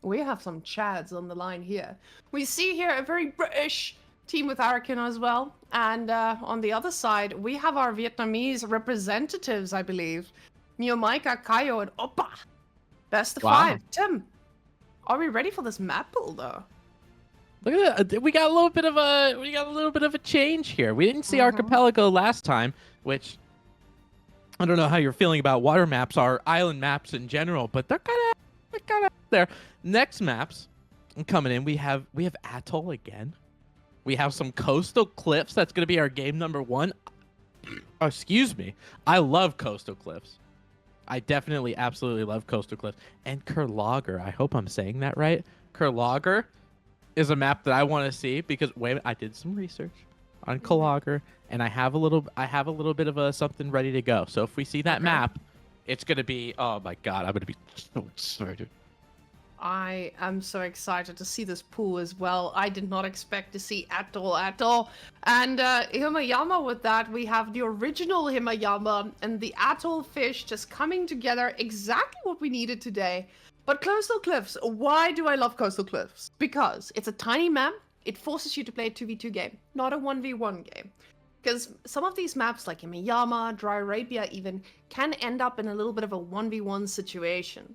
we have some Chads on the line here. We see here a very British team with Arakin as well. And on the other side, we have our Vietnamese representatives, I believe. Miomaika, Kayo, and Oppa. Best of Wow. 5. Tim, are we ready for this map pull, though? Look at that. We got a little bit of a change here. We didn't see Archipelago last time, which I don't know how you're feeling about water maps or island maps in general, but they're kind of there. Next maps coming in, we have Atoll again. We have some coastal cliffs. That's going to be our game number 1. Oh, excuse me. I love coastal cliffs. I definitely, absolutely love coastal cliffs. And Kurlager. I hope I'm saying that right. Kurlager is a map that I want to see because I did some research on Kurlager, and I have a little bit of a something ready to go. So if we see that map, it's going to be, oh my god, I'm going to be so excited. I am so excited to see this pool as well. I did not expect to see Atoll at all. And Himayama with that, we have the original Himayama and the Atoll fish just coming together, exactly what we needed today. But Coastal Cliffs, why do I love Coastal Cliffs? Because it's a tiny map, it forces you to play a 2v2 game, not a 1v1 game. Because some of these maps, like Himayama, Dry Arabia even, can end up in a little bit of a 1v1 situation.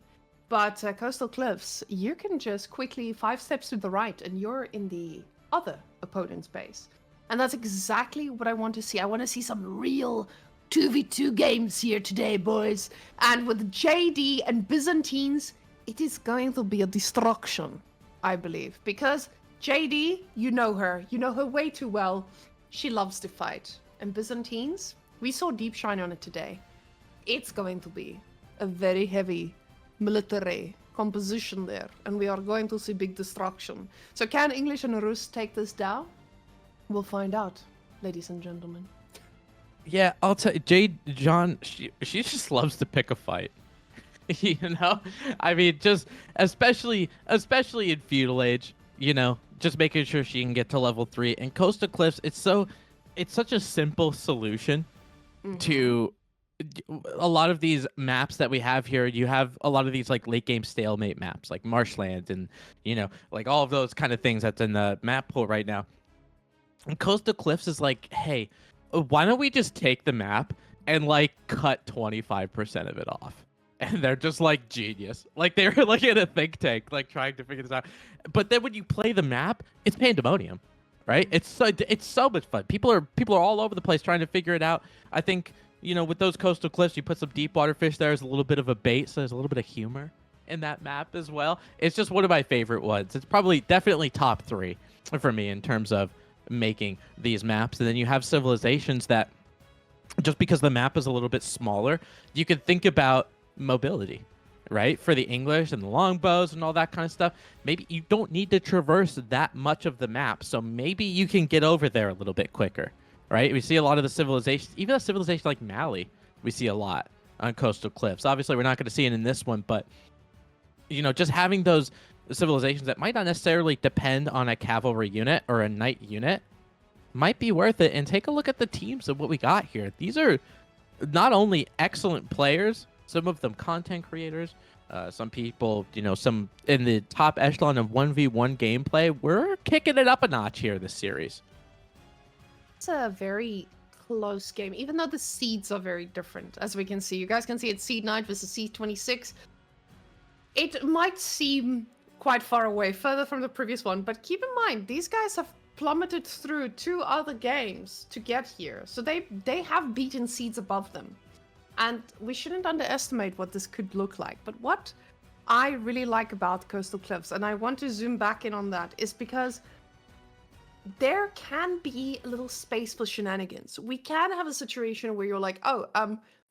But Coastal Cliffs, you can just quickly 5 steps to the right and you're in the other opponent's base. And that's exactly what I want to see. I want to see some real 2v2 games here today, boys. And with JD and Byzantines, it is going to be a destruction, I believe. Because JD, you know her way too well. She loves to fight. And Byzantines, we saw Deep Shine on it today. It's going to be a very heavy military composition there, and we are going to see big destruction. So can English and Rus take this down? We'll find out, ladies and gentlemen. Yeah, I'll tell you, John, she just loves to pick a fight. You know? I mean, just especially in feudal age, you know, just making sure she can get to level 3. And Coastal Cliffs, it's such a simple solution to a lot of these maps that we have here. You have a lot of these like late game stalemate maps like Marshland and, you know, like all of those kind of things that's in the map pool right now. And Coastal Cliffs is like, hey, why don't we just take the map and like cut 25% of it off? And they're just like genius. Like they were like in a think tank, like trying to figure this out. But then when you play the map, it's pandemonium, right? It's so much fun. People are all over the place trying to figure it out. I think, you know, with those coastal cliffs, you put some deep water fish there as a little bit of a bait, so there's a little bit of humor in that map as well. It's just one of my favorite ones. It's definitely top 3 for me in terms of making these maps. And then you have civilizations that, just because the map is a little bit smaller, you can think about mobility, right? For the English and the longbows and all that kind of stuff. Maybe you don't need to traverse that much of the map, so maybe you can get over there a little bit quicker. Right? We see a lot of the civilizations, even a civilization like Mali, we see a lot on coastal cliffs. Obviously, we're not going to see it in this one, but, you know, just having those civilizations that might not necessarily depend on a cavalry unit or a knight unit might be worth it. And take a look at the teams of what we got here. These are not only excellent players, some of them content creators, some people, you know, some in the top echelon of 1v1 gameplay. We're kicking it up a notch here this series. It's a very close game, even though the seeds are very different. As we can see, you guys can see it's seed 9 versus seed 26. It might seem quite far away, further from the previous one, but keep in mind, these guys have plummeted through 2 other games to get here. So they have beaten seeds above them. And we shouldn't underestimate what this could look like. But what I really like about Coastal Cliffs, and I want to zoom back in on that, is because there can be a little space for shenanigans. We can have a situation where you're like, oh,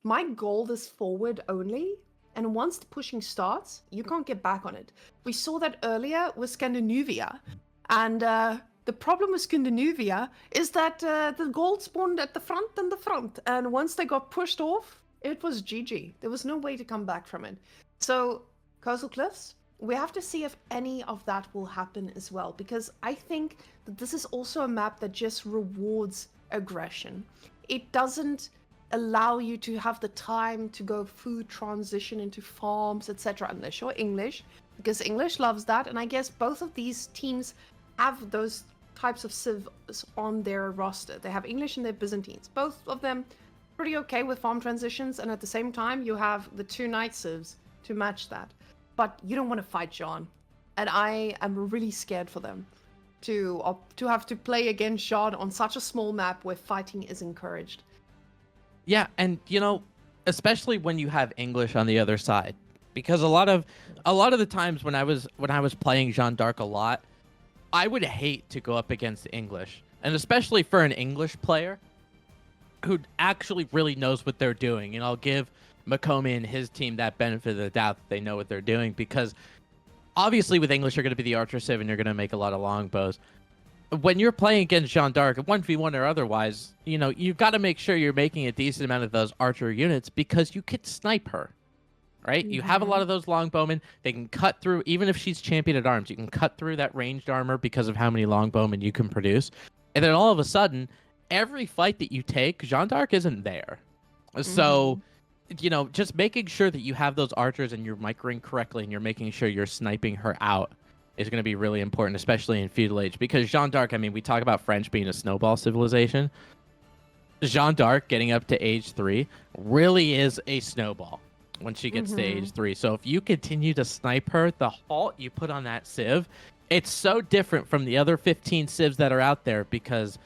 my goal is forward only, and once the pushing starts, you can't get back on it. We saw that earlier with Scandinavia, and the problem with Scandinavia is that the gold spawned at the front, and once they got pushed off, it was GG. There was no way to come back from it. So, Coastal Cliffs, we have to see if any of that will happen as well, because I think that this is also a map that just rewards aggression. It doesn't allow you to have the time to go food transition into farms, etc., unless you're English. because English loves that, and I guess both of these teams have those types of civs on their roster. They have English and they have Byzantines. Both of them pretty okay with farm transitions, and at the same time, you have the 2 knight civs to match that. But you don't want to fight Jean, and I am really scared for them to have to play against Jean on such a small map where fighting is encouraged. Yeah, and especially when you have English on the other side, because a lot of the times when I was playing Jeanne d'Arc a lot, I would hate to go up against English, and especially for an English player who actually really knows what they're doing. And I'll give Mokraken and his team that benefit of the doubt that they know what they're doing, because obviously with English you're going to be the archer civ and you're going to make a lot of longbows. When you're playing against Jeanne d'Arc, 1v1 or otherwise, you've got to make sure you're making a decent amount of those archer units, because you could snipe her, right? You have a lot of those longbowmen. They can cut through, even if she's champion at arms, you can cut through that ranged armor because of how many longbowmen you can produce. And then all of a sudden, every fight that you take, Jeanne d'Arc isn't there. So, just making sure that you have those archers and you're microing correctly and you're making sure you're sniping her out is going to be really important, especially in feudal age. Because Jeanne d'Arc, I mean, we talk about French being a snowball civilization. Jeanne d'Arc getting up to age 3 really is a snowball when she gets to age 3. So if you continue to snipe her, the halt you put on that civ, it's so different from the other 15 civs that are out there, because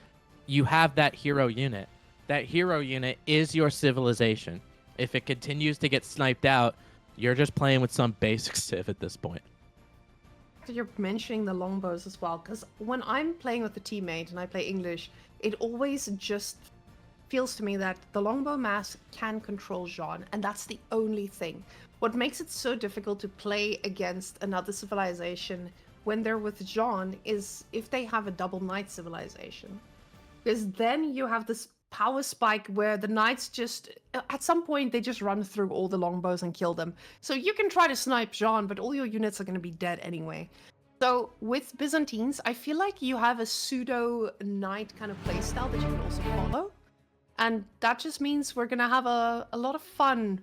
you have that hero unit. That hero unit is your civilization. If it continues to get sniped out, you're just playing with some basic civ at this point. You're mentioning the longbows as well, because when I'm playing with a teammate and I play English, it always just feels to me that the longbow mass can control Jean, and that's the only thing. What makes it so difficult to play against another civilization when they're with Jean is if they have a double knight civilization. Because then you have this power spike where the knights just, at some point, they just run through all the longbows and kill them. So you can try to snipe Jean, but all your units are going to be dead anyway. So with Byzantines, I feel like you have a pseudo knight kind of playstyle that you can also follow. And that just means we're going to have a lot of fun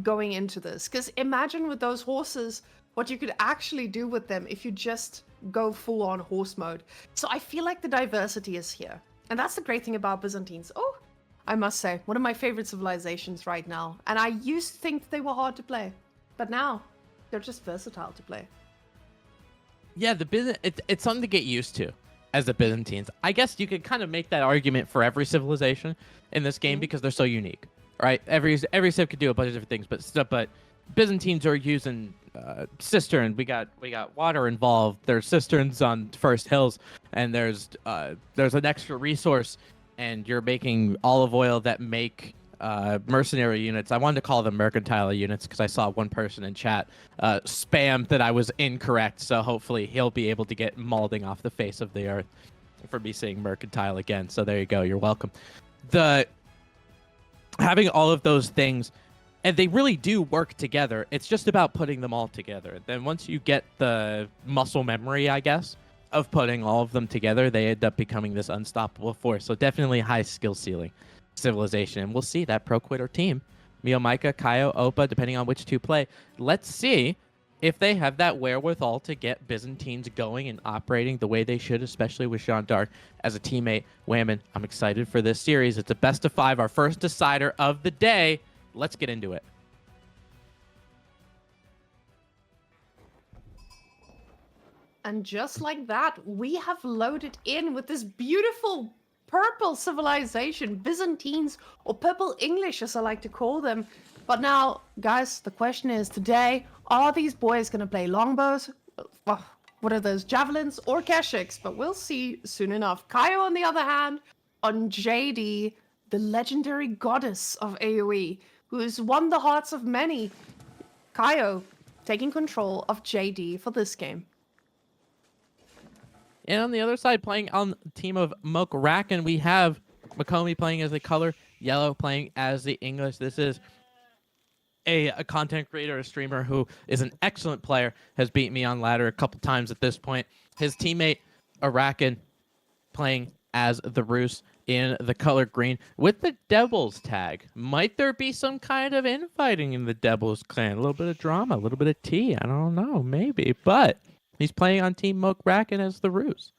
going into this. Because imagine with those horses, what you could actually do with them if you just go full on horse mode. So I feel like the diversity is here. And that's the great thing about Byzantines. Oh, I must say, one of my favorite civilizations right now. And I used to think they were hard to play. But now, they're just versatile to play. Yeah, it's something to get used to as the Byzantines. I guess you could kind of make that argument for every civilization in this game because they're so unique, right? Every civ could do a bunch of different things, but Byzantines are using cistern. We got water involved. There's cisterns on first hills, and there's an extra resource, and you're making olive oil that make mercenary units. I wanted to call them mercantile units because I saw one person in chat spam that I was incorrect. So hopefully he'll be able to get maulding off the face of the earth for me saying mercantile again. So there you go. You're welcome. Having all of those things, and they really do work together. It's just about putting them all together. Then once you get the muscle memory, I guess, of putting all of them together, they end up becoming this unstoppable force. So definitely high skill ceiling civilization. And we'll see that Pro Quitter team, Mio Micah, Kaio, Opa, depending on which two play. Let's see if they have that wherewithal to get Byzantines going and operating the way they should, especially with Jeanne d'Arc as a teammate. Whammon, I'm excited for this series. It's a best of 5, our first decider of the day. Let's get into it. And just like that, we have loaded in with this beautiful purple civilization, Byzantines, or Purple English as I like to call them. But now, guys, the question is today, are these boys going to play longbows? Well, what are those, javelins or keshiks? But we'll see soon enough. Kaio, on the other hand, on JD, the legendary goddess of AoE, who has won the hearts of many. Kaio taking control of JD for this game. And on the other side, playing on the team of Mokraken, we have Mokraken playing as the color, Yellow playing as the English. This is a content creator, a streamer who is an excellent player, has beat me on ladder a couple times at this point. His teammate, Arakan, playing as the Roos. in the color green with the Devils tag. Might there be some kind of infighting in the Devils clan? A little bit of drama, a little bit of tea. I don't know, maybe. But he's playing on Team Mokraken as the Ruse.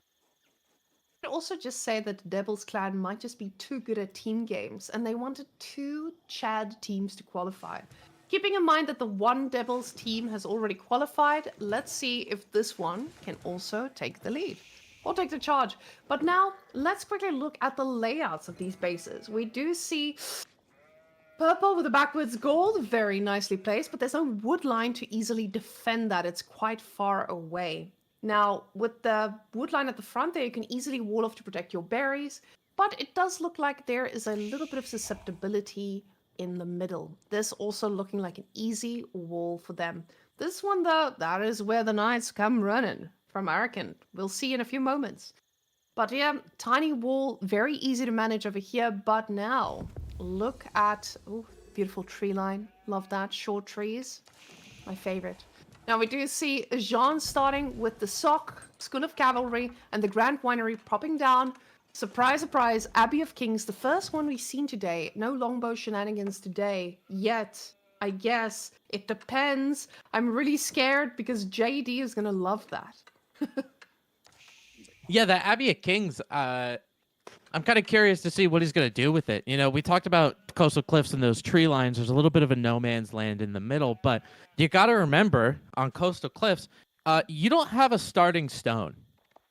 I'd also just say that the Devils clan might just be too good at team games, and they wanted 2 Chad teams to qualify. Keeping in mind that the one Devils team has already qualified, let's see if this one can also take the lead. Or take the charge. But now, let's quickly look at the layouts of these bases. We do see purple with a backwards gold, very nicely placed, but there's no wood line to easily defend that. It's quite far away. Now, with the wood line at the front there, you can easily wall off to protect your berries, but it does look like there is a little bit of susceptibility in the middle. This also looking like an easy wall for them. This one, though, that is where the knights come running from Arakan. We'll see in a few moments. But yeah, tiny wall, very easy to manage over here, but now, look at, oh, beautiful tree line. Love that, short trees, my favorite. Now we do see Jean starting with the Sock, School of Cavalry, and the Grand Winery popping down. Surprise, surprise, Abbey of Kings, the first one we've seen today. No longbow shenanigans today, yet. I guess it depends. I'm really scared because JD is gonna love that. Yeah, the Abbey of Kings, I'm kind of curious to see what he's going to do with it. You know, we talked about coastal cliffs and those tree lines. There's a little bit of a no man's land in the middle, but you got to remember on coastal cliffs, you don't have a starting stone.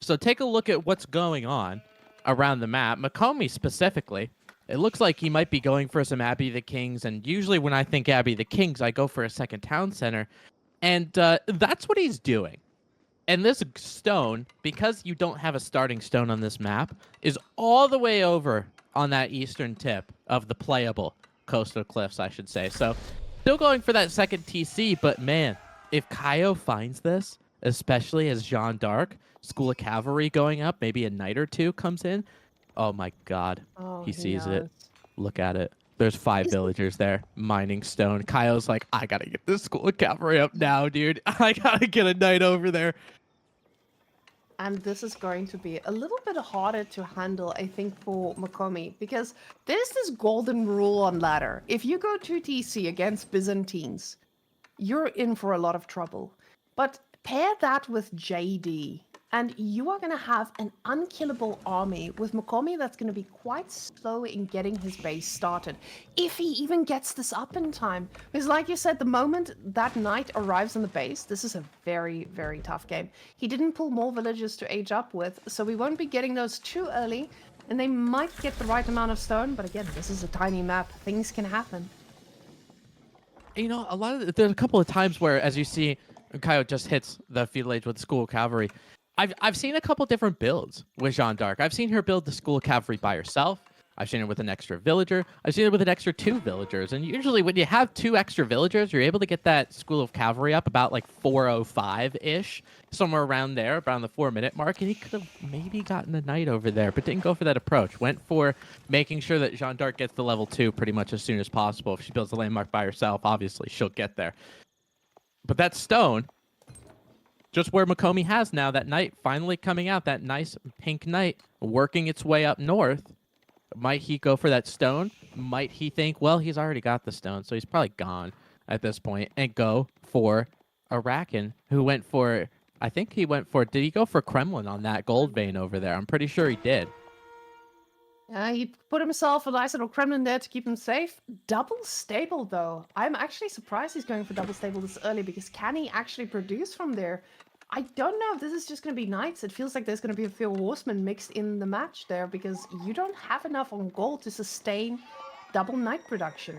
So take a look at what's going on around the map. Makomi specifically, it looks like he might be going for some Abbey of the Kings. And usually when I think Abbey of the Kings, I go for a second town center. And that's what he's doing. And this stone, because you don't have a starting stone on this map, is all the way over on that eastern tip of the playable coastal cliffs, I should say. So still going for that second TC, but man, if Kaio finds this, especially as Jean d'Arc, School of Cavalry going up, maybe a knight or two comes in, oh my god, he sees it. Look at it. There's 5 villagers there mining stone. Kaio's like, I gotta get this School of Cavalry up now, dude. I gotta get a knight over there. And this is going to be a little bit harder to handle, I think, for Makomi, because there's this golden rule on ladder. If you go 2 TC against Byzantines, you're in for a lot of trouble. But pair that with JD, and you are going to have an unkillable army with Makomi that's going to be quite slow in getting his base started, if he even gets this up in time. Because like you said, the moment that knight arrives on the base, this is a very, very tough game. He didn't pull more villagers to age up with, so we won't be getting those too early, and they might get the right amount of stone, but again, this is a tiny map. Things can happen. You know, there's a couple of times where, as you see, Kaio just hits the feudal age with School of Cavalry. I've seen a couple different builds with Jean d'Arc. I've seen her build the School of Cavalry by herself. I've seen her with an extra villager. I've seen it with an extra 2 villagers. And usually when you have 2 extra villagers, you're able to get that School of Cavalry up about like 405-ish, somewhere around there, around the 4-minute mark. And he could have maybe gotten a knight over there, but didn't go for that approach. Went for making sure that Jean d'Arc gets the level 2 pretty much as soon as possible. If she builds a landmark by herself, obviously she'll get there. But that stone, just where Makomi has now, that knight finally coming out, that nice pink knight working its way up north. Might he go for that stone? Might he think, well, he's already got the stone, so he's probably gone at this point, and go for Arakan, who went for, I think he went for, did he go for Kremlin on that gold vein over there? I'm pretty sure he did. He put himself a nice little Kremlin there to keep him safe. Double stable, though. I'm actually surprised he's going for double stable this early, because can he actually produce from there? I don't know if this is just going to be knights. It feels like there's going to be a few horsemen mixed in the match there, because you don't have enough on gold to sustain double knight production,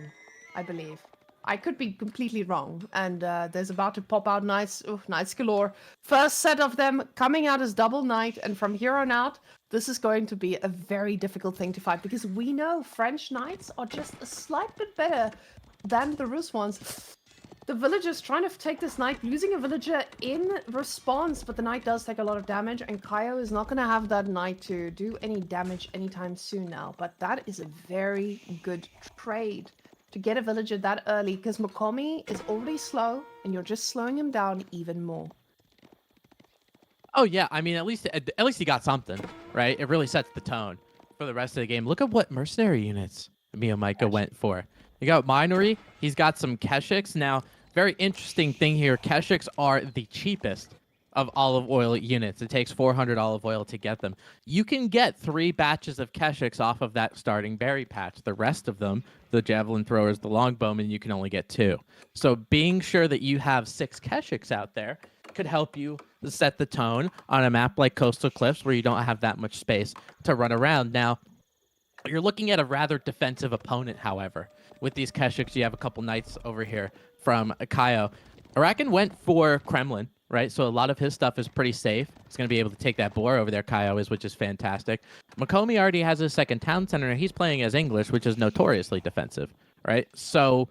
I believe. I could be completely wrong, and there's about to pop out knights, knights galore. First set of them coming out as double knight, and from here on out, this is going to be a very difficult thing to fight, because we know French knights are just a slight bit better than the Rus ones. The villagers trying to take this knight, losing a villager in response, but the knight does take a lot of damage, and Kaio is not going to have that knight to do any damage anytime soon now. But that is a very good trade to get a villager that early, because Makomi is already slow, and you're just slowing him down even more. Oh yeah, I mean, at least he got something, right? It really sets the tone for the rest of the game. Look at what mercenary units Mika went for. You got Minory. He's got some Keshiks. Now, very interesting thing here. Keshiks are the cheapest of olive oil units. It takes 400 olive oil to get them. You can get 3 batches of Keshiks off of that starting berry patch. The rest of them, the javelin throwers, the longbowmen, you can only get 2. So being sure that you have 6 Keshiks out there could help you set the tone on a map like Coastal Cliffs where you don't have that much space to run around. Now, you're looking at a rather defensive opponent, however. With these Keshiks, you have a couple knights over here from Kaio. Mokraken went for Kremlin, right? So a lot of his stuff is pretty safe. He's going to be able to take that boar over there, Kaio is, which is fantastic. Mikomi already has his second town center, and he's playing as English, which is notoriously defensive, right? So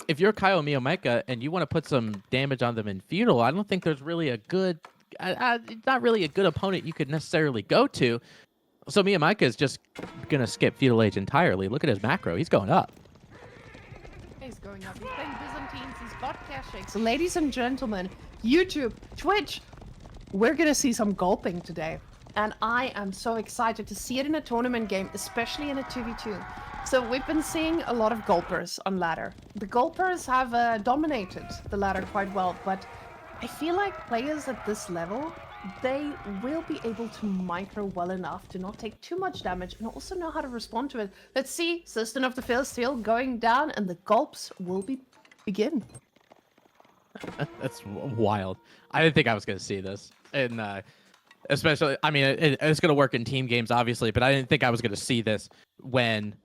if you're Kaio Miyomika and you want to put some damage on them in feudal, I don't think there's really a good, not really a good opponent you could necessarily go to. So Miyomika is just going to skip feudal age entirely. Look at his macro. He's going up. He's going up. He's playing Byzantines. He's got Keshiks. Ladies and gentlemen, YouTube, Twitch, we're going to see some gulping today. And I am so excited to see it in a tournament game, especially in a 2v2. So we've been seeing a lot of gulpers on ladder. The gulpers have dominated the ladder quite well, but I feel like players at this level, they will be able to micro well enough to not take too much damage and also know how to respond to it. Let's see, Cistern of the First Steel going down and the gulps will begin. That's wild. I didn't think I was going to see this. And especially, I mean, it's going to work in team games, obviously, but I didn't think I was going to see this when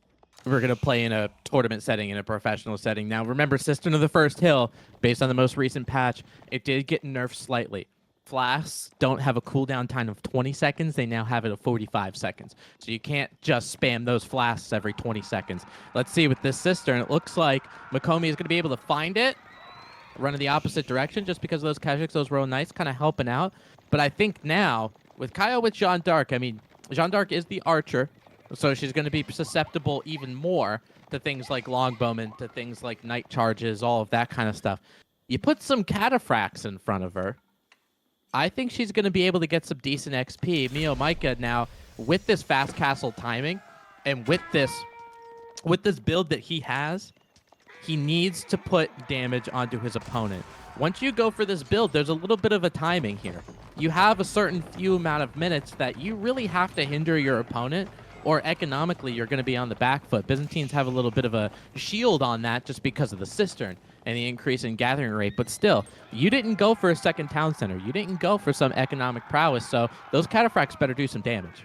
we're going to play in a tournament setting, in a professional setting. Now, remember, Cistern of the First Hill, based on the most recent patch, it did get nerfed slightly. Flasks don't have a cooldown time of 20 seconds. They now have it of 45 seconds. So you can't just spam those flasks every 20 seconds. Let's see with this Cistern. It looks like Mikomi is going to be able to find it, run in the opposite direction just because of those Keshiks, those Royal Knights kind of helping out. But I think now, with Kaio with Jeanne d'Arc, I mean, Jeanne d'Arc is the archer, so she's going to be susceptible even more to things like longbowmen, to things like night charges, all of that kind of stuff. You put some cataphracts in front of her, I think she's going to be able to get some decent XP. Miyomika now, with this fast castle timing, and with this build that he has, he needs to put damage onto his opponent. Once you go for this build, there's a little bit of a timing here. You have a certain few amount of minutes that you really have to hinder your opponent, or economically you're going to be on the back foot. Byzantines have a little bit of a shield on that just because of the Cistern and the increase in gathering rate, but still, you didn't go for a second town center. You didn't go for some economic prowess, so those cataphracts better do some damage.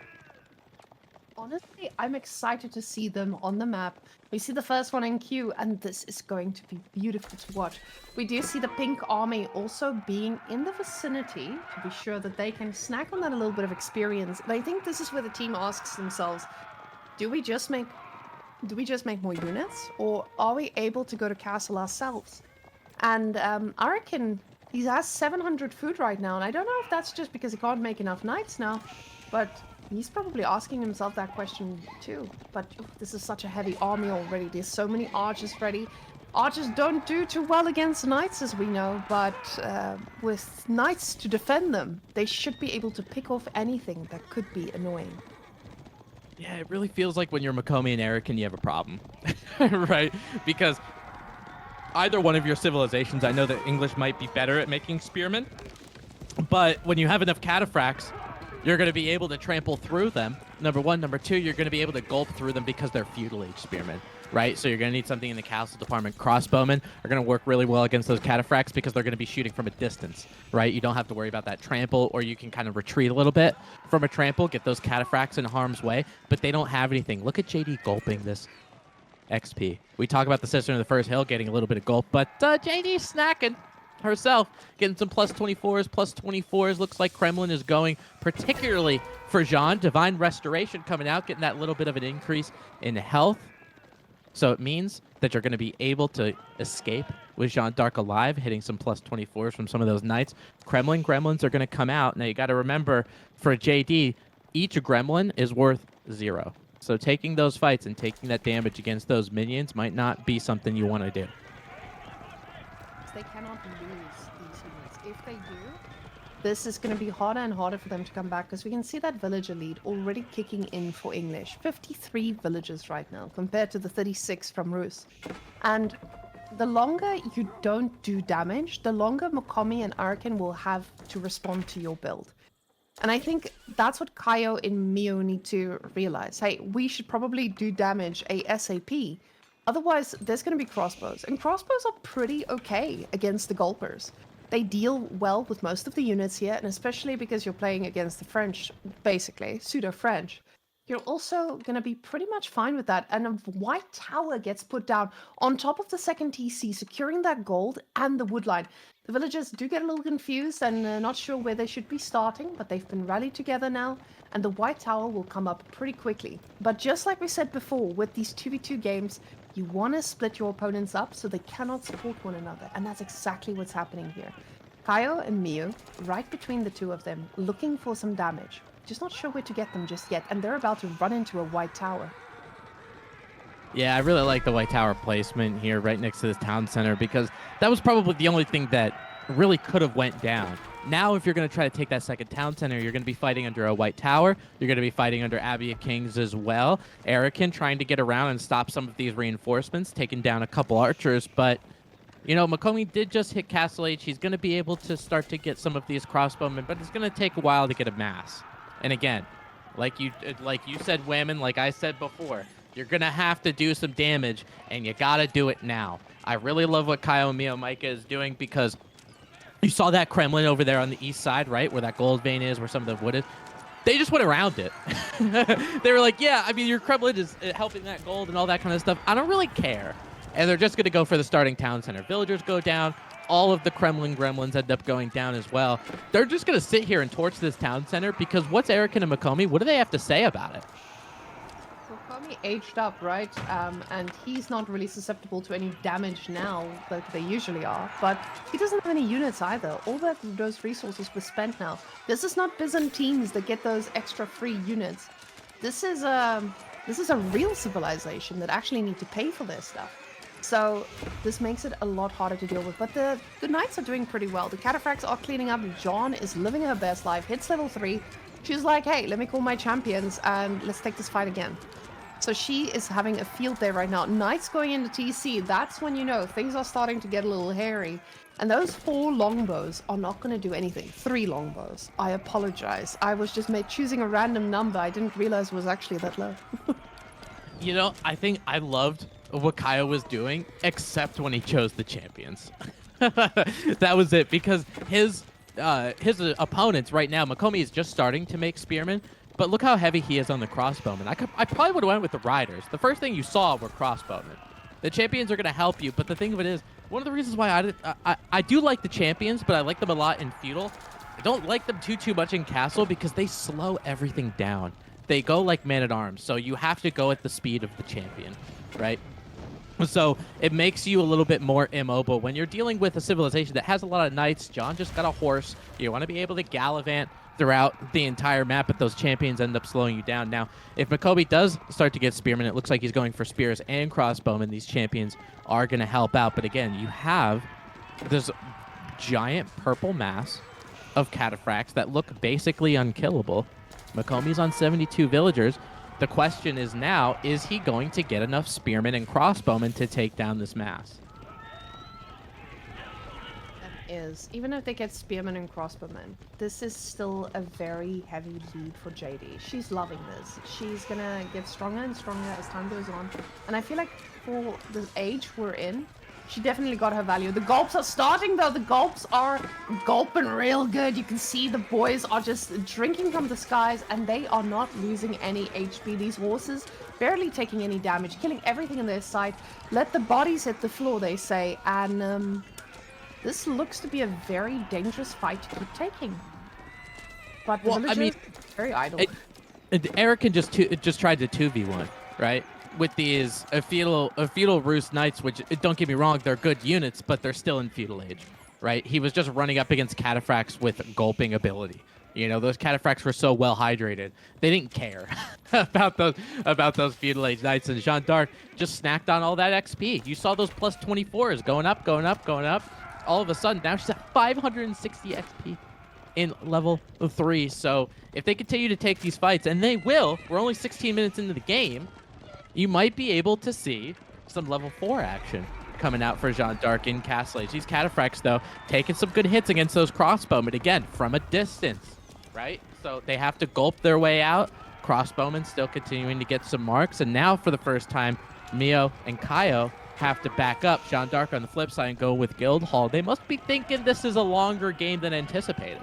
Honestly, I'm excited to see them on the map. We see the first one in queue, and this is going to be beautiful to watch. We do see the pink army also being in the vicinity to be sure that they can snack on that a little bit of experience. And I think this is where the team asks themselves, do we just make more units, or are we able to go to castle ourselves? And Mokraken, he has 700 food right now, and I don't know if that's just because he can't make enough knights now, but he's probably asking himself that question too. But this is such a heavy army already. There's so many archers ready. Archers don't do too well against knights, as we know, but with knights to defend them, they should be able to pick off anything that could be annoying. Yeah, it really feels like when you're Mikomi and Erican, you have a problem, right? Because either one of your civilizations, I know that English might be better at making spearmen, but when you have enough cataphracts, you're going to be able to trample through them, number one. Number two, you're going to be able to gulp through them because they're feudal age spearmen, right? So you're going to need something in the castle department. Crossbowmen are going to work really well against those cataphracts because they're going to be shooting from a distance, right? You don't have to worry about that trample, or you can kind of retreat a little bit from a trample, get those cataphracts in harm's way, but they don't have anything. Look at JD gulping this XP. We talk about the Cistern of the First Hill getting a little bit of gulp, but JD's snacking herself, getting some plus 24s. Looks like Kremlin is going particularly for Jeanne. Divine Restoration coming out, getting that little bit of an increase in health. So it means that you're going to be able to escape with Jeanne d'Arc alive, hitting some plus 24s from some of those knights. Gremlins are going to come out. Now you got to remember, for JD, each gremlin is worth 0. So taking those fights and taking that damage against those minions might not be something you want to do. They cannot lose these units. If they do, this is going to be harder and harder for them to come back because we can see that villager lead already kicking in for English. 53 villagers right now compared to the 36 from Roos. And the longer you don't do damage, the longer Mokomi and Araken will have to respond to your build. And I think that's what Kaio and Mio need to realize. Hey, we should probably do damage ASAP. Otherwise, there's going to be crossbows. And crossbows are pretty okay against the Gulpers. They deal well with most of the units here, and especially because you're playing against the French, basically, pseudo-French. You're also going to be pretty much fine with that. And a white tower gets put down on top of the second TC, securing that gold and the wood line. The villagers do get a little confused and not sure where they should be starting, but they've been rallied together now, and the white tower will come up pretty quickly. But just like we said before, with these 2v2 games, you want to split your opponents up so they cannot support one another, and that's exactly what's happening here. Kaio and Miu, right between the two of them, looking for some damage. Just not sure where to get them just yet, and they're about to run into a white tower. Yeah, I really like the white tower placement here right next to this town center because that was probably the only thing that really could have went down. Now, if you're going to try to take that second town center, you're going to be fighting under a white tower. You're going to be fighting under Abbey of Kings as well. Araken trying to get around and stop some of these reinforcements, taking down a couple archers. But, you know, Mokomi did just hit Castle H. He's going to be able to start to get some of these crossbowmen, but it's going to take a while to get a mass. And again, like you said, Whammon, like I said before, you're going to have to do some damage, and you got to do it now. I really love what Kaio Mio Micah is doing because you saw that Kremlin over there on the east side, right, where that gold vein is, where some of the wood is. They just went around it. They were like, yeah, I mean, your Kremlin is helping that gold and all that kind of stuff. I don't really care. And they're just going to go for the starting town center. Villagers go down. All of the Kremlin gremlins end up going down as well. They're just going to sit here and torch this town center because what's Araken and Mokomi? What do they have to say about it? Mokomi aged up, right? And he's not really susceptible to any damage now like they usually are. But he doesn't have any units either. All those resources were spent now. This is not Byzantines that get those extra free units. This is a real civilization that actually need to pay for their stuff. So this makes it a lot harder to deal with. But the knights are doing pretty well. The cataphracts are cleaning up. John is living her best life. Hits level 3. She's like, hey, let me call my champions and let's take this fight again. So she is having a field day right now. Knights going into TC. That's when you know things are starting to get a little hairy. And those 4 longbows are not going to do anything. 3 longbows. I apologize. I was just choosing a random number. I didn't realize it was actually that low. You know, I think I loved what Kaio was doing, except when he chose the champions. That was it, because his opponents right now, Mokomi is just starting to make spearmen, but look how heavy he is on the crossbowmen. I probably would have went with the riders. The first thing you saw were crossbowmen. The champions are going to help you, but the thing of it is, one of the reasons why I do like the champions, but I like them a lot in feudal. I don't like them too much in castle because they slow everything down. They go like man-at-arms, so you have to go at the speed of the champion, right? So it makes you a little bit more immobile. When you're dealing with a civilization that has a lot of knights, John just got a horse. You want to be able to gallivant throughout the entire map, but those champions end up slowing you down. Now, if Mokomi does start to get spearmen, it looks like he's going for spears and crossbowmen. These champions are going to help out. But again, you have this giant purple mass of cataphracts that look basically unkillable. Mokomi's on 72 villagers. The question is now, is he going to get enough spearmen and crossbowmen to take down this mass? That is. Even if they get spearmen and crossbowmen, this is still a very heavy lead for JD. She's loving this. She's gonna get stronger and stronger as time goes on. And I feel like for the age we're in, she definitely got her value. The gulps are starting though. The gulps are gulping real good. You can see the boys are just drinking from the skies and they are not losing any HP. These horses barely taking any damage, killing everything in their sight. Let the bodies hit the floor, they say. And this looks to be a very dangerous fight to keep taking. But the villagers, very idle. Araken just tried to 2v1, right? With these feudal roost knights, which, don't get me wrong, they're good units, but they're still in feudal age, right? He was just running up against cataphracts with gulping ability. You know, those cataphracts were so well hydrated, they didn't care about those feudal age knights. And Jeanne d'Arc just snacked on all that XP. You saw those plus 24s going up, going up, going up. All of a sudden, now she's at 560 XP. in level 3. So if they continue to take these fights, and they will, we're only 16 minutes into the game, you might be able to see some level 4 action coming out for Jeanne d'Arc in Castle Age. These Cataphracts, though, taking some good hits against those crossbowmen, again, from a distance, right? So they have to gulp their way out. Crossbowmen still continuing to get some marks, and now for the first time, Mio and Kaio have to back up Jeanne d'Arc on the flip side and go with Guildhall. They must be thinking this is a longer game than anticipated.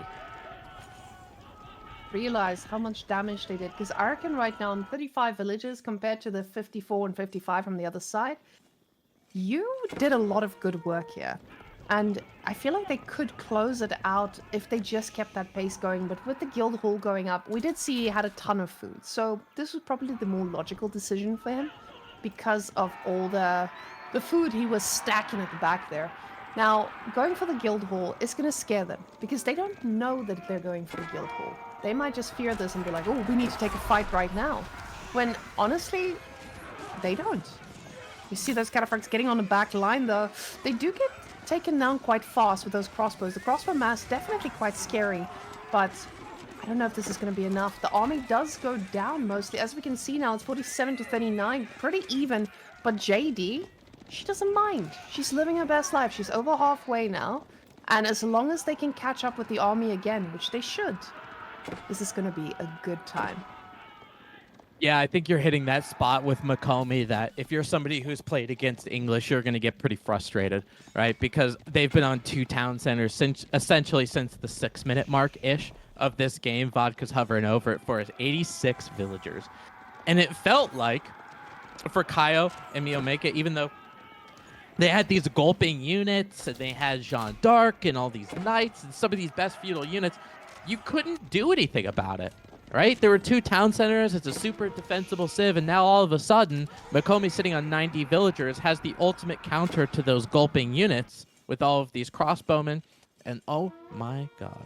Realize how much damage they did, because Arkan right now on 35 villages compared to the 54 and 55 from the other side. You did a lot of good work here, and I feel like they could close it out if they just kept that pace going, but with the guild hall going up, we did see he had a ton of food, so this was probably the more logical decision for him because of all the food he was stacking at the back there. Now, going for the guild hall is going to scare them, because they don't know that they're going for the guild hall. They might just fear this and be like, oh, we need to take a fight right now, when honestly, they don't. You see those Cataphracts getting on the back line, though. They do get taken down quite fast with those crossbows. The crossbow mass definitely quite scary, but I don't know if this is going to be enough. The army does go down mostly. As we can see now, it's 47 to 39, pretty even, but JD, she doesn't mind. She's living her best life. She's over halfway now, and as long as they can catch up with the army again, which they should, this is going to be a good time. Yeah, I think you're hitting that spot with Makomi that if you're somebody who's played against English, you're going to get pretty frustrated, right? Because they've been on 2 town centers essentially since the 6-minute mark-ish of this game. Vodka's hovering over it for his 86 villagers. And it felt like, for Kaio and Miyomeka, even though they had these gulping units, and they had Jeanne d'Arc and all these knights and some of these best feudal units, you couldn't do anything about it. Right? There were 2 town centers, it's a super defensible civ, and now all of a sudden, Makomi sitting on 90 villagers has the ultimate counter to those gulping units with all of these crossbowmen, and oh my god.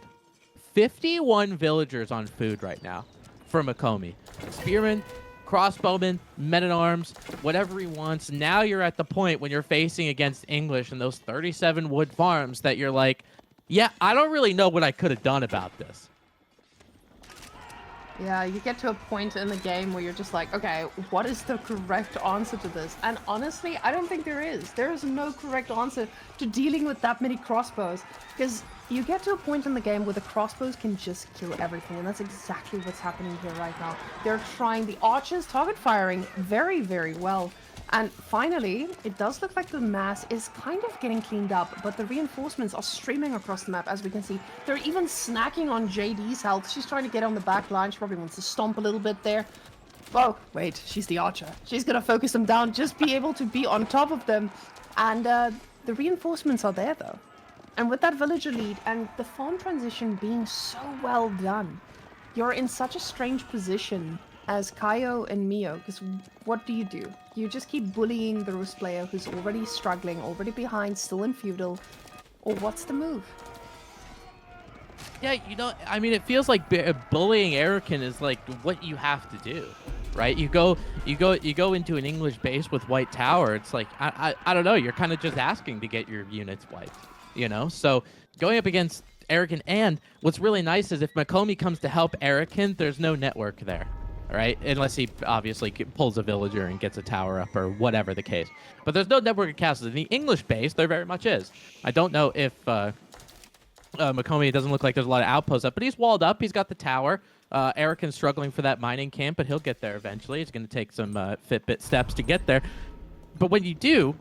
51 villagers on food right now for Makomi. Spearmen, crossbowmen, men-at-arms, whatever he wants. Now you're at the point when you're facing against English and those 37 wood farms that you're like, yeah, I don't really know what I could have done about this. Yeah, you get to a point in the game where you're just like, okay, what is the correct answer to this? And honestly, I don't think there is. There is no correct answer to dealing with that many crossbows. Because you get to a point in the game where the crossbows can just kill everything. And that's exactly what's happening here right now. They're trying, the archers target firing very, very well. And finally, it does look like the mass is kind of getting cleaned up, but the reinforcements are streaming across the map, as we can see. They're even snacking on JD's health. She's trying to get on the back line. She probably wants to stomp a little bit there. Oh, wait, she's the archer. She's gonna focus them down, just be able to be on top of them. And the reinforcements are there, though. And with that villager lead and the farm transition being so well done, you're in such a strange position as Kaio and Mio, because what do? You just keep bullying the Rus player who's already struggling, already behind, still in feudal, or what's the move? Yeah, you know, I mean, it feels like bullying Erican is like what you have to do, right? You go into an English base with White Tower. It's like I don't know. You're kind of just asking to get your units wiped, you know. So going up against Erican, and what's really nice is if Makomi comes to help Erican, there's no network there. Right? Unless he obviously pulls a villager and gets a tower up or whatever the case. But there's no network of castles. In the English base, there very much is. I don't know if Makomi, doesn't look like there's a lot of outposts up, but he's walled up. He's got the tower. Erican's struggling for that mining camp, but he'll get there eventually. It's going to take some Fitbit steps to get there. But when you do,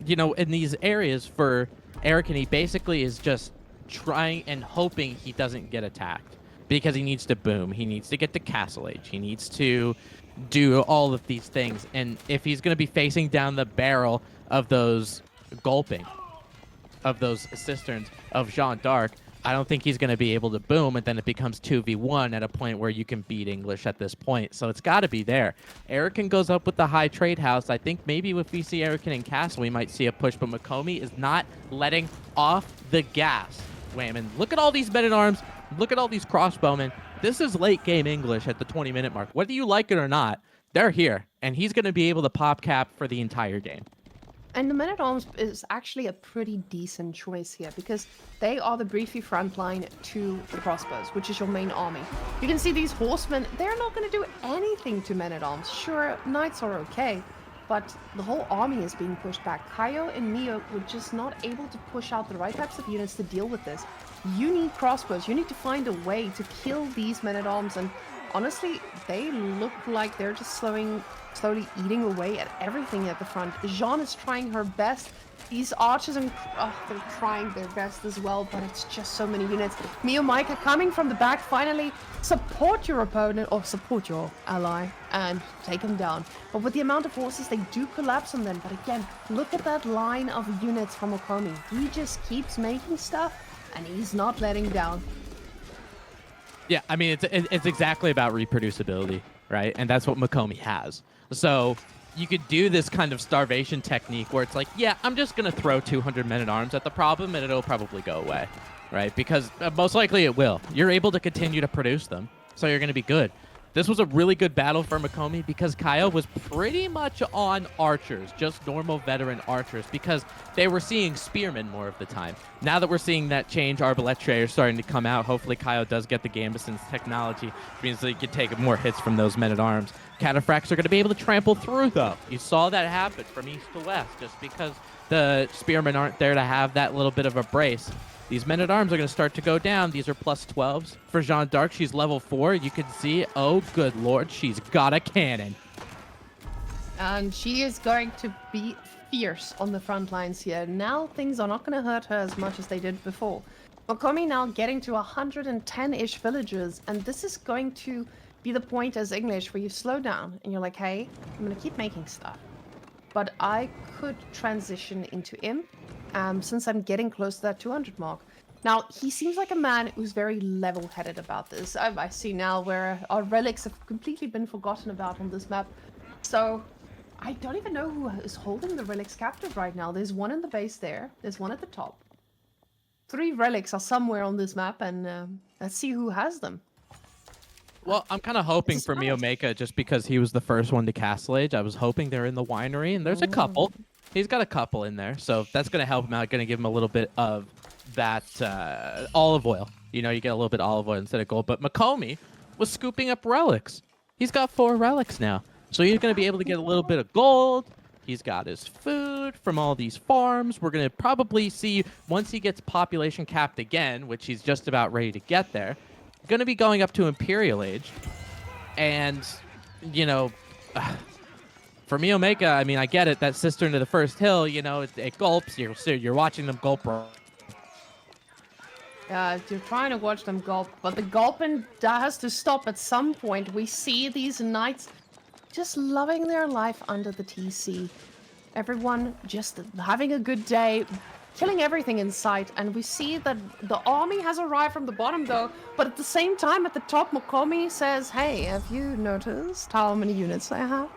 you know, in these areas for Erican, he basically is just trying and hoping he doesn't get attacked. Because he needs to boom, he needs to get to Castle Age, he needs to do all of these things. And if he's going to be facing down the barrel of those gulping, of those cisterns of Jeanne d'Arc, I don't think he's going to be able to boom, and then it becomes 2v1 at a point where you can beat English at this point. So it's got to be there. Erican goes up with the high trade house. I think maybe if we see Erican in Castle, we might see a push, but Makomi is not letting off the gas. Wayman, look at all these men-at-arms. Look at all these crossbowmen. This is late game English at the 20-minute mark. Whether you like it or not, they're here, and he's going to be able to pop cap for the entire game. And the Men-at-Arms is actually a pretty decent choice here because they are the briefy front line to the crossbows, which is your main army. You can see these horsemen, they're not going to do anything to Men-at-Arms. Sure, knights are okay, but the whole army is being pushed back. Kaio and Mio were just not able to push out the right types of units to deal with this. You need crossbows. You need to find a way to kill these Men-at-Arms, and honestly, they look like they're just slowly eating away at everything at the front. Jean is trying her best. These archers and they're trying their best as well, but it's just so many units. Mio Micah coming from the back, finally support your opponent or support your ally and take him down. But with the amount of horses, they do collapse on them. But again, look at that line of units from Okomi. He just keeps making stuff and he's not letting down. Yeah, I mean, it's exactly about reproducibility, right? And that's what Makomi has. So you could do this kind of starvation technique where it's like, yeah, I'm just going to throw 200 men-at-arms at the problem and it'll probably go away, right? Because most likely it will. You're able to continue to produce them, so you're going to be good. This was a really good battle for Makomi because Kaio was pretty much on archers, just normal veteran archers, because they were seeing spearmen more of the time. Now that we're seeing that change, Arbaletre are starting to come out. Hopefully Kaio does get the Gambeson's technology, which means that he can take more hits from those men-at-arms. Cataphracts are going to be able to trample through, though. You saw that happen from east to west, just because the spearmen aren't there to have that little bit of a brace. These men-at-arms are going to start to go down. These are plus 12s. For Jeanne d'Arc, she's level 4. You can see, oh, good lord, she's got a cannon. And she is going to be fierce on the front lines here. Now things are not going to hurt her as much as they did before. Makomi now getting to 110-ish villagers, and this is going to be the point as English where you slow down and you're like, hey, I'm going to keep making stuff. But I could transition into Imp. Since I'm getting close to that 200 mark. Now, he seems like a man who's very level-headed about this. I see now where our relics have completely been forgotten about on this map. So, I don't even know who is holding the relics captive right now. There's one in the base there. There's one at the top. 3 relics are somewhere on this map, and let's see who has them. Well, I'm kind of hoping for nice. Miomeka just because he was the first one to Castle Age. I was hoping they're in the winery, and there's a couple. He's got a couple in there, so that's going to help him out. Going to give him a little bit of that olive oil. You know, you get a little bit of olive oil instead of gold. But Makomi was scooping up relics. He's got 4 relics now. So he's going to be able to get a little bit of gold. He's got his food from all these farms. We're going to probably see, once he gets population capped again, which he's just about ready to get there, going to be going up to Imperial Age. And, you know... For Miomeka, I mean, I get it. That cistern to the first hill, you know, it gulps. You're watching them gulp. Yeah, you're trying to watch them gulp, but the gulping has to stop at some point. We see these knights just loving their life under the TC. Everyone just having a good day, killing everything in sight, and we see that the army has arrived from the bottom, though, but at the same time, at the top, Makomi says, hey, have you noticed how many units I have?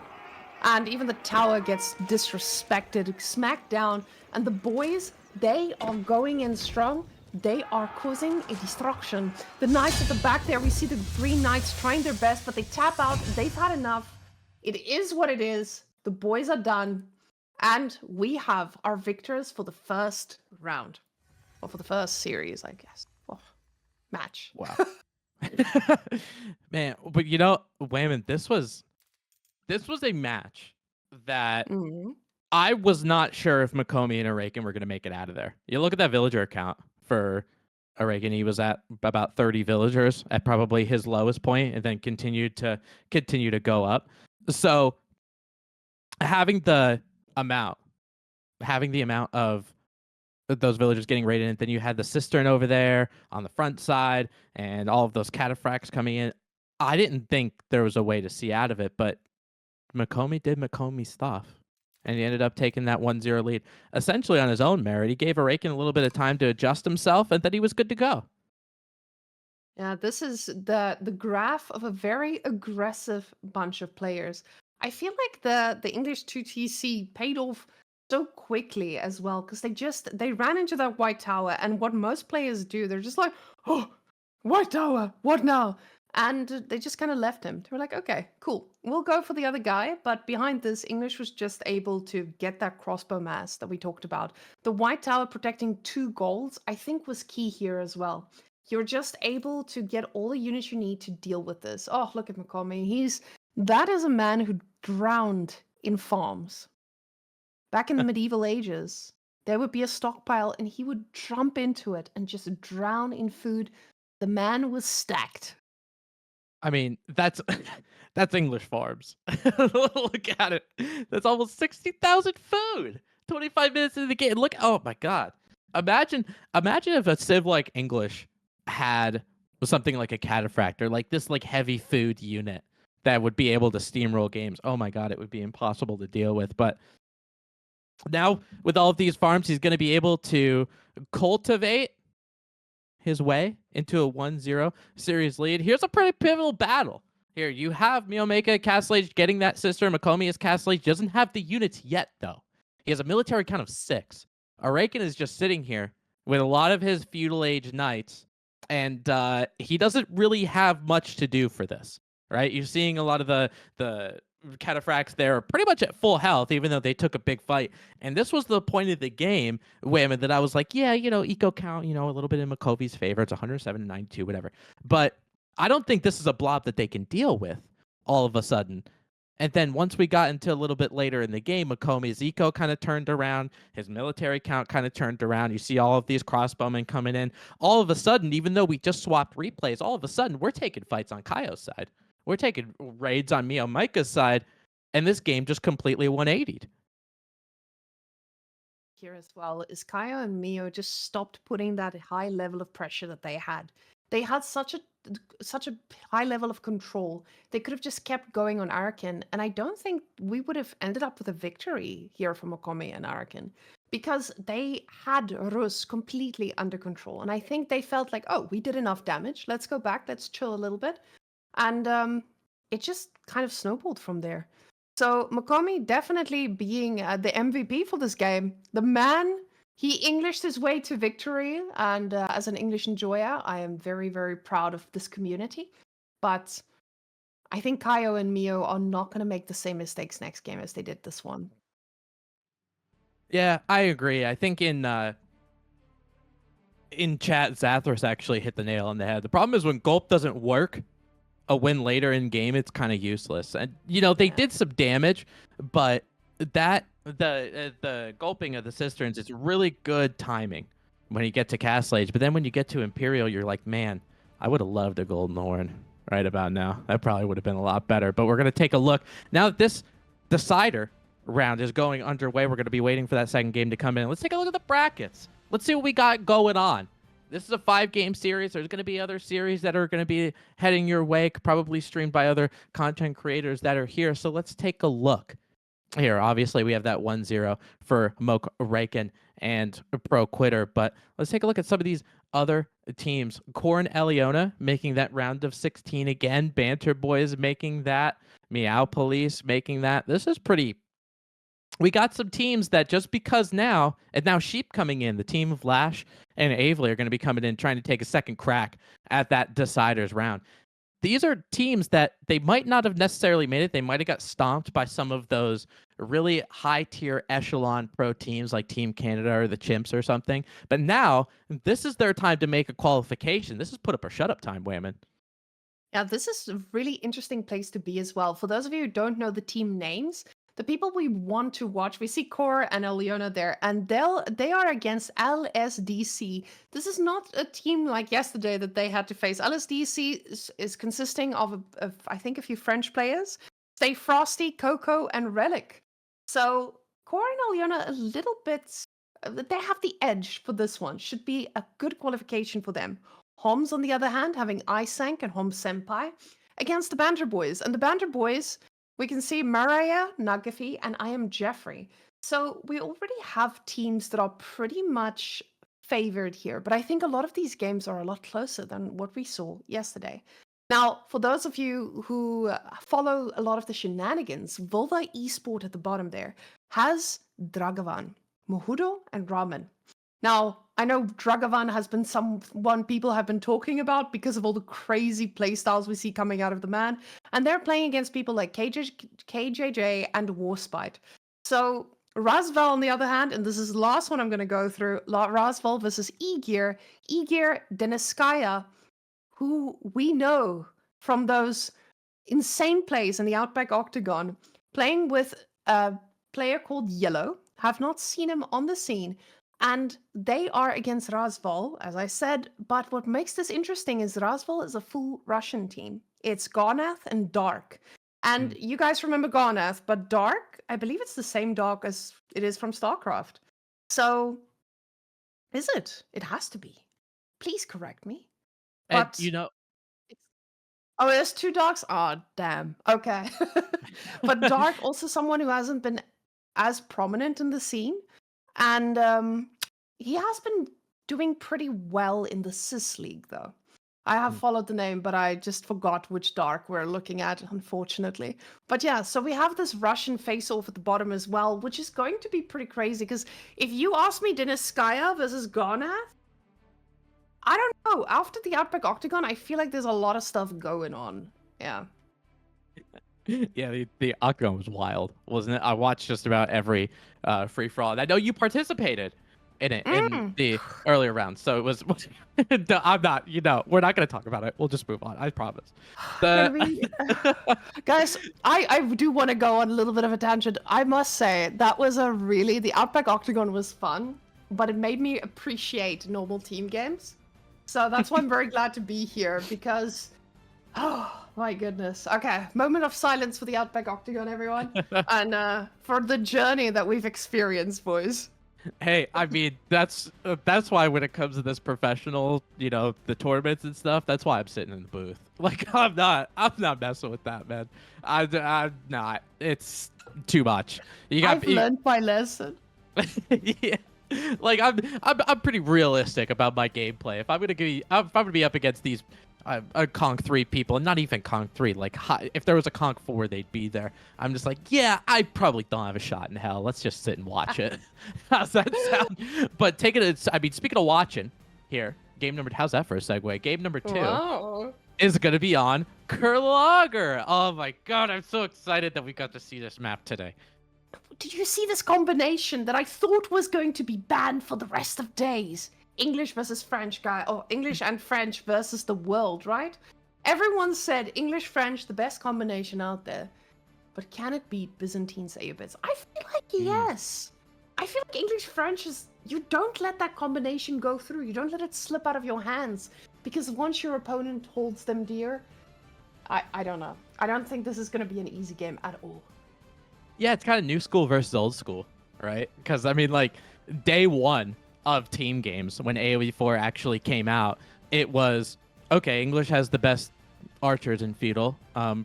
And even the tower gets disrespected, smacked down. And the boys, they are going in strong. They are causing a destruction. The knights at the back there, we see the 3 knights trying their best, but they tap out. They've had enough. It is what it is. The boys are done. And we have our victors for the first round. Or for the first series, I guess. Oh, match. Wow. Man, but you know, Wayman, this was a match that I was not sure if Makomi and Araken were going to make it out of there. You look at that villager count for Araken. He was at about 30 villagers at probably his lowest point, and then continued to go up. So having the amount of those villagers getting raided, and then you had the cistern over there on the front side, and all of those cataphracts coming in. I didn't think there was a way to see out of it, but Makomi did Makomi stuff, and he ended up taking that 1-0 lead, essentially on his own merit. He gave Araken a little bit of time to adjust himself, and then he was good to go. Yeah, this is the graph of a very aggressive bunch of players. I feel like the English 2TC paid off so quickly as well, because they ran into that white tower, and what most players do, they're just like, oh, white tower, what now? And they just kind of left him. They were like, okay, cool. We'll go for the other guy. But behind this, English was just able to get that crossbow mass that we talked about. The White Tower protecting 2 golds, I think, was key here as well. You're just able to get all the units you need to deal with this. Oh, look at McCormy. That is a man who drowned in farms. Back in the medieval ages, there would be a stockpile and he would jump into it and just drown in food. The man was stacked. I mean, that's that's English farms. Look at it. That's almost 60,000 food. 25 minutes into the game. Look, oh my god. Imagine if a civ like English had something like a cataphractor, like this like heavy food unit that would be able to steamroll games. Oh my god, it would be impossible to deal with. But now with all of these farms, he's going to be able to cultivate his way into a 1-0 series lead. Here's a pretty pivotal battle. Here you have Myomeka Castle Age getting that sister. Mokraken as Castle Age doesn't have the units yet, though. He has a military count of 6. Mokraken is just sitting here with a lot of his feudal age knights, and he doesn't really have much to do for this, right? You're seeing a lot of the cataphracts there are pretty much at full health, even though they took a big fight. And this was the point of the game, Wayman, that I was like, yeah, eco count, a little bit in Makovi's favor. It's 107 to 92, whatever. But I don't think this is a blob that they can deal with all of a sudden. And then once we got into a little bit later in the game, Makomi's eco kind of turned around. His military count kind of turned around. You see all of these crossbowmen coming in. All of a sudden, even though we just swapped replays, all of a sudden, we're taking fights on Kaio's side. We're taking raids on Myomeka's side, and this game just completely 180'd. Here as well is Kaio and Mio just stopped putting that high level of pressure that they had. They had such a high level of control. They could have just kept going on Arakin, and I don't think we would have ended up with a victory here for Mokomi and Arakin because they had Rus completely under control. And I think they felt like, oh, we did enough damage. Let's go back. Let's chill a little bit. And it just kind of snowballed from there. So Makomi definitely being the MVP for this game. The man, he Englished his way to victory. And as an English enjoyer, I am very, very proud of this community. But I think Kaio and Mio are not going to make the same mistakes next game as they did this one. Yeah, I agree. I think in chat, Zathras actually hit the nail on the head. The problem is when Gulp doesn't work, a win later in game, it's kind of useless. And they did some damage, but the gulping of the cisterns is really good timing when you get to Castle Age. But then when you get to Imperial, you're like, man, I would have loved a Golden Horn right about now. That probably would have been a lot better. But we're gonna take a look now that this decider round is going underway. We're gonna be waiting for that second game to come in. Let's take a look at the brackets. Let's see what we got going on. This is a 5-game series. There's going to be other series that are going to be heading your way, probably streamed by other content creators that are here. So let's take a look. Here, obviously, we have that 1-0 for Mokraken and Pro Quitter. But let's take a look at some of these other teams. Corn Eliona making that round of 16 again. Banter Boys making that. Meow Police making that. This is pretty... We got some teams that just because now, and now Sheep coming in, the team of Lash and Avely are going to be coming in trying to take a second crack at that deciders round. These are teams that they might not have necessarily made it. They might have got stomped by some of those really high-tier echelon pro teams like Team Canada or the Chimps or something. But now, this is their time to make a qualification. This is put up or shut up time, Wayman. Yeah, this is a really interesting place to be as well. For those of you who don't know the team names, the people we want to watch, we see Core and Eliona there, and they are against LSDC. This is not a team like yesterday that they had to face. LSDC is consisting of I think a few French players, Stay Frosty, Coco, and Relic. So Core and Eliona a little bit, they have the edge for this one. Should be a good qualification for them. Homs, on the other hand, having Isank and Hom Senpai against the Banter Boys. And the Banter Boys, we can see Mariah, Nagafi, and I am Jeffrey. So we already have teams that are pretty much favored here. But I think a lot of these games are a lot closer than what we saw yesterday. Now, for those of you who follow a lot of the shenanigans, Volva Esport at the bottom there has Dragavan, Mohudo, and Ramen. Now, I know Dragavan has been someone people have been talking about because of all the crazy playstyles we see coming out of the man. And they're playing against people like KJJ and Warspite. So Razval, on the other hand, and this is the last one I'm going to go through, Razval versus Egir Deniskaya, who we know from those insane plays in the Outback Octagon, playing with a player called Yellow. Have not seen him on the scene. And they are against Razval, as I said. But what makes this interesting is Razval is a full Russian team. It's Garnath and Dark. And you guys remember Garnath, but Dark, I believe it's the same Dark as it is from StarCraft. So, is it? It has to be. Please correct me. And But you know, oh, there's two dogs? Oh, damn. Okay. But Dark, also someone who hasn't been as prominent in the scene. And he has been doing pretty well in the Cis League, though. I have followed the name, but I just forgot which Dark we're looking at, unfortunately. But yeah, so we have this Russian face-off at the bottom as well, which is going to be pretty crazy, because if you ask me Deniskaya versus Garnath, I don't know. After the Outback Octagon, I feel like there's a lot of stuff going on. Yeah. yeah, the Octagon was wild, wasn't it? I watched just about every free for all. And I know you participated in it in the earlier rounds, so it was. I'm not. We're not going to talk about it. We'll just move on. I promise. Guys, I do want to go on a little bit of a tangent. I must say that was the Outback Octagon was fun, but it made me appreciate normal team games. So that's why I'm very glad to be here, because oh my goodness. Okay, moment of silence for the Outback Octagon, everyone, and for the journey that we've experienced, boys. Hey, I mean that's why when it comes to this professional, the tournaments and stuff, that's why I'm sitting in the booth. Like I'm not messing with that, man. I'm not. It's too much. I've learned my lesson. Yeah. Like I'm pretty realistic about my gameplay. If I'm gonna be up against these Conk 3 people, and not even Conk 3, like if there was a Conk 4, they'd be there. I'm just like, yeah, I probably don't have a shot in hell. Let's just sit and watch it. How's that sound? But speaking of watching here, how's that for a segue? Game number 2 is gonna be on Kurlager. Oh my god, I'm so excited that we got to see this map today. Did you see this combination that I thought was going to be banned for the rest of days? English versus French guy, or English and French versus the world, right? Everyone said English-French, the best combination out there. But can it beat Byzantine Sayobits? I feel like yes. I feel like English-French is, you don't let that combination go through. You don't let it slip out of your hands. Because once your opponent holds them dear, I don't know. I don't think this is going to be an easy game at all. Yeah, it's kind of new school versus old school, right? Because, I mean, like, day one of team games, when AoE4 actually came out, it was, okay, English has the best archers in Feudal,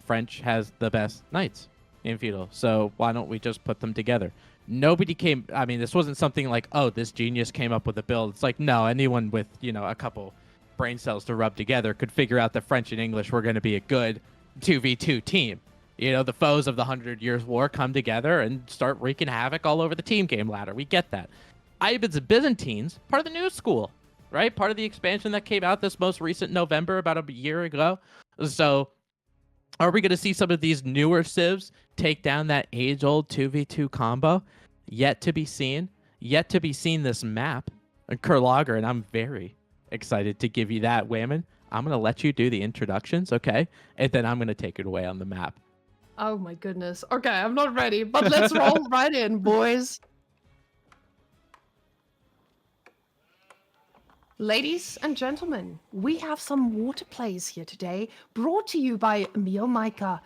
French has the best knights in Feudal, so why don't we just put them together? This wasn't something like, oh, this genius came up with a build. It's like, no, anyone with, a couple brain cells to rub together could figure out that French and English were going to be a good 2v2 team. The foes of the 100 Years' War come together and start wreaking havoc all over the team game ladder. We get that. Ivids and Byzantines, part of the new school, right? Part of the expansion that came out this most recent November, about a year ago. So are we going to see some of these newer civs take down that age-old 2v2 combo? Yet to be seen. Yet to be seen this map. Kurlager, and I'm very excited to give you that, Wayman. I'm going to let you do the introductions, okay? And then I'm going to take it away on the map. Oh my goodness. Okay, I'm not ready, but let's roll right in, boys. Ladies and gentlemen, we have some water plays here today, brought to you by Mokraken,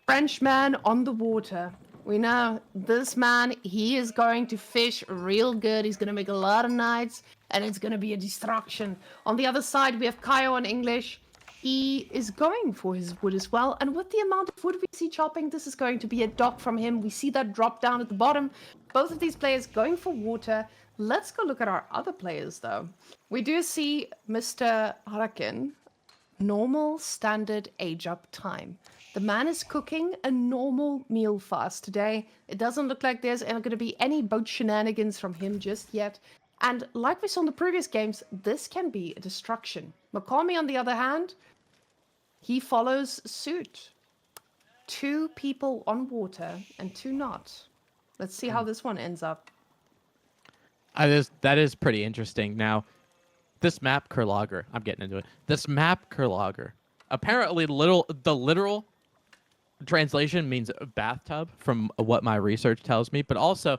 Frenchman on the water. We know this man, he is going to fish real good. He's going to make a lot of knights, and it's going to be a destruction. On the other side, we have Kaio on English. He is going for his wood as well, and with the amount of wood we see chopping, this is going to be a dock from him. We see that drop down at the bottom. Both of these players going for water. Let's go look at our other players, though. We do see Mr. Mokraken, normal standard age up time. The man is cooking a normal meal fast today. It doesn't look like there's going to be any boat shenanigans from him just yet. And like we saw in the previous games, this can be a destruction. Makami, on the other hand, he follows suit. 2 people on water and 2 not. Let's see how this one ends up. That is pretty interesting. Now, this map Kurlager, I'm getting into it. This map Kurlager, apparently the literal translation means bathtub from what my research tells me, but also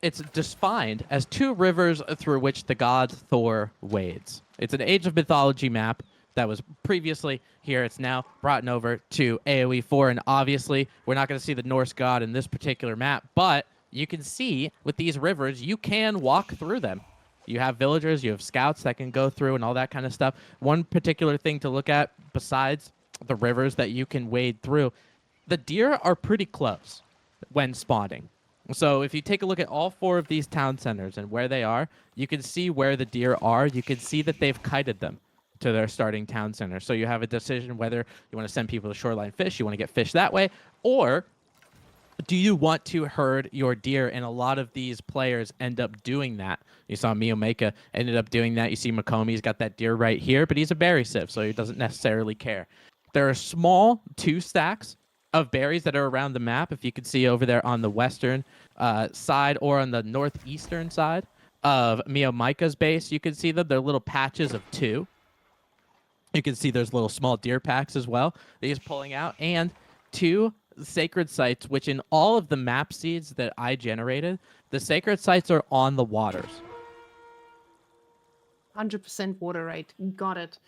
it's defined as 2 rivers through which the god Thor wades. It's an Age of Mythology map that was previously here. It's now brought over to AoE 4, and obviously we're not going to see the Norse god in this particular map, but you can see with these rivers, you can walk through them. You have villagers, you have scouts that can go through and all that kind of stuff. One particular thing to look at besides the rivers that you can wade through, the deer are pretty close when spawning. So if you take a look at all 4 of these town centers and where they are, you can see where the deer are. You can see that they've kited them to their starting town center. So you have a decision whether you want to send people to shoreline fish, you want to get fish that way, or do you want to herd your deer? And a lot of these players end up doing that. You saw Miyomeka ended up doing that. You see Makomi's got that deer right here, but he's a berry sieve, so he doesn't necessarily care. There are small 2 stacks of berries that are around the map. If you can see over there on the western side or on the northeastern side of Miyomeka's base, you can see them. They're little patches of 2. You can see there's little small deer packs as well that he's pulling out, and 2 sacred sites, which in all of the map seeds that I generated, the sacred sites are on the waters. 100% water rate. Got it.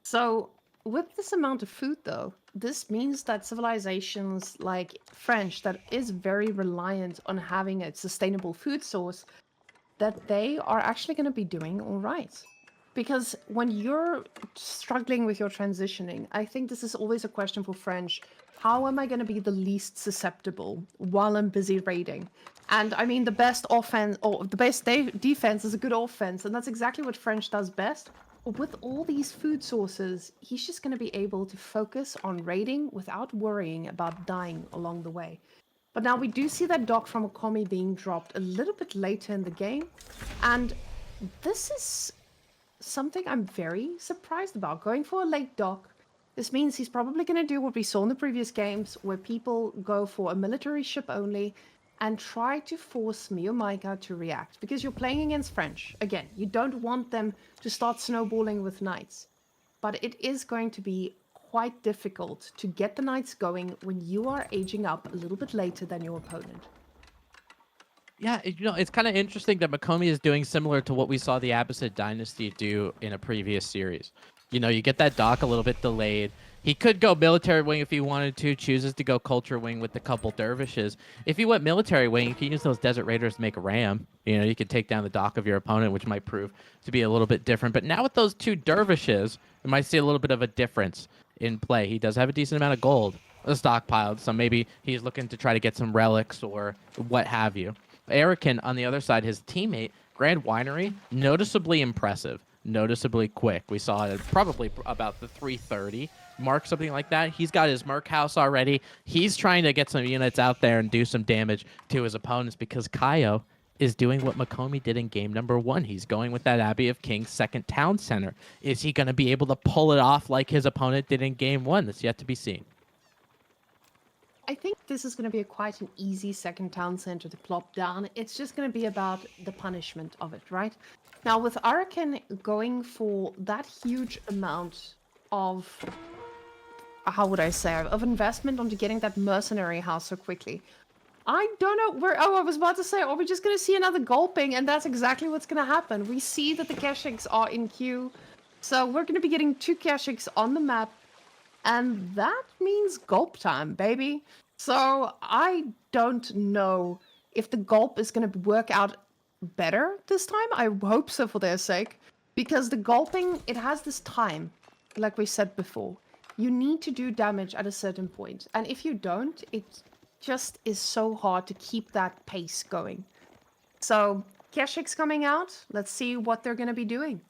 So, with this amount of food, though, this means that civilizations like French, that is very reliant on having a sustainable food source, that they are actually going to be doing all right. Because when you're struggling with your transitioning, I think this is always a question for French. How am I going to be the least susceptible while I'm busy raiding? And I mean, the best offense or the best defense is a good offense, and that's exactly what French does best. But with all these food sources, he's just going to be able to focus on raiding without worrying about dying along the way. But now we do see that dock from Okami being dropped a little bit later in the game, and this is something I'm very surprised about. Going for a late dock, this means he's probably going to do what we saw in the previous games, where people go for a military ship only and try to force Miyomika to react. Because you're playing against French. Again, you don't want them to start snowballing with knights. But it is going to be quite difficult to get the knights going when you are aging up a little bit later than your opponent. Yeah, it's kind of interesting that Makomi is doing similar to what we saw the Abbasid Dynasty do in a previous series. You get that dock a little bit delayed. He could go military wing if he wanted to, chooses to go culture wing with the couple dervishes. If he went military wing, you can use those desert raiders to make a ram. You could take down the dock of your opponent, which might prove to be a little bit different. But now with those 2 dervishes, we might see a little bit of a difference in play. He does have a decent amount of gold stockpiled, so maybe he's looking to try to get some relics or what have you. Erican, on the other side, his teammate, Grand Winery, noticeably impressive, noticeably quick. We saw it probably about the 330 mark, something like that. He's got his Merc house already. He's trying to get some units out there and do some damage to his opponents because Kaio is doing what Makomi did in game number 1. He's going with that Abbey of Kings second town center. Is he going to be able to pull it off like his opponent did in game 1? That's yet to be seen. I think this is going to be quite an easy second town center to plop down. It's just going to be about the punishment of it, right? Now, with Arakan going for that huge amount of, how would I say, of investment onto getting that mercenary house so quickly, I don't know where. Oh, I was about to say, are we just going to see another gulping? And that's exactly what's going to happen. We see that the Keshiks are in queue. So we're going to be getting 2 Keshiks on the map. And that means gulp time, baby. So I don't know if the gulp is going to work out better this time. I hope so for their sake. Because the gulping, it has this time, like we said before. You need to do damage at a certain point. And if you don't, it just is so hard to keep that pace going. So, Keshik's coming out. Let's see what they're going to be doing.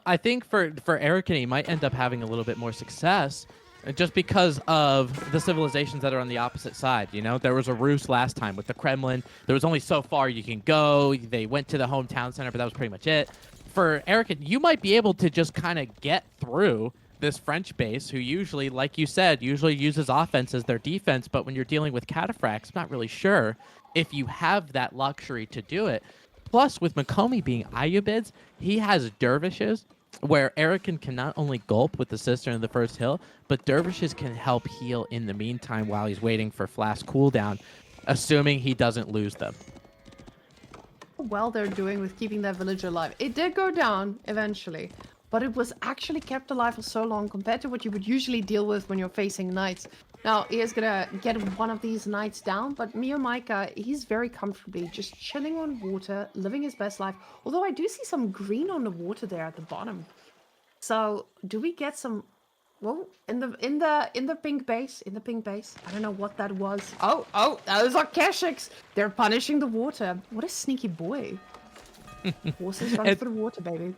I think for Eric, he might end up having a little bit more success just because of the civilizations that are on the opposite side. You know, there was a ruse last time with the Kremlin. There was only so far you can go. They went to the hometown center, but that was pretty much it. For Eric, you might be able to just kind of get through this French base, who usually, like you said, usually uses offense as their defense. But when you're dealing with cataphracts, I'm not really sure if you have that luxury to do it. Plus, with Makomi being Ayubids, he has dervishes where Erican can not only gulp with the Cistern of the First Hill, but dervishes can help heal in the meantime while he's waiting for Flask cooldown, assuming he doesn't lose them. Well, they're doing with keeping that village alive. It did go down eventually, but it was actually kept alive for so long compared to what you would usually deal with when you're facing knights. Now, he is gonna get one of these knights down, but Mio Micah, he's very comfortably just chilling on water, living his best life. Although I do see some green on the water there at the bottom. So, do we get some? Whoa, in the pink base, I don't know what that was. Oh, those are Keshiks. They're punishing the water. What a sneaky boy. Horses run for the water, baby.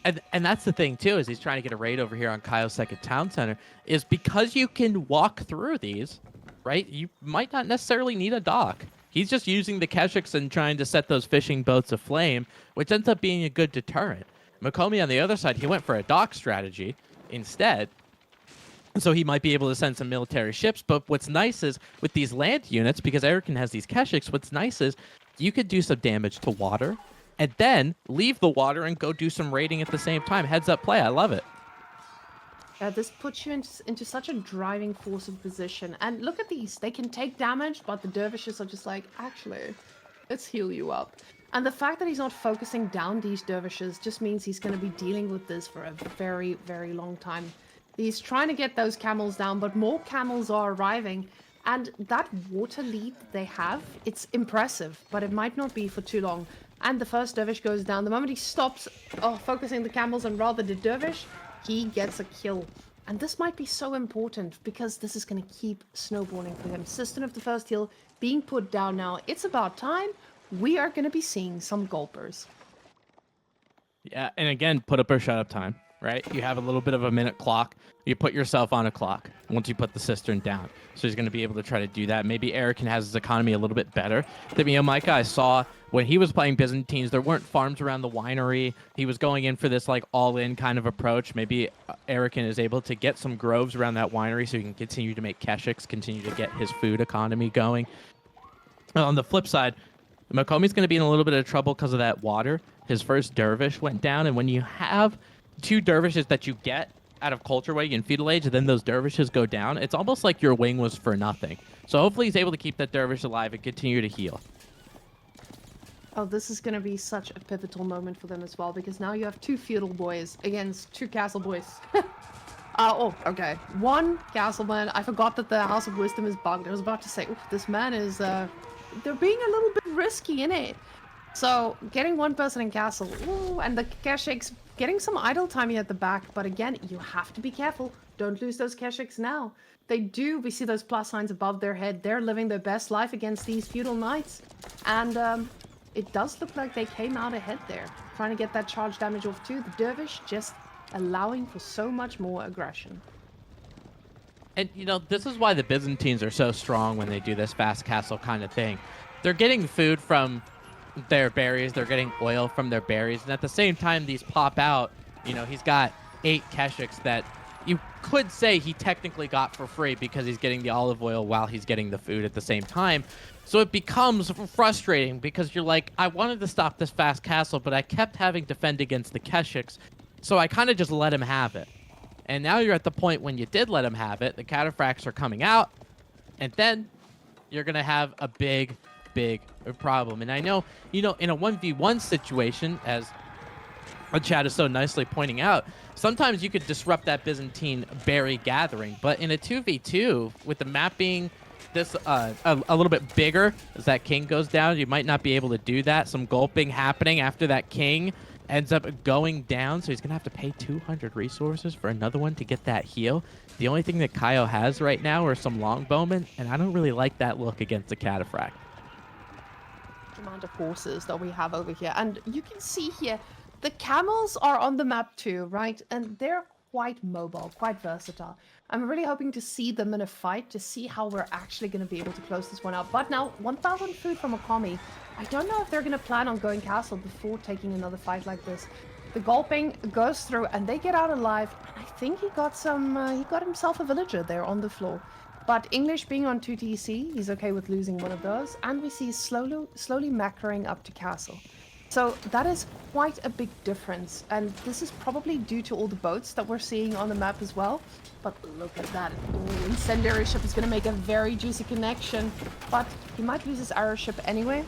And that's the thing too, is he's trying to get a raid over here on Kaio's second town center, is because you can walk through these, right? You might not necessarily need a dock. He's just using the Keshiks and trying to set those fishing boats aflame, which ends up being a good deterrent. Makomi on the other side, he went for a dock strategy instead. So he might be able to send some military ships. But what's nice is with these land units, because Erican has these Keshiks, what's nice is you could do some damage to water and then leave the water and go do some raiding at the same time. Heads up play. I love it. This puts you into such a driving force of position. And look at these. They can take damage, but the dervishes are just like, actually, let's heal you up. And the fact that he's not focusing down these dervishes just means he's going to be dealing with this for a very, very long time. He's trying to get those camels down, but more camels are arriving. And that water lead they have, it's impressive, but it might not be for too long. And the first dervish goes down. The moment he stops focusing the camels and rather the dervish, he gets a kill. And this might be so important because this is going to keep snowballing for him. Cistern of the First Hill being put down now. It's about time. We are going to be seeing some gulpers. Yeah, and again, put up or shut up time, right? You have a little bit of a minute clock. You put yourself on a clock once you put the Cistern down. So he's going to be able to try to do that. Maybe Erican has his economy a little bit better than me. Micah, I saw when he was playing Byzantines, there weren't farms around the winery. He was going in for this like all-in kind of approach. Maybe Erican is able to get some groves around that winery so he can continue to make Keshiks, continue to get his food economy going. On the flip side, Makomi's going to be in a little bit of trouble because of that water. His first dervish went down, and when you have two dervishes that you get out of Culture Way in Feudal Age, and then those dervishes go down, it's almost like your wing was for nothing. So hopefully he's able to keep that dervish alive and continue to heal. Oh, this is going to be such a pivotal moment for them as well, because now you have two feudal boys against two castle boys. Okay. One castleman. I forgot that the House of Wisdom is bugged. I was about to say, this man is, they're being a little bit risky, innit? So, getting one person in castle, and the Keshiks getting some idle time here at the back, but again, you have to be careful. Don't lose those Keshiks now. We see those plus signs above their head. They're living their best life against these feudal knights. And, it does look like they came out ahead there. Trying to get that charge damage off too. The dervish just allowing for so much more aggression. And, you know, this is why the Byzantines are so strong when they do this fast castle kind of thing. They're getting food from their berries. They're getting oil from their berries. And at the same time, these pop out. You know, he's got 8 Keshiks that you could say he technically got for free because he's getting the olive oil while he's getting the food at the same time. So it becomes frustrating because you're like, I wanted to stop this fast castle, but I kept having to fend against the Keshiks. So I kind of just let him have it. And now you're at the point when you did let him have it, the cataphracts are coming out, and then you're going to have a big problem. And I know, you know, in a 1v1 situation, as Chad is so nicely pointing out, sometimes you could disrupt that Byzantine berry gathering, but in a 2v2, with the map being this a little bit bigger, as that king goes down, you might not be able to do that. Some gulping happening after that king ends up going down, so he's gonna have to pay 200 resources for another one to get that heal. The only thing that Kaio has right now are some longbowmen, and I don't really like that look against a cataphract. Amount of horses that we have over here, and you can see here the camels are on the map too, right? And they're quite mobile, quite versatile. I'm really hoping to see them in a fight to see how we're actually going to be able to close this one out. But now, 1,000 food from Okami. I don't know if they're going to plan on going castle before taking another fight like this. The gulping goes through and they get out alive. And I think he got he got himself a villager there on the floor. But English being on 2TC, he's okay with losing one of those. And we see slowly macroing up to castle. So that is quite a big difference, and this is probably due to all the boats that we're seeing on the map as well. But look at that. Ooh, incendiary ship is going to make a very juicy connection, but he might lose his arrow ship anyway.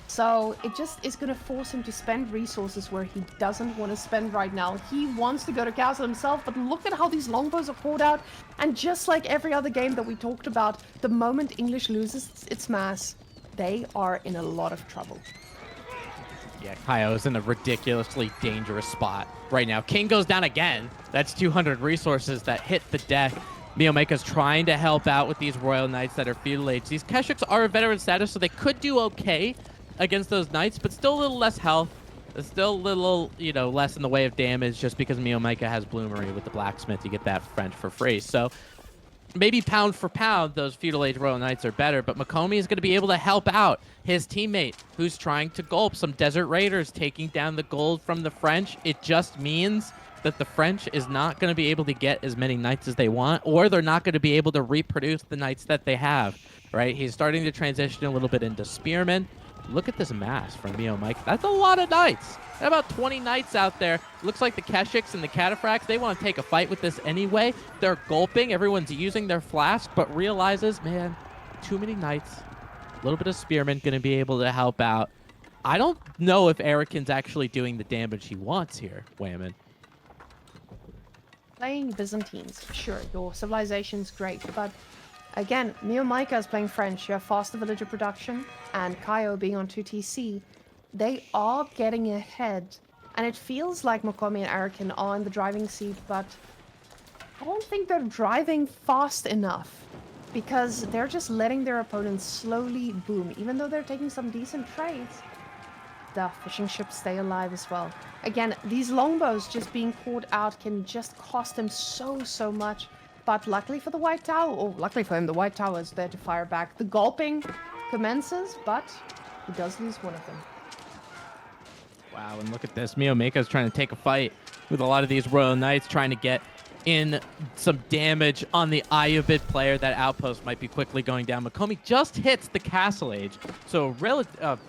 So it just is going to force him to spend resources where he doesn't want to spend right now. He wants to go to castle himself, but look at how these longbows are caught out. And just like every other game that we talked about, the moment English loses its mass, they are in a lot of trouble. Yeah, Kaio is in a ridiculously dangerous spot right now. King goes down again. That's 200 resources that hit the deck. Miyomeka's trying to help out with these Royal Knights that are feudal age. These Keshiks are a veteran status, so they could do okay against those Knights, but still a little less health. Still a little, less in the way of damage just because Miyomeka has Bloomery with the Blacksmith. You get that French for free. So maybe pound for pound, those feudal age Royal Knights are better, but Makomi is going to be able to help out his teammate who's trying to gulp some Desert Raiders, taking down the gold from the French. It just means that the French is not going to be able to get as many Knights as they want, or they're not going to be able to reproduce the Knights that they have, right? He's starting to transition a little bit into Spearmen. Look at this mass from Miyomeka. That's a lot of Knights. About 20 Knights out there. Looks like the Keshiks and the Cataphracts, they want to take a fight with this anyway. They're gulping. Everyone's using their flask, but realizes, man, too many Knights. A little bit of Spearman going to be able to help out. I don't know if Erikin's actually doing the damage he wants here, Wayman. Playing Byzantines, sure, your civilization's great, but again, Miyomeka is playing French. You have faster villager production, and Kaio being on 2TC, they are getting ahead. And it feels like Mokomi and Arakin are in the driving seat, but I don't think they're driving fast enough, because they're just letting their opponents slowly boom. Even though they're taking some decent trades, the fishing ships stay alive as well. Again, these longbows just being caught out can just cost them so much. But luckily for the White Tower, or luckily for him, the White Tower is there to fire back. The gulping commences, but he does lose one of them. Wow, and look at this. Miyomeka's trying to take a fight with a lot of these Royal Knights, trying to get in some damage on the Ayubid player. That outpost might be quickly going down. Makomi just hits the Castle Age, so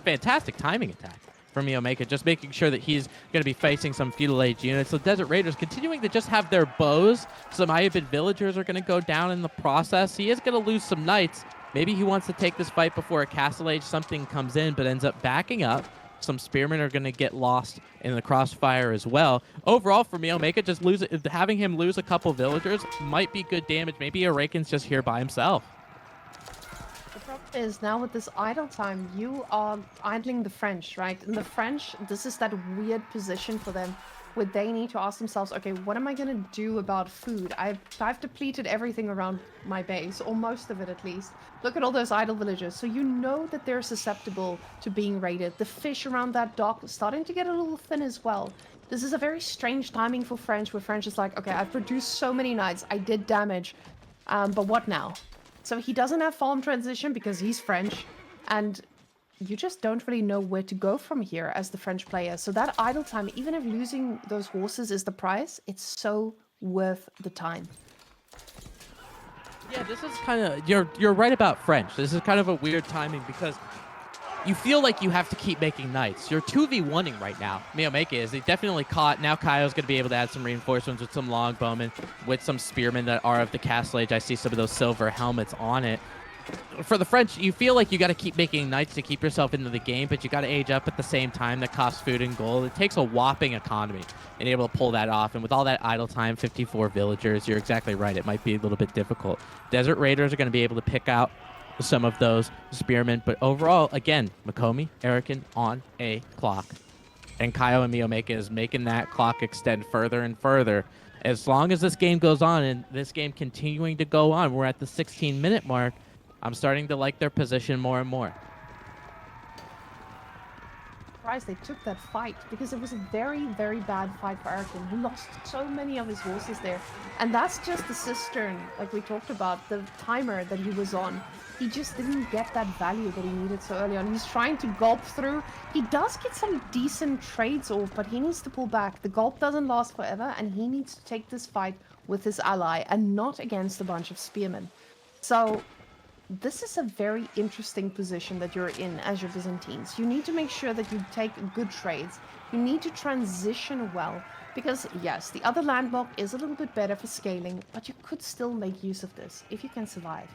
fantastic timing attack from Miyomeka, just making sure that he's going to be facing some feudal age units. So Desert Raiders continuing to just have their bows. Some Ayubid villagers are going to go down in the process. He is going to lose some knights. Maybe he wants to take this fight before a Castle Age something comes in, but ends up backing up. Some spearmen are going to get lost in the crossfire as well. Overall, for Miyomeka, just having him lose a couple villagers might be good damage. Maybe Araken's just here by himself. The problem is now with this idle time, you are idling the French, right? And the French, this is that weird position for them where they need to ask themselves, okay, what am I going to do about food? I've depleted everything around my base, or most of it at least. Look at all those idle villagers. So you know that they're susceptible to being raided. The fish around that dock is starting to get a little thin as well. This is a very strange timing for French, where French is like, okay, I've produced so many knights, I did damage, but what now? So he doesn't have farm transition because he's French, and you just don't really know where to go from here as the French player. So that idle time, even if losing those horses is the price, it's so worth the time. Yeah, this is kind of, you're right about French. This is kind of a weird timing because you feel like you have to keep making knights. You're 2v1ing right now. Miyomeka is. They definitely caught. Now Kaio's going to be able to add some reinforcements with some longbowmen, with some spearmen that are of the Castle Age. I see some of those silver helmets on it. For the French, you feel like you got to keep making knights to keep yourself into the game, but you got to age up at the same time. That costs food and gold. It takes a whopping economy and able to pull that off. And with all that idle time, 54 villagers, you're exactly right. It might be a little bit difficult. Desert Raiders are going to be able to pick out some of those spearmen, but overall, again, Makomi, Arakin on a clock. And Kaio and Miyomeka is making that clock extend further and further. As long as this game goes on, and this game continuing to go on, we're at the 16-minute mark, I'm starting to like their position more and more. surprised they took that fight, because it was a very, very bad fight for Arakin, who lost so many of his horses there. And that's just the cistern, like we talked about, the timer that he was on. He just didn't get that value that he needed so early on. He's trying to gulp through. He does get some decent trades off, but he needs to pull back. The gulp doesn't last forever, and he needs to take this fight with his ally and not against a bunch of spearmen. So this is a very interesting position that you're in as your Byzantines. You need to make sure that you take good trades. You need to transition well, because yes, the other landmark is a little bit better for scaling, but you could still make use of this if you can survive.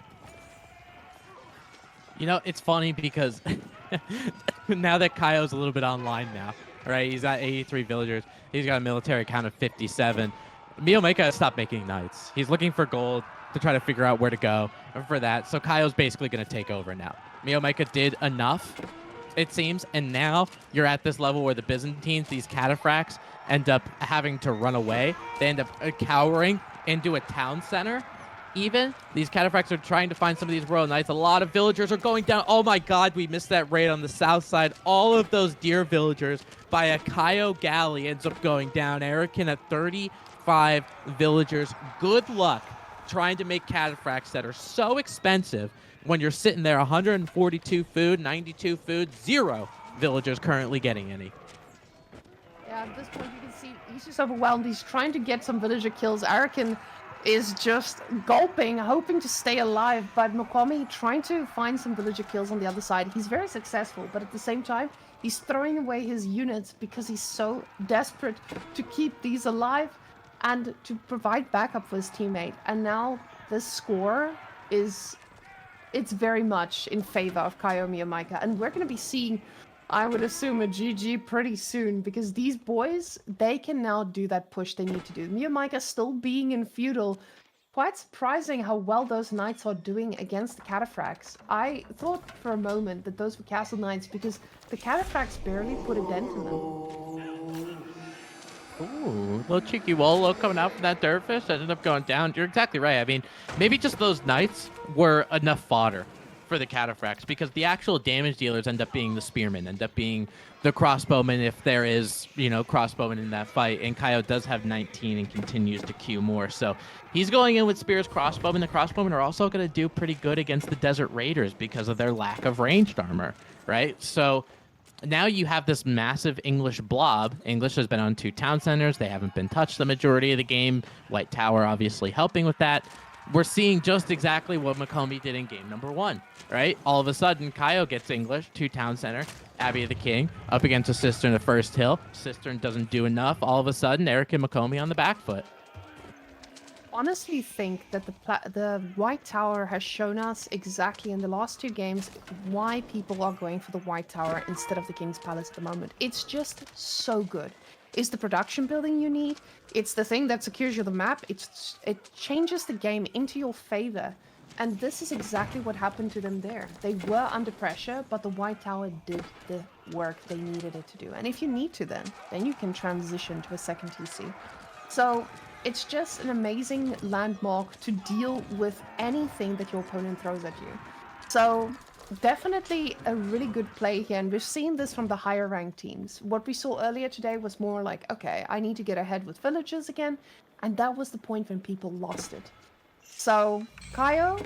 You know, it's funny because now that Kaio's a little bit online now, right? He's got 83 villagers. He's got a military count of 57. Mythomeka stopped making knights. He's looking for gold to try to figure out where to go for that. So Kaio's basically going to take over now. Mythomeka did enough, it seems, and now you're at this level where the Byzantines, these cataphracts, end up having to run away. They end up cowering into a town center. Even these cataphracts are trying to find some of these royal knights. A lot of villagers are going down. Oh my god, we missed that raid on the south side. All of those deer villagers by a Kaio galley ends up going down. Arakin at 35 villagers. Good luck trying to make cataphracts that are so expensive when you're sitting there 142 food, 92 food, 0 villagers currently getting any. Yeah, at this point you can see he's just overwhelmed. He's trying to get some villager kills. Arakin is just gulping, hoping to stay alive, but Mokomi trying to find some villager kills on the other side. He's very successful, but at the same time, he's throwing away his units because he's so desperate to keep these alive and to provide backup for his teammate. And now this score it's very much in favor of Kaio Mythomeka, and we're going to be seeing, I would assume, a GG pretty soon, because these boys, they can now do that push they need to do. Mythomeka still being in feudal. Quite surprising how well those knights are doing against the cataphracts. I thought for a moment that those were castle knights, because the cataphracts barely put a dent in them. Ooh, little cheeky Wolo coming out from that Dervish ended up going down. You're exactly right. I mean, maybe just those knights were enough fodder for the cataphracts, because the actual damage dealers end up being the spearmen, end up being the crossbowmen if there is, crossbowmen in that fight. And Kaio does have 19 and continues to queue more. So he's going in with spears, crossbowmen. The crossbowmen are also going to do pretty good against the Desert Raiders because of their lack of ranged armor, right? So now you have this massive English blob. English has been on 2 town centers. They haven't been touched the majority of the game. White Tower obviously helping with that. We're seeing just exactly what Mokomi did in game number 1, right? All of a sudden, Kaio gets English, 2 town center, Abbey of the King, up against a Cistern the first hill. Cistern doesn't do enough. All of a sudden, Eric and Mokomi on the back foot. Honestly think that the White Tower has shown us exactly in the last 2 games why people are going for the White Tower instead of the King's Palace at the moment. It's just so good. It's the production building you need. It's the thing that secures you the map. It changes the game into your favor. And this is exactly what happened to them there. They were under pressure, but the White Tower did the work they needed it to do. And if you need to then you can transition to a second TC. So it's just an amazing landmark to deal with anything that your opponent throws at you. So definitely a really good play here, and we've seen this from the higher ranked teams. What we saw earlier today was more like, okay, I need to get ahead with villagers again, and that was the point when people lost it. So Kaio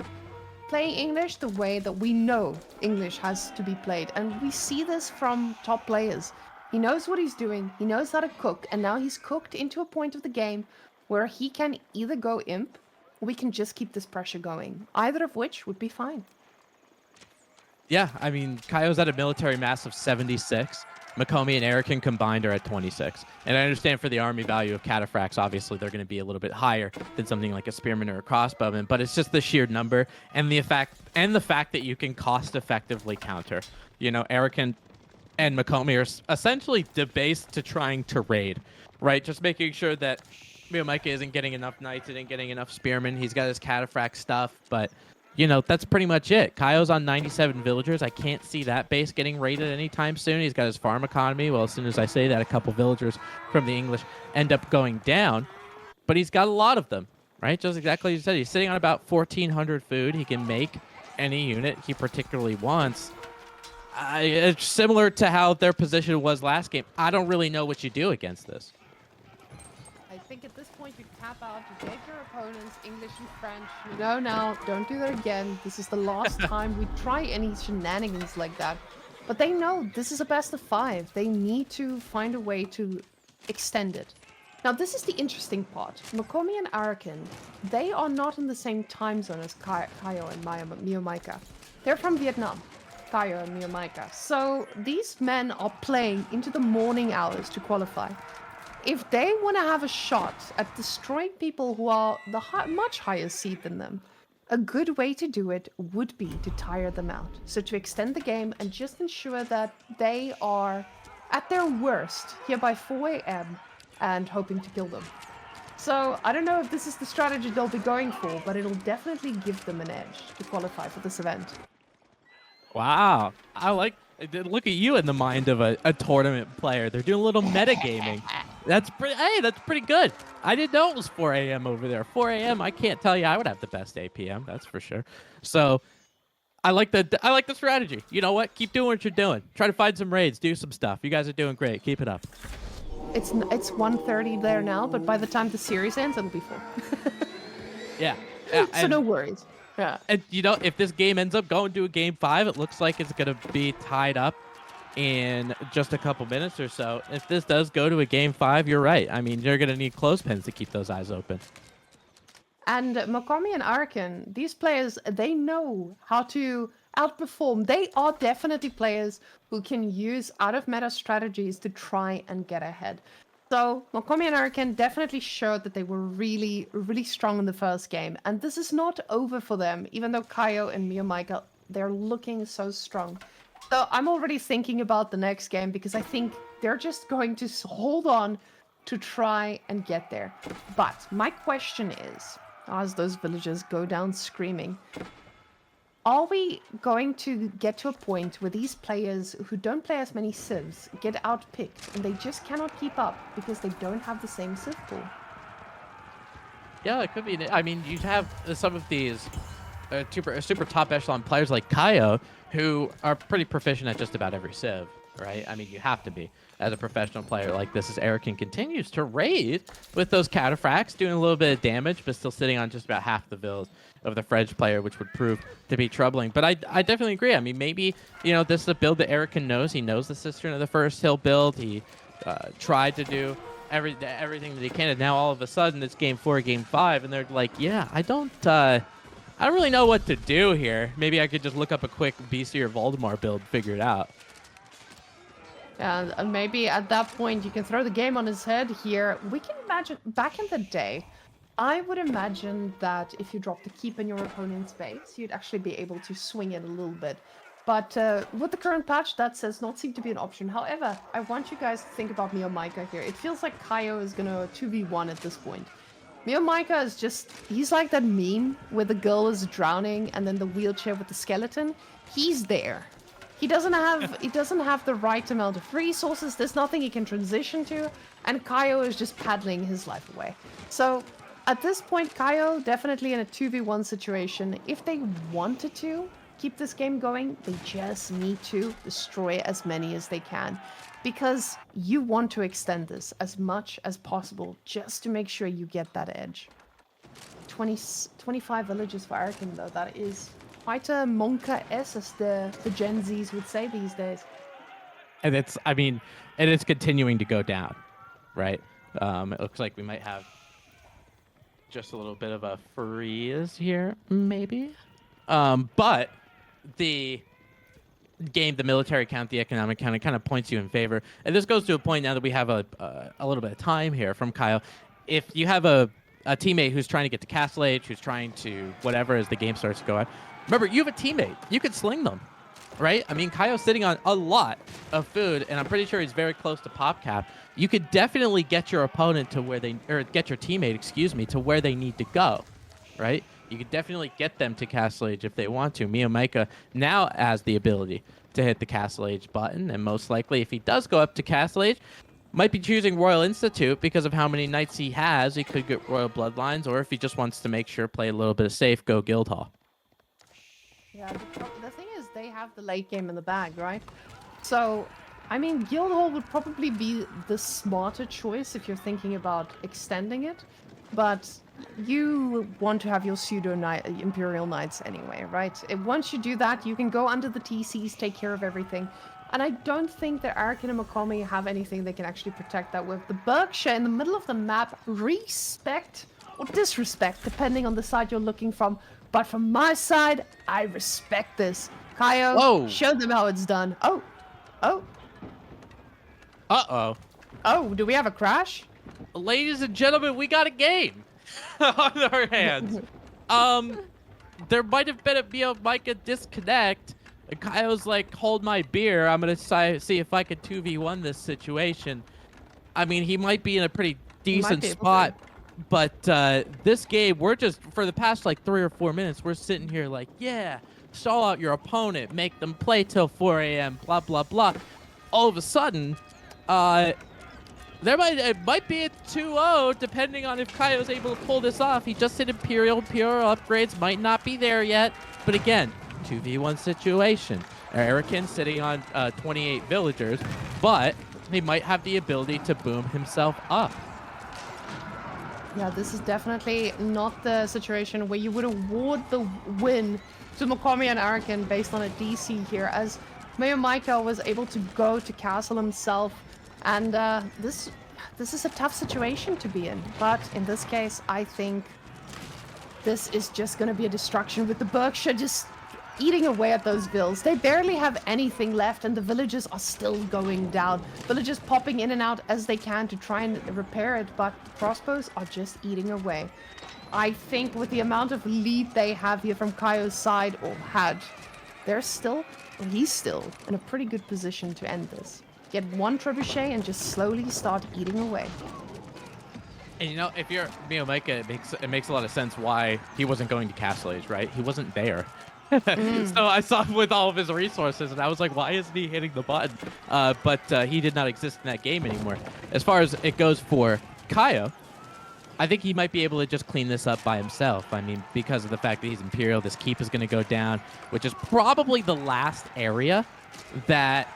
playing English the way that we know English has to be played, and we see this from top players. He knows what he's doing, he knows how to cook, and now he's cooked into a point of the game where he can either go imp, or we can just keep this pressure going. Either of which would be fine. Yeah, I mean, Kaio's at a military mass of 76. Mokomi and Arakin combined are at 26. And I understand for the army value of cataphracts, obviously they're going to be a little bit higher than something like a spearman or a crossbowman, but it's just the sheer number and the fact that you can cost effectively counter. Arakin and Mokomi are essentially debased to trying to raid, right? Just making sure that Mythomeka isn't getting enough knights, isn't getting enough spearmen. He's got his cataphract stuff, but that's pretty much it. Kaio's on 97 villagers. I can't see that base getting raided anytime soon. He's got his farm economy. Well, as soon as I say that, a couple villagers from the English end up going down. But he's got a lot of them, right? Just exactly as you said. He's sitting on about 1,400 food. He can make any unit he particularly wants. It's similar to how their position was last game. I don't really know what you do against this. I think at this point you tap out, you take your opponents, English and French. You know, now, don't do that again. This is the last time we try any shenanigans like that. But they know this is a best of 5. They need to find a way to extend it. Now, this is the interesting part. Mokomi and Arakan, they are not in the same time zone as Kaio and Miomaika. They're from Vietnam, Kaio and Miomaika. So these men are playing into the morning hours to qualify. If they want to have a shot at destroying people who are much higher seed than them, a good way to do it would be to tire them out. So to extend the game and just ensure that they are at their worst here by 4 a.m. and hoping to kill them. So I don't know if this is the strategy they'll be going for, but it'll definitely give them an edge to qualify for this event. Wow. Look at you in the mind of a tournament player. They're doing a little metagaming. That's pretty good. I didn't know it was 4 a.m. over there. 4 a.m. I can't tell you I would have the best APM, that's for sure. So I like the strategy. You know what? Keep doing what you're doing. Try to find some raids, do some stuff. You guys are doing great. Keep it up. It's 1:30 there now, but by the time the series ends, it'll be full. Yeah. So no worries. Yeah. And you know, if this game ends up going to a game 5, it looks like it's gonna be tied up in just a couple minutes or so. If this does go to a game 5, you're right. I mean, you're gonna need clothespins to keep those eyes open. And Mokomi and Arakan, these players, they know how to outperform. They are definitely players who can use out-of-meta strategies to try and get ahead. So Mokomi and Arakan definitely showed that they were really, really strong in the first game. And this is not over for them, even though Kaio and Miomaika, they're looking so strong. So I'm already thinking about the next game because I think they're just going to hold on to try and get there. But my question is, as those villagers go down screaming, are we going to get to a point where these players who don't play as many civs get outpicked and they just cannot keep up because they don't have the same civ pool? Yeah, it could be. I mean, you have some of these super top echelon players like Kaio who are pretty proficient at just about every civ, right? I mean, you have to be as a professional player like this, as Arakan continues to raid with those cataphracts, doing a little bit of damage, but still sitting on just about half the build of the French player, which would prove to be troubling. But I definitely agree. I mean, maybe, you know, this is a build that Arakan knows. He knows the Cistern of the First Hill build. He tried to do everything that he can, and now all of a sudden it's game 4, game 5, and they're like, yeah, I don't really know what to do here. Maybe I could just look up a quick BC or Voldemort build and figure it out. And maybe at that point you can throw the game on his head here. We can imagine, back in the day, I would imagine that if you drop the keep in your opponent's base, you'd actually be able to swing it a little bit. But with the current patch, that does not seem to be an option. However, I want you guys to think about Miomaika here. It feels like Kaio is going to 2v1 at this point. Miomaika is just, he's like that meme where the girl is drowning and then the wheelchair with the skeleton. He's there. He doesn't have the right amount of resources. There's nothing he can transition to, and Kaio is just paddling his life away. So at this point, Kaio definitely in a 2v1 situation. If they wanted to keep this game going, they just need to destroy as many as they can, because you want to extend this as much as possible just to make sure you get that edge. 25 villages for Arakan, though. That is quite a Monka-S, as the Gen Zs would say these days. And it's continuing to go down, right? It looks like we might have just a little bit of a freeze here, maybe. But the game, the military count, the economic count, it kind of points you in favor. And this goes to a point now that we have a little bit of time here from Kyle. If you have a teammate who's trying to get to Castle Age, who's trying to whatever as the game starts to go on, remember, you have a teammate. You could sling them, right? I mean, Kaio's sitting on a lot of food, and I'm pretty sure he's very close to pop cap. You could definitely get your opponent to where get your teammate, excuse me, to where they need to go, right? You could definitely get them to Castle Age if they want to. Miomaika now has the ability to hit the Castle Age button, and most likely, if he does go up to Castle Age, might be choosing Royal Institute because of how many knights he has. He could get Royal Bloodlines, or if he just wants to make sure, play a little bit of safe, go Guildhall. Yeah, the thing is, they have the late game in the bag, right? So, I mean, Guildhall would probably be the smarter choice if you're thinking about extending it, but you want to have your Imperial Knights anyway, right? Once you do that, you can go under the TCs, take care of everything. And I don't think that Arakin and Makomi have anything they can actually protect that with. The Berkshire in the middle of the map, respect or disrespect, depending on the side you're looking from. But from my side, I respect this. Kaio, Whoa. show them how it's done. Oh. Uh-oh. Oh, do we have a crash? Ladies and gentlemen, we got a game on our hands. There might have been a Micah disconnect. And Kaio's like, hold my beer. I'm going to see if I could 2v1 this situation. I mean, he might be in a pretty decent spot. But this game, we're just, for the past like 3 or 4 minutes, we're sitting here like, yeah, stall out your opponent, make them play till 4 a.m., blah, blah, blah. All of a sudden, it might be a 2-0, depending on if Kaio's able to pull this off. He just hit Imperial upgrades, might not be there yet. But again, 2v1 situation. Arakin sitting on 28 villagers, but he might have the ability to boom himself up. Yeah, this is definitely not the situation where you would award the win to Makomi and Arakin based on a DC here, as Mayor Micah was able to go to castle himself, and this is a tough situation to be in. But in this case, I think this is just going to be a destruction with the Berkshire just eating away at those vills. They barely have anything left, and the villages are still going down. Villagers popping in and out as they can to try and repair it, but the crossbows are just eating away. I think with the amount of lead they have here from Kaio's side, or had, he's still in a pretty good position to end this. Get one trebuchet and just slowly start eating away. And you know, if you're Micah, it makes a lot of sense why he wasn't going to Castle Age, right? He wasn't there. So I saw him with all of his resources, and I was like, why isn't he hitting the button? But he did not exist in that game anymore. As far as it goes for Kaio, I think he might be able to just clean this up by himself. I mean, because of the fact that he's Imperial, this keep is going to go down, which is probably the last area that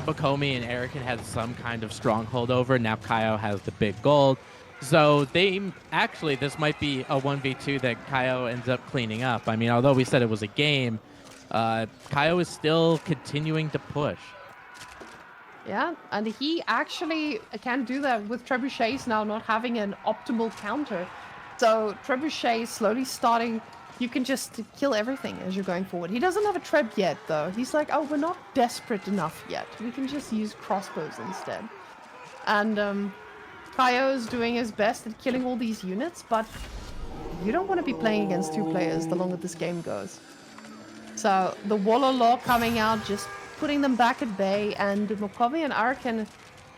Makomi and Arakin had some kind of stronghold over. Now Kaio has the big gold. So this might be a 1v2 that Kaio ends up cleaning up. I mean, although we said it was a game, Kaio is still continuing to push. Yeah, and he actually can do that with trebuchets now not having an optimal counter. So trebuchet slowly starting, you can just kill everything as you're going forward. He doesn't have a treb yet, though. He's like, oh, we're not desperate enough yet. We can just use crossbows instead. And Kaio is doing his best at killing all these units, but you don't want to be playing against 2 players the longer this game goes. So the Waller Law coming out, just putting them back at bay, and Makomi and Arakin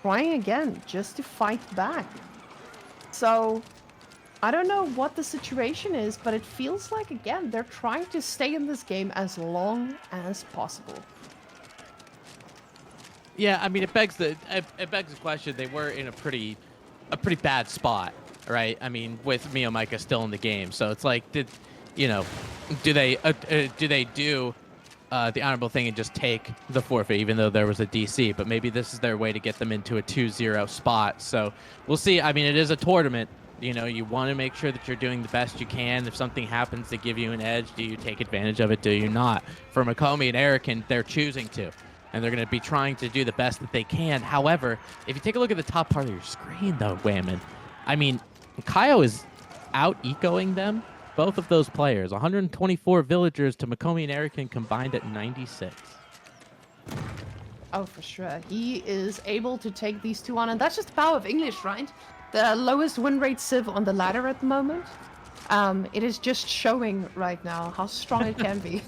trying again just to fight back. So I don't know what the situation is, but it feels like, again, they're trying to stay in this game as long as possible. Yeah, I mean, it begs the question. They were in a pretty bad spot, right? I mean, with Mio Micah still in the game, so it's like, do they do the honorable thing and just take the forfeit, even though there was a DC? But maybe this is their way to get them into a 2-0 spot. So we'll see. I mean, it is a tournament. You know, you want to make sure that you're doing the best you can. If something happens to give you an edge, do you take advantage of it? Do you not? For Makomi and Arakin, they're choosing to. And they're going to be trying to do the best that they can. However, if you take a look at the top part of your screen, though, Whammon, I mean, Kaio is out-ecoing them, both of those players. 124 villagers to Makomi and Arakin combined at 96. Oh, for sure. He is able to take these 2 on, and that's just the power of English, right? The lowest win rate civ on the ladder at the moment. It is just showing right now how strong it can be.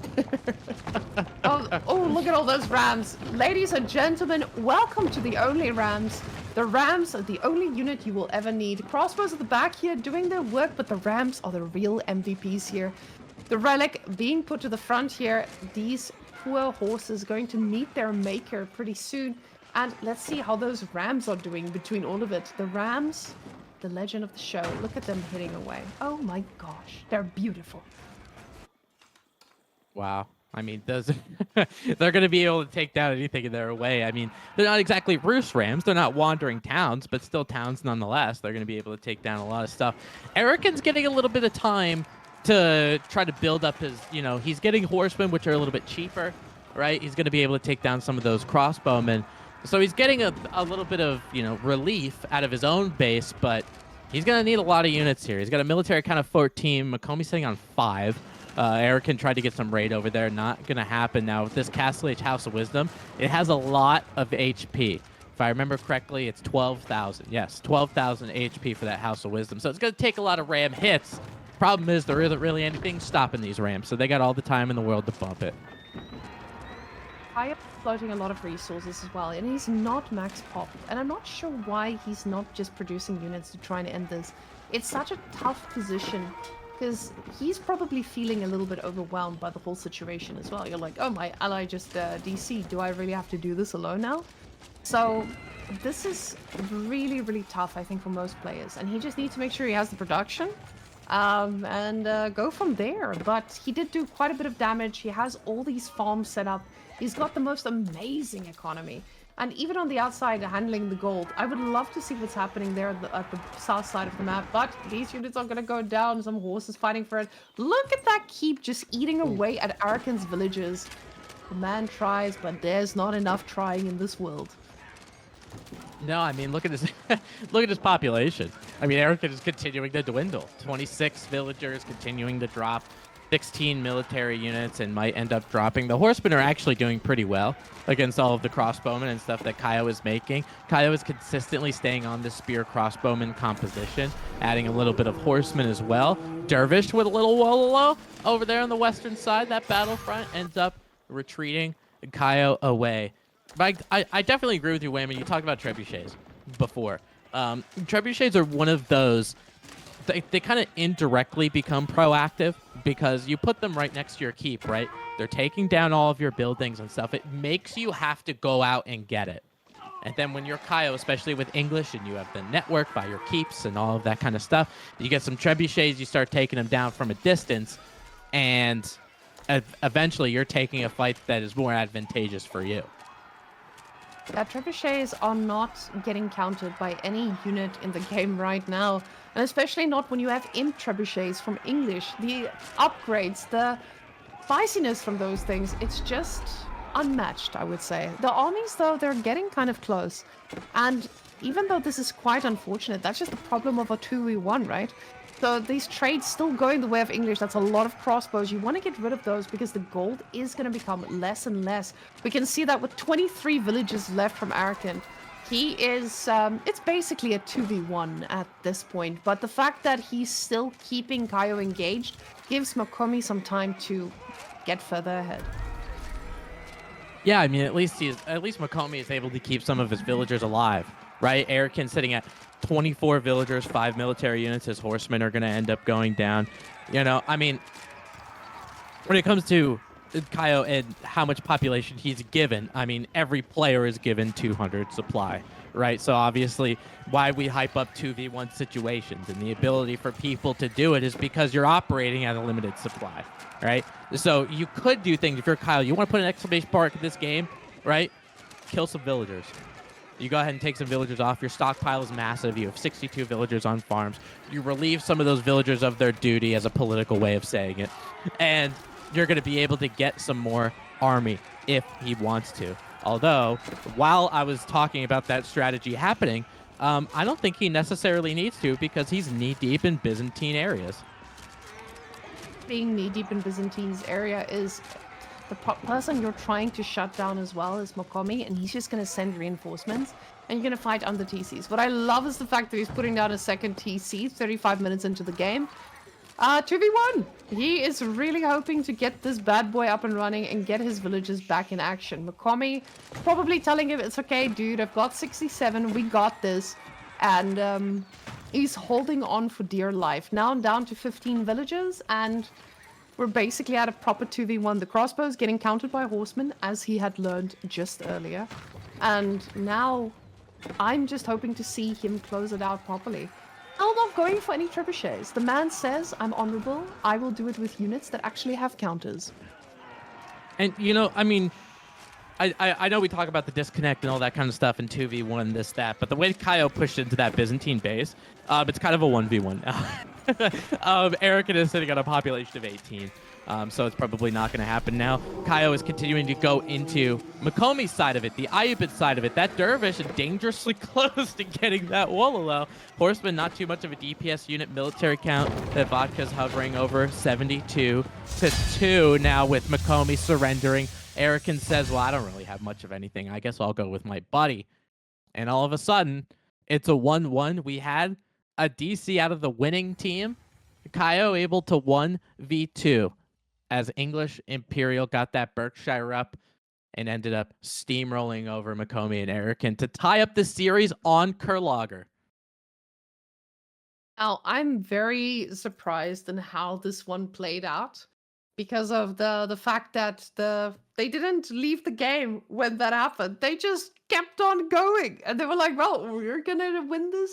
oh, look at all those rams. Ladies and gentlemen, welcome to the only rams. The rams are the only unit you will ever need. Crossbows at the back here doing their work, but the rams are the real MVPs here. The relic being put to the front here. These poor horses going to meet their maker pretty soon. And let's see how those rams are doing between all of it. The rams, the legend of the show. Look at them hitting away. Oh my gosh, they're beautiful. Wow. I mean, those they're going to be able to take down anything in their way. I mean, they're not exactly roost rams. They're not wandering towns, but still towns nonetheless. They're going to be able to take down a lot of stuff. Erican's getting a little bit of time to try to build up his, he's getting horsemen, which are a little bit cheaper, right? He's going to be able to take down some of those crossbowmen. So he's getting a little bit of, relief out of his own base, but he's going to need a lot of units here. He's got a military count of 14. Makomi's sitting on 5. Erican tried to get some raid over there. Not going to happen now. With this Castle Age House of Wisdom, it has a lot of HP. If I remember correctly, it's 12,000. Yes, 12,000 HP for that House of Wisdom. So it's going to take a lot of ram hits. Problem is, there isn't really anything stopping these rams, so they got all the time in the world to bump it. I am floating a lot of resources as well, and he's not max pop, and I'm not sure why he's not just producing units to try and end this. It's such a tough position, because he's probably feeling a little bit overwhelmed by the whole situation as well. You're like, oh, my ally just DC, do I really have to do this alone now? So this is really, really tough, I think, for most players, and he just needs to make sure he has the production, and go from there. But he did do quite a bit of damage. He has all these farms set up. He's got the most amazing economy. And even on the outside, handling the gold, I would love to see what's happening there at the south side of the map. But these units are going to go down. Some horses fighting for it. Look at that keep just eating away at Arakan's villages. The man tries, but there's not enough trying in this world. No, I mean, look at his look at his population. I mean, Arakan is continuing to dwindle. 26 villagers continuing to drop. 16 military units and might end up dropping. The horsemen are actually doing pretty well against all of the crossbowmen and stuff that Kaio is making. Kaio is consistently staying on the spear crossbowman composition, adding a little bit of horsemen as well. Dervish with a little Wololo over there on the western side. That battlefront ends up retreating Kaio away. But I definitely agree with you, Wayman. You talked about trebuchets before. Trebuchets are one of those. They kind of indirectly become proactive because you put them right next to your keep, right? They're taking down all of your buildings and stuff. It makes you have to go out and get it. And then when you're Kaio, especially with English, and you have the network by your keeps and all of that kind of stuff, you get some trebuchets, you start taking them down from a distance, and eventually you're taking a fight that is more advantageous for you. Yeah, trebuchets are not getting countered by any unit in the game right now. And especially not when you have imp trebuchets from English. The upgrades, the spiciness from those things, it's just unmatched, I would say. The armies, though, they're getting kind of close. And even though this is quite unfortunate, that's just the problem of a 2v1, right? So these trades still going the way of English. That's a lot of crossbows. You want to get rid of those because the gold is going to become less and less. We can see that with 23 villages left from Arakan. He is, it's basically a 2v1 at this point. But the fact that he's still keeping Kaio engaged gives Makomi some time to get further ahead. Yeah, I mean, at least Makomi is able to keep some of his villagers alive, right? Arakan sitting at 24 villagers, 5 military units. His horsemen are going to end up going down. I mean, when it comes to Kaio and how much population he's given, I mean, every player is given 200 supply, right? So obviously, why we hype up 2v1 situations and the ability for people to do it is because you're operating at a limited supply, right? So you could do things if you're Kaio. You want to put an exclamation mark in this game, right? Kill some villagers. You go ahead and take some villagers off. Your stockpile is massive. You have 62 villagers on farms. You relieve some of those villagers of their duty, as a political way of saying it. And you're going to be able to get some more army if he wants to. Although, while I was talking about that strategy happening, I don't think he necessarily needs to because he's knee-deep in Byzantine areas. Being knee-deep in Byzantine's area is... the person you're trying to shut down as well is Makomi, and he's just going to send reinforcements, and you're going to fight under TCs. What I love is the fact that he's putting down a second TC 35 minutes into the game. 2v1! He is really hoping to get this bad boy up and running and get his villagers back in action. Makomi probably telling him, it's okay, dude, I've got 67, we got this. And he's holding on for dear life. Now I'm down to 15 villagers, and... we're basically at a proper 2v1. The crossbows getting countered by horsemen, as he had learned just earlier. And now, I'm just hoping to see him close it out properly. I'm not going for any trebuchets. The man says, I'm honorable. I will do it with units that actually have counters. And you know, I mean, I know we talk about the disconnect and all that kind of stuff and 2v1 this that, but the way Kaio pushed into that Byzantine base, it's kind of a 1v1 now. Erican is sitting on a population of 18, so it's probably not going to happen now. Kaio is continuing to go into Makomi's side of it, the Ayubid side of it. That Dervish dangerously close to getting that Wololo. Horseman, not too much of a DPS unit. Military count that Vodka's hovering over 72 to 2 now with Makomi surrendering. Erican says, well, I don't really have much of anything. I guess I'll go with my buddy. And all of a sudden, it's a 1-1. We had a DC out of the winning team. Kaio able to 1v2 as English Imperial got that Berkshire up and ended up steamrolling over Makomi and Erican to tie up the series on Kurlager. Now, I'm very surprised in how this one played out because of the fact that they didn't leave the game when that happened. They just kept on going, and they were like, "Well, we're gonna win this."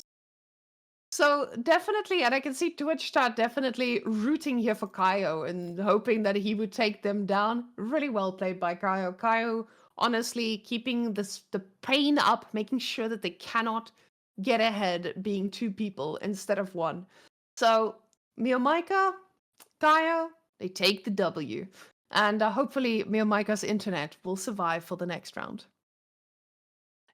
So definitely, and I can see Twitch chat definitely rooting here for Kaio and hoping that he would take them down. Really well played by Kaio. Kaio honestly keeping the pain up, making sure that they cannot get ahead, being two people instead of one. So Miomaika, Kaio, they take the W. And hopefully Miomaika's internet will survive for the next round.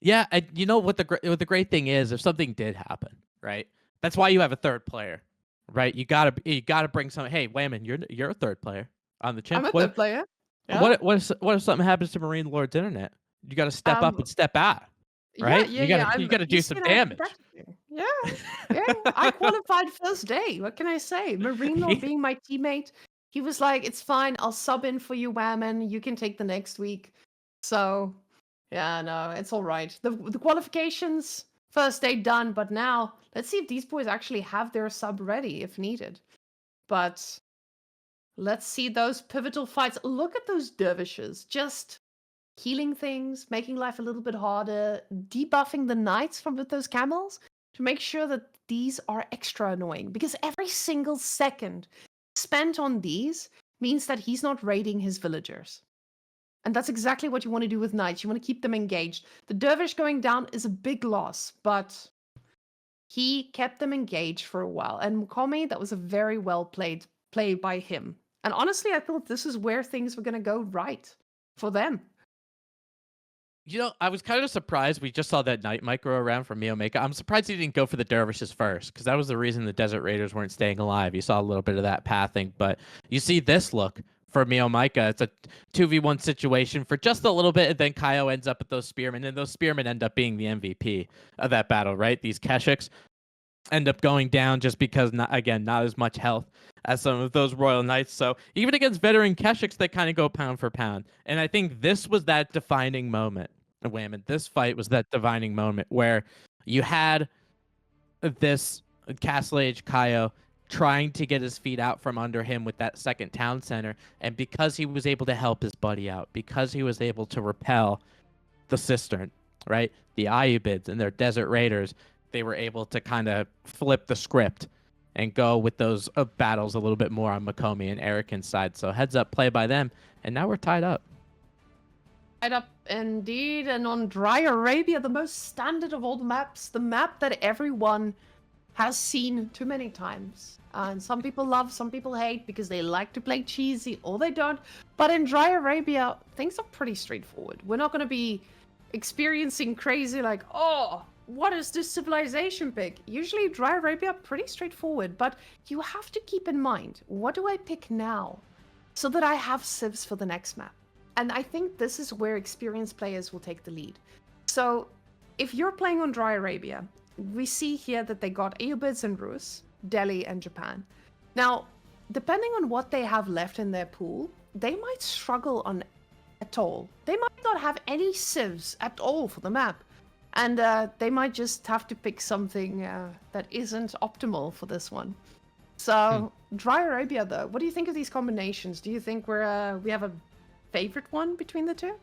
Yeah, and you know what the great thing is, if something did happen, right? That's why you have a third player, right? You gotta bring some. Hey, Wayman, you're a third player on the chimp. I'm a third player. Yeah. What if something happens to Marine Lord's internet? You got to step up and step out, right? Yeah. You gotta do some damage. Yeah, yeah. I qualified first day. What can I say? Marine Lord being my teammate, he was like, "It's fine. I'll sub in for you, Whammon. You can take the next week." So, yeah, no, it's all right. The qualifications first day done, but now let's see if these boys actually have their sub ready if needed. But let's see those pivotal fights. Look at those dervishes, just healing things, making life a little bit harder, debuffing the knights from with those camels to make sure that these are extra annoying. Because every single second spent on these means that he's not raiding his villagers. And that's exactly what you want to do with knights. You want to keep them engaged. The dervish going down is a big loss, but he kept them engaged for a while. And Mkomi, that was a very well played play by him. And honestly, I thought this is where things were going to go right for them. You know, I was kind of surprised we just saw that Knight micro around from Miomaika. I'm surprised he didn't go for the Dervishes first, because that was the reason the Desert Raiders weren't staying alive. You saw a little bit of that pathing, but you see this look for Miomaika. It's a 2v1 situation for just a little bit, and then Kaio ends up with those Spearmen, and those Spearmen end up being the MVP of that battle, right? These Keshiks end up going down just because, not as much health as some of those Royal Knights. So even against veteran Keshiks, they kind of go pound for pound. And I think this was that defining moment. Wayman, this fight was that defining moment where you had this Castle Age Kaio trying to get his feet out from under him with that second town center. And because he was able to help his buddy out, because he was able to repel the Cistern, right? The Ayubids and their Desert Raiders, they were able to kind of flip the script and go with those battles a little bit more on Makomi and Erican's side. So heads up play by them. And now we're tied up. Tied up indeed. And on Dry Arabia, the most standard of all the maps, the map that everyone has seen too many times. And some people love, some people hate because they like to play cheesy or they don't. But in Dry Arabia, things are pretty straightforward. We're not going to be experiencing crazy like, oh, what is this civilization pick? Usually Dry Arabia, pretty straightforward, but you have to keep in mind, what do I pick now so that I have civs for the next map? And I think this is where experienced players will take the lead. So if you're playing on Dry Arabia, we see here that they got Ayubids and Rus, Delhi and Japan. Now, depending on what they have left in their pool, they might struggle on Atoll. They might not have any civs at all for the map. And they might just have to pick something that isn't optimal for this one. So, Dry Arabia, though, what do you think of these combinations? Do you think we have a favorite one between the two?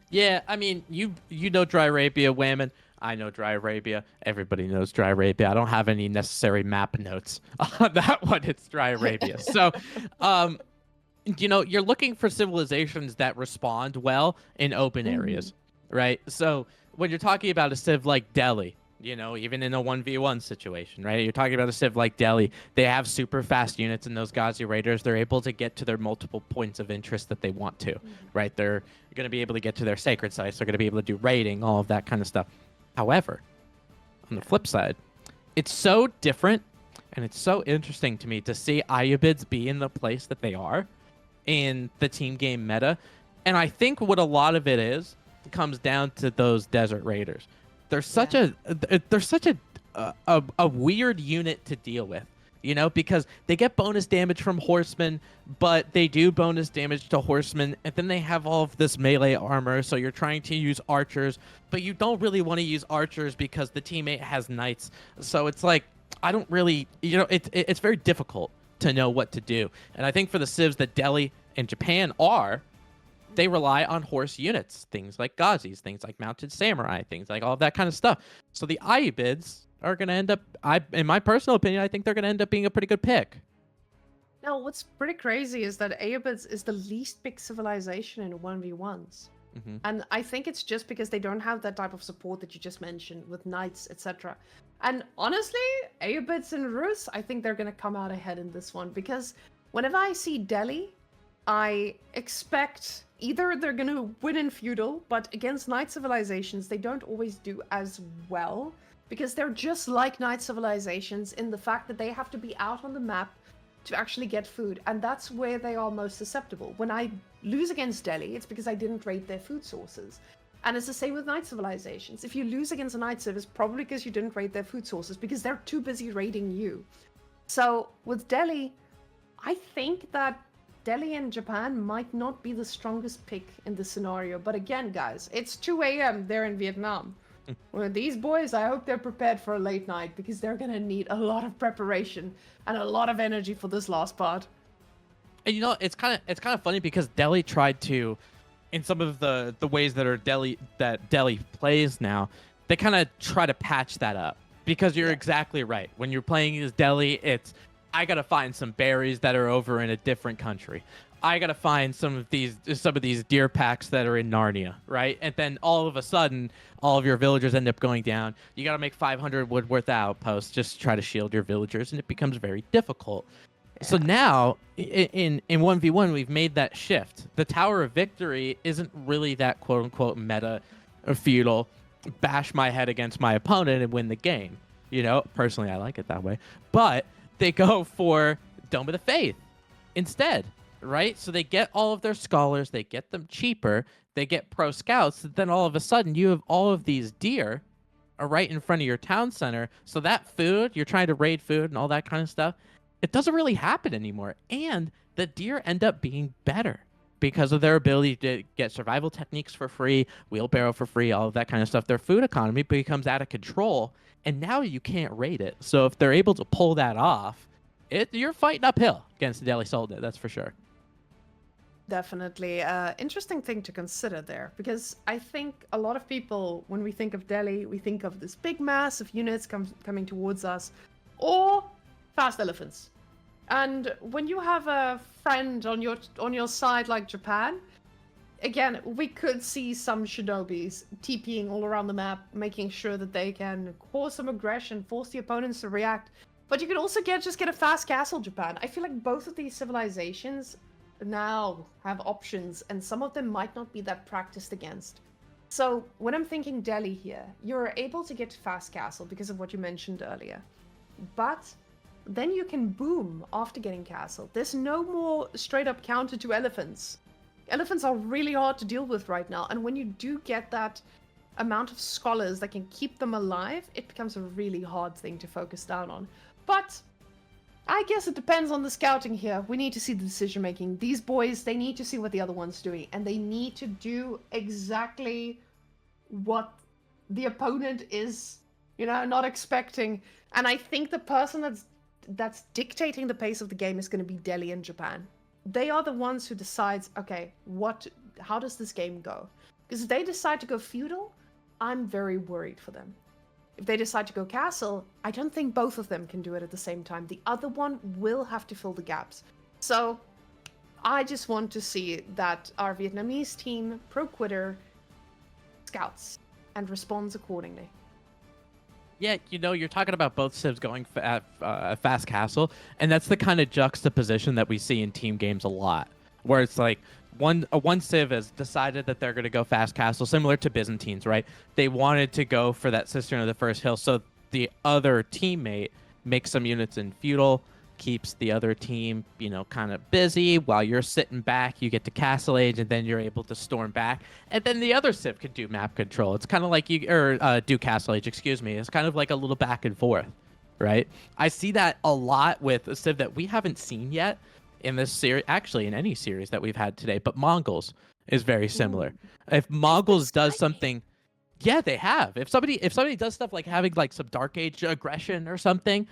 Yeah, I mean, you know Dry Arabia, Whammon. I know Dry Arabia. Everybody knows Dry Arabia. I don't have any necessary map notes on that one. It's Dry Arabia. So, you know, you're looking for civilizations that respond well in open Mhm. areas, right? So when you're talking about a civ like Delhi, you know, even in a 1v1 situation, right? You're talking about a civ like Delhi, they have super fast units in those Ghazi Raiders. They're able to get to their multiple points of interest that they want to, Mhm. right? They're going to be able to get to their sacred sites. They're going to be able to do raiding, all of that kind of stuff. However, on the Yeah. flip side, it's so different and it's so interesting to me to see Ayyubids be in the place that they are in the team game meta. And I think what a lot of it is comes down to those desert raiders. They're such Yeah. a weird unit to deal with, you know, because they get bonus damage from horsemen, but they do bonus damage to horsemen, and then they have all of this melee armor. So you're trying to use archers, but you don't really want to use archers because the teammate has knights. So it's like I don't really, you know, it's very difficult to know what to do. And I think for the civs that Delhi and Japan are, they rely on horse units, things like Ghazis, things like mounted samurai, things like all of that kind of stuff. So the Ayyubids are going to end up, in my personal opinion, I think they're going to end up being a pretty good pick. Now, what's pretty crazy is that Aeobids is the least picked civilization in 1v1s. Hmm. And I think it's just because they don't have that type of support that you just mentioned with knights, etc. And honestly, Aeobids and Rus, I think they're going to come out ahead in this one because whenever I see Delhi, I expect either they're going to win in feudal, but against knight civilizations, they don't always do as well because they're just like knight civilizations in the fact that they have to be out on the map to actually get food, and that's where they are most susceptible. When I lose against Delhi, it's because I didn't raid their food sources. And it's the same with night civilizations. If you lose against a night civ, it's probably because you didn't raid their food sources, because they're too busy raiding you. So with Delhi, I think that Delhi and Japan might not be the strongest pick in this scenario. But again, guys, it's 2 a.m. there in Vietnam. Well, these boys, I hope they're prepared for a late night because they're gonna need a lot of preparation and a lot of energy for this last part. And you know, it's kind of funny because Delhi tried to, in some of the ways that are Delhi plays now, they kind of try to patch that up because you're Yeah. exactly right. When you're playing as Delhi, it's I gotta find some berries that are over in a different country. I gotta find some of these deer packs that are in Narnia, right? And then all of a sudden, all of your villagers end up going down. You gotta make 500 wood worth of outposts just to try to shield your villagers, and it becomes very difficult. So Yeah. now in 1v1 we've made that shift. The Tower of Victory isn't really that quote unquote meta or feudal bash my head against my opponent and win the game. You know, personally I like it that way. But they go for Dome of the Faith instead, right? So they get all of their scholars, they get them cheaper, they get pro scouts, then all of a sudden you have all of these deer are right in front of your town center. So that food, you're trying to raid food and all that kind of stuff, it doesn't really happen anymore. And the deer end up being better because of their ability to get survival techniques for free, wheelbarrow for free, all of that kind of stuff. Their food economy becomes out of control, and now you can't raid it. So if they're able to pull that off, you're fighting uphill against the Delhi Soldier, that's for sure. Definitely. Interesting thing to consider there, because I think a lot of people, when we think of Delhi, we think of this big mass of units coming towards us, or fast elephants. And when you have a friend on your side like Japan, again, we could see some shinobis TPing all around the map, making sure that they can cause some aggression, force the opponents to react. But you could also just get a fast castle, Japan. I feel like both of these civilizations now have options, and some of them might not be that practiced against. So when I'm thinking Delhi here, you're able to get fast castle because of what you mentioned earlier. But then you can boom after getting castle. There's no more straight up counter to elephants. Elephants are really hard to deal with right now, and when you do get that amount of scholars that can keep them alive, it becomes a really hard thing to focus down on. But I guess it depends on the scouting here. We need to see the decision making. These boys, they need to see what the other one's doing, and they need to do exactly what the opponent is, not expecting. And I think the person that's dictating the pace of the game is going to be Delhi and Japan. They are the ones who decides, okay, how does this game go? Because if they decide to go feudal, I'm very worried for them. If they decide to go castle, I don't think both of them can do it at the same time. The other one will have to fill the gaps. So I just want to see that our Vietnamese team, Pro Quitter, scouts and responds accordingly. Yeah, you're talking about both civs going fast castle, and that's the kind of juxtaposition that we see in team games a lot, where it's like one civ has decided that they're going to go fast castle, similar to Byzantines, right? They wanted to go for that cistern of the first hill, so the other teammate makes some units in feudal, keeps the other team, kind of busy while you're sitting back. You get to castle age, and then you're able to storm back, and then the other civ can do map control. It's kind of like do castle age. Excuse me. It's kind of like a little back and forth, right? I see that a lot with a civ that we haven't seen yet in this series, actually in any series that we've had today. But Mongols is very similar. Ooh. If Mongols does something. Yeah, they have. If somebody does stuff like having like some Dark Age aggression or something,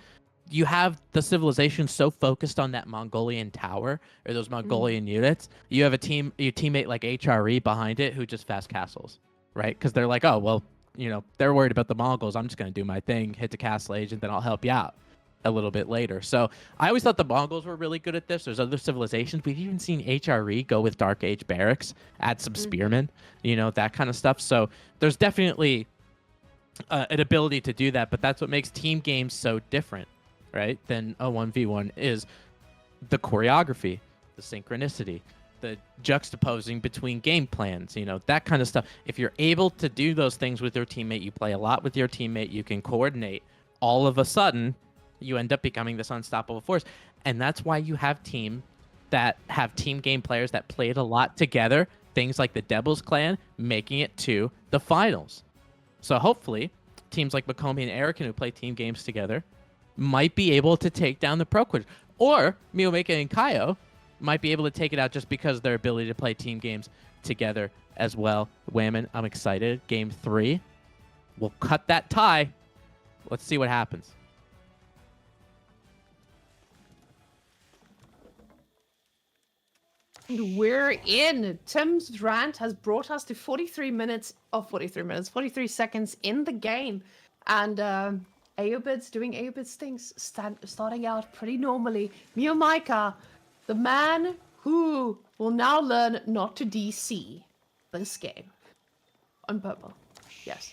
you have the civilization so focused on that Mongolian tower or those Mongolian units. You have your teammate like HRE behind it who just fast castles, right? Because they're like, oh well, they're worried about the Mongols. I'm just gonna do my thing, hit the castle age, and then I'll help you out a little bit later. So I always thought the Mongols were really good at this. There's other civilizations. We've even seen HRE go with Dark Age barracks, add some spearmen, that kind of stuff. So there's definitely an ability to do that, but that's what makes team games so different, right, than a 1v1 is the choreography, the synchronicity, the juxtaposing between game plans, that kind of stuff. If you're able to do those things with your teammate, you play a lot with your teammate, you can coordinate, all of a sudden you end up becoming this unstoppable force. And that's why you have team that have team game players that played a lot together, things like the Devil's Clan making it to the finals. So hopefully teams like Mokraken and Erican who play team games together might be able to take down the Pro Quiz. Or Mythology and Kaio might be able to take it out just because of their ability to play team games together as well. Whammon, I'm excited. Game 3. We'll cut that tie. Let's see what happens. And we're in. Tim's rant has brought us to 43 seconds in the game. And Aobid's doing Aobid's things, starting out pretty normally. Miomaika, the man who will now learn not to DC this game. On purple. Yes.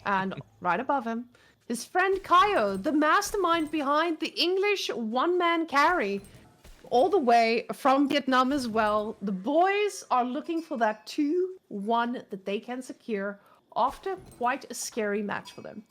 And right above him, his friend Kaio, the mastermind behind the English one-man carry. All the way from Vietnam as well. The boys are looking for that 2-1 that they can secure after quite a scary match for them.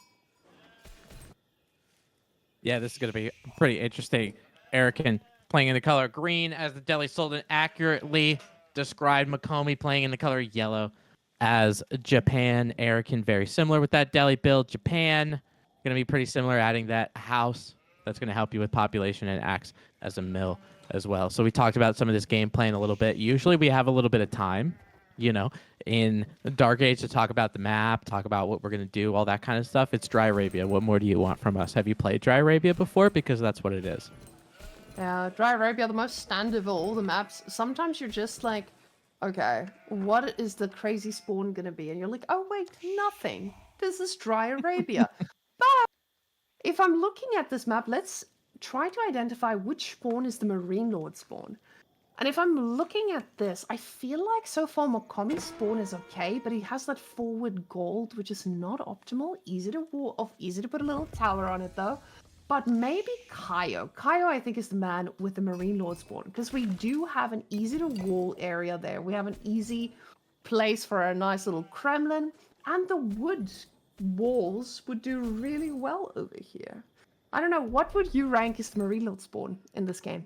Yeah, this is going to be pretty interesting. Erican playing in the color green as the Delhi Sultan accurately described Mokraken playing in the color yellow as Japan. Erican very similar with that Delhi build. Japan going to be pretty similar, adding that house that's going to help you with population and acts as a mill as well. So we talked about some of this game plan a little bit. Usually we have a little bit of time, in Dark Age to talk about the map, talk about what we're going to do, all that kind of stuff. It's Dry Arabia. What more do you want from us? Have you played Dry Arabia before? Because that's what it is. Yeah, Dry Arabia, the most standard of all the maps. Sometimes you're just like, okay, what is the crazy spawn going to be? And you're like, oh wait, nothing. This is Dry Arabia. But if I'm looking at this map, let's try to identify which spawn is the Marine Lord spawn. And if I'm looking at this, I feel like so far Mokraken's spawn is okay, but he has that forward gold, which is not optimal. Easy to put a little tower on it though. But maybe Kaio. Kaio, I think, is the man with the Marine Lord spawn, because we do have an easy to wall area there. We have an easy place for a nice little Kremlin, and the wood walls would do really well over here. I don't know, what would you rank as the Marine Lord spawn in this game?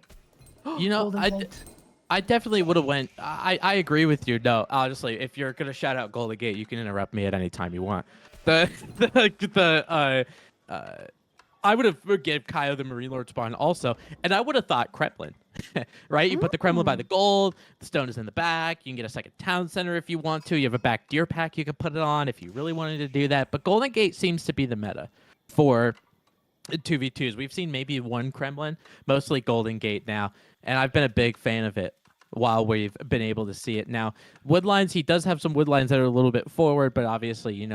I definitely would have went. I agree with you. No, honestly, if you're gonna shout out Golden Gate, you can interrupt me at any time you want. I would have gave Kaio the Marine Lord spawn also, and I would have thought Kremlin, right? You put the Kremlin by the gold, the stone is in the back, you can get a second town center if you want to, you have a back deer pack you can put it on if you really wanted to do that, but Golden Gate seems to be the meta for 2v2s. We've seen maybe one Kremlin, mostly Golden Gate now, and I've been a big fan of it while we've been able to see it. Now, woodlines, he does have some woodlines that are a little bit forward, but obviously,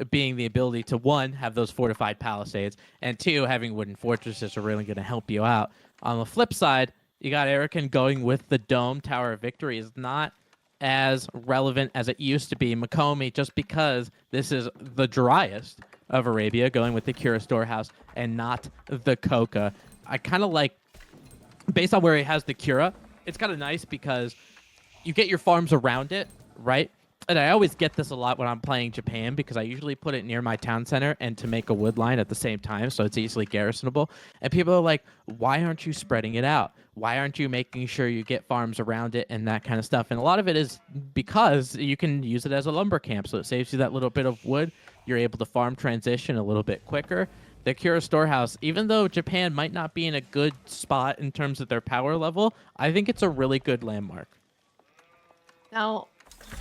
being the ability to, one, have those fortified palisades, and two, having wooden fortresses are really going to help you out. On the flip side, You got Erican going with the Dome Tower of Victory is not as relevant as it used to be. Makomi, just because this is the driest of Arabia, going with the Cura Storehouse and not the Coca. I kind of like, based on where he has the Cura, it's kind of nice because you get your farms around it, right? And I always get this a lot when I'm playing Japan because I usually put it near my town center and to make a wood line at the same time so it's easily garrisonable. And people are like, why aren't you spreading it out? Why aren't you making sure you get farms around it and that kind of stuff? And a lot of it is because you can use it as a lumber camp. So it saves you that little bit of wood. You're able to farm transition a little bit quicker. The Cura Storehouse, even though Japan might not be in a good spot in terms of their power level, I think it's a really good landmark. Now,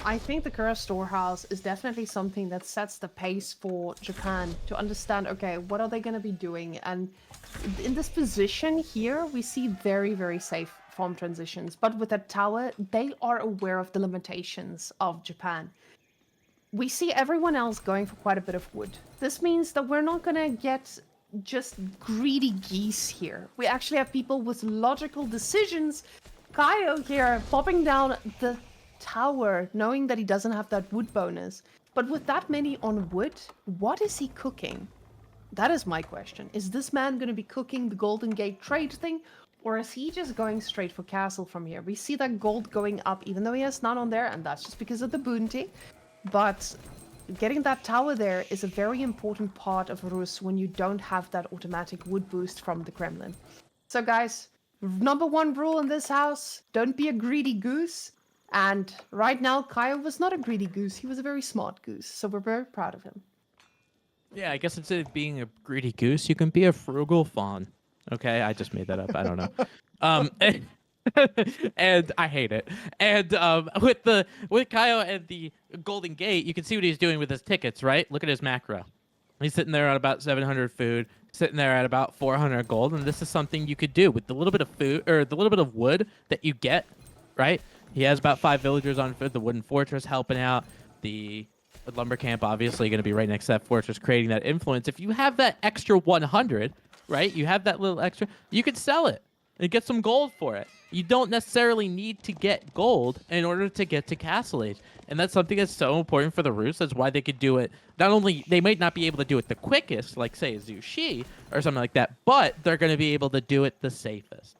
I think the Kura Storehouse is definitely something that sets the pace for Japan to understand, okay, what are they going to be doing? And in this position here, we see very, very safe farm transitions. But with that tower, they are aware of the limitations of Japan. We see everyone else going for quite a bit of wood. This means that we're not going to get just greedy geese here. We actually have people with logical decisions. Kaio here popping down the tower, knowing that he doesn't have that wood bonus. But with that many on wood, what is he cooking? That is my question. Is this man going to be cooking the Golden Gate trade thing? Or is he just going straight for castle from here? We see that gold going up, even though he has none on there, and that's just because of the bounty. But getting that tower there is a very important part of Rus when you don't have that automatic wood boost from the Kremlin. So guys, number one rule in this house, don't be a greedy goose. And right now, Kaio was not a greedy goose. He was a very smart goose. So we're very proud of him. Yeah, I guess instead of being a greedy goose, you can be a frugal fawn. Okay, I just made that up. I don't know. And I hate it. And with Kaio and the Golden Gate, you can see what he's doing with his tickets, right? Look at his macro. He's sitting there at about 700 food, sitting there at about 400 gold, and this is something you could do with the little bit of food or the little bit of wood that you get, right? He has about 5 villagers on foot. The wooden fortress helping out. The lumber camp obviously going to be right next to that fortress, creating that influence. If you have that extra 100, right? You have that little extra. You could sell it and get some gold for it. You don't necessarily need to get gold in order to get to Castle Age. And that's something that's so important for the Rus. That's why they could do it. Not only, they might not be able to do it the quickest, like, say, Zhu Shi or something like that, but they're going to be able to do it the safest.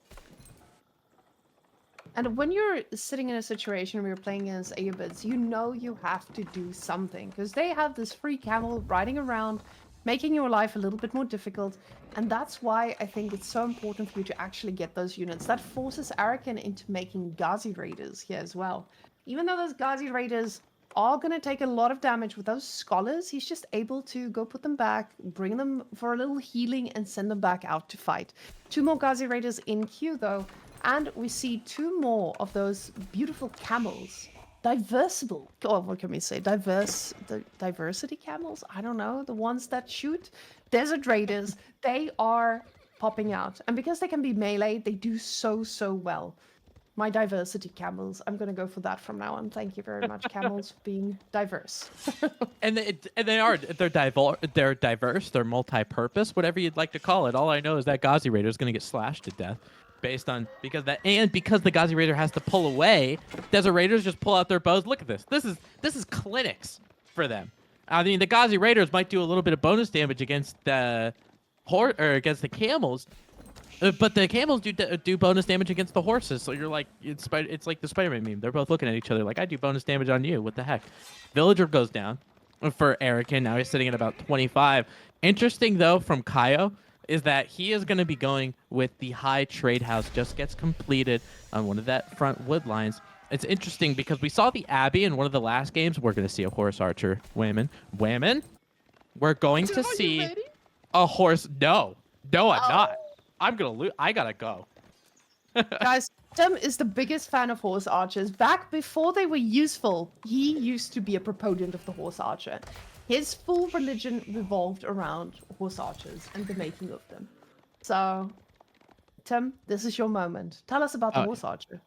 And when you're sitting in a situation where you're playing against Aeobids, you know you have to do something. Because they have this free camel riding around, making your life a little bit more difficult. And that's why I think it's so important for you to actually get those units. That forces Arakan into making Ghazi Raiders here as well. Even though those Ghazi Raiders are going to take a lot of damage with those scholars, he's just able to go put them back, bring them for a little healing, and send them back out to fight. 2 more Ghazi Raiders in queue, though. And we see 2 more of those beautiful camels. Diversible. Oh, what can we say? Diversity camels? I don't know. The ones that shoot. Desert Raiders. They are popping out. And because they can be melee, they do so well. My diversity camels. I'm going to go for that from now on. Thank you very much, camels, being diverse. And they're diverse. They're multi-purpose, whatever you'd like to call it. All I know is that Ghazi Raider is going to get slashed to death. Because the Ghazi Raider has to pull away, Desert Raiders just pull out their bows. Look at this. This is clinics for them. I mean, the Ghazi Raiders might do a little bit of bonus damage against the against the camels, but the camels do bonus damage against the horses. So you're like, it's like the Spider-Man meme. They're both looking at each other like, I do bonus damage on you. What the heck? Villager goes down for Erican. Now he's sitting at about 25. Interesting though from Kaio is that he is going to be going with the high trade house, just gets completed on one of that front wood lines. It's interesting because we saw the Abbey in one of the last games. We're going to see a horse archer. Whammon. We're going to see a horse. No, I'm not. I'm going to lose. I got to go. Guys, Tim is the biggest fan of horse archers. Back before they were useful, he used to be a proponent of the horse archer. His full religion revolved around horse archers and the making of them. So, Tim, this is your moment. Tell us about the horse archer.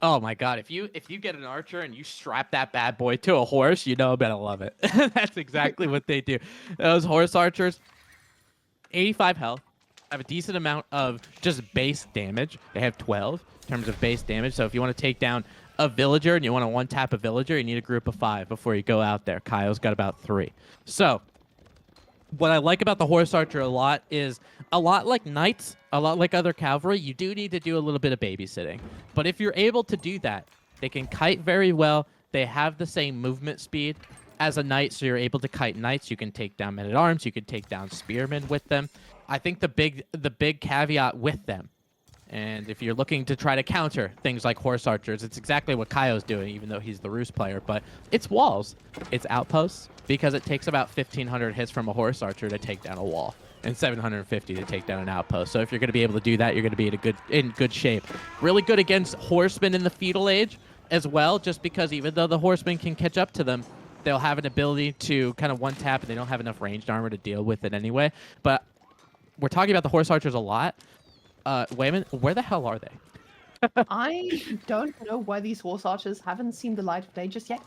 Oh my God! If you get an archer and you strap that bad boy to a horse, you know I'm gonna love it. That's exactly what they do. Those horse archers, 85 health, have a decent amount of just base damage. They have 12 in terms of base damage. So if you want to take down a villager and you want to one-tap a villager, you need a group of 5 before you go out there. Kyle's got about 3. So what I like about the horse archer a lot is, a lot like knights, a lot like other cavalry, you do need to do a little bit of babysitting. But if you're able to do that, they can kite very well. They have the same movement speed as a knight, so you're able to kite knights. You can take down men-at-arms. You can take down spearmen with them. I think the big caveat with them, and if you're looking to try to counter things like horse archers, it's exactly what Kaio's doing, even though he's the roost player, but it's walls. It's outposts, because it takes about 1,500 hits from a horse archer to take down a wall, and 750 to take down an outpost. So if you're going to be able to do that, you're going to be in good shape. Really good against horsemen in the feudal age as well, just because even though the horsemen can catch up to them, they'll have an ability to kind of one-tap, and they don't have enough ranged armor to deal with it anyway. But we're talking about the horse archers a lot. Wait a minute, where the hell are they? I don't know why these horse archers haven't seen the light of day just yet.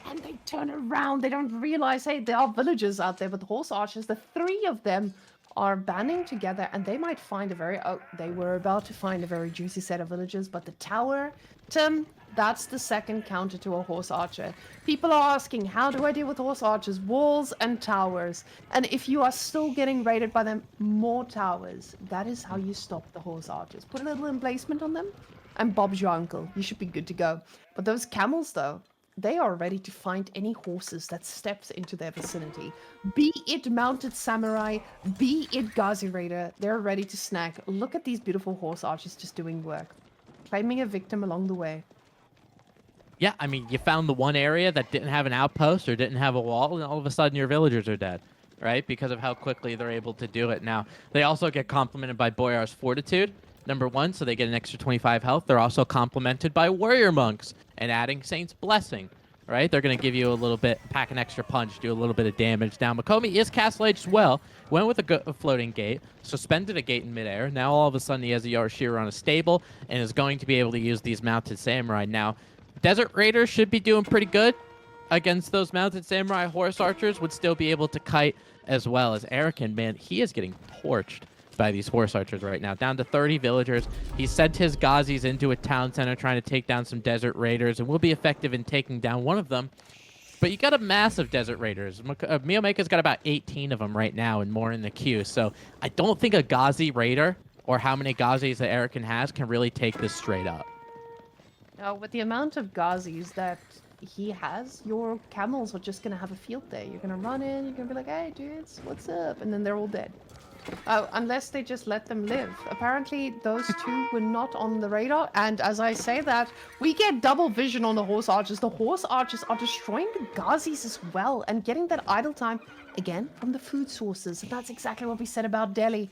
And they turn around. They don't realize, hey, there are villagers out there. But the horse archers, the 3 of them, are banding together. And they might find a very... Oh, they were about to find a very juicy set of villagers. But the tower, Tim, that's the second counter to a horse archer. People are asking, how do I deal with horse archers? Walls and towers. And if you are still getting raided by them, more towers. That is how you stop the horse archers. Put a little emplacement on them, and Bob's your uncle. You should be good to go. But those camels, though, they are ready to find any horses that steps into their vicinity. Be it mounted samurai, be it Ghazi raider, they're ready to snag. Look at these beautiful horse archers just doing work. Claiming a victim along the way. Yeah, I mean, you found the one area that didn't have an outpost or didn't have a wall, and all of a sudden your villagers are dead, right? Because of how quickly they're able to do it. Now, they also get complemented by Boyar's Fortitude, number 1, so they get an extra 25 health. They're also complemented by Warrior Monks and adding Saint's Blessing, right? They're going to give you a little bit, pack an extra punch, do a little bit of damage. Now, Makomi is castle aged well, went with a floating gate, suspended a gate in midair. Now, all of a sudden, he has a Yarashiro on a stable and is going to be able to use these mounted samurai. Now, Desert Raiders should be doing pretty good against those mounted samurai. Horse archers would still be able to kite as well as Erican. Man, he is getting torched by these horse archers right now. Down to 30 villagers. He sent his Ghazis into a town center trying to take down some Desert Raiders and will be effective in taking down one of them. But you got a massive Desert Raiders. Miyomeka's got about 18 of them right now and more in the queue. So I don't think a Ghazi Raider or how many Ghazis that Erican has can really take this straight up. Now, with the amount of Ghazis that he has, your camels are just going to have a field day. You're going to run in, you're going to be like, hey, dudes, what's up? And then they're all dead. Unless they just let them live. Apparently, those 2 were not on the radar. And as I say that, we get double vision on the horse archers. The horse archers are destroying the Ghazis as well and getting that idle time, again, from the food sources. And that's exactly what we said about Delhi.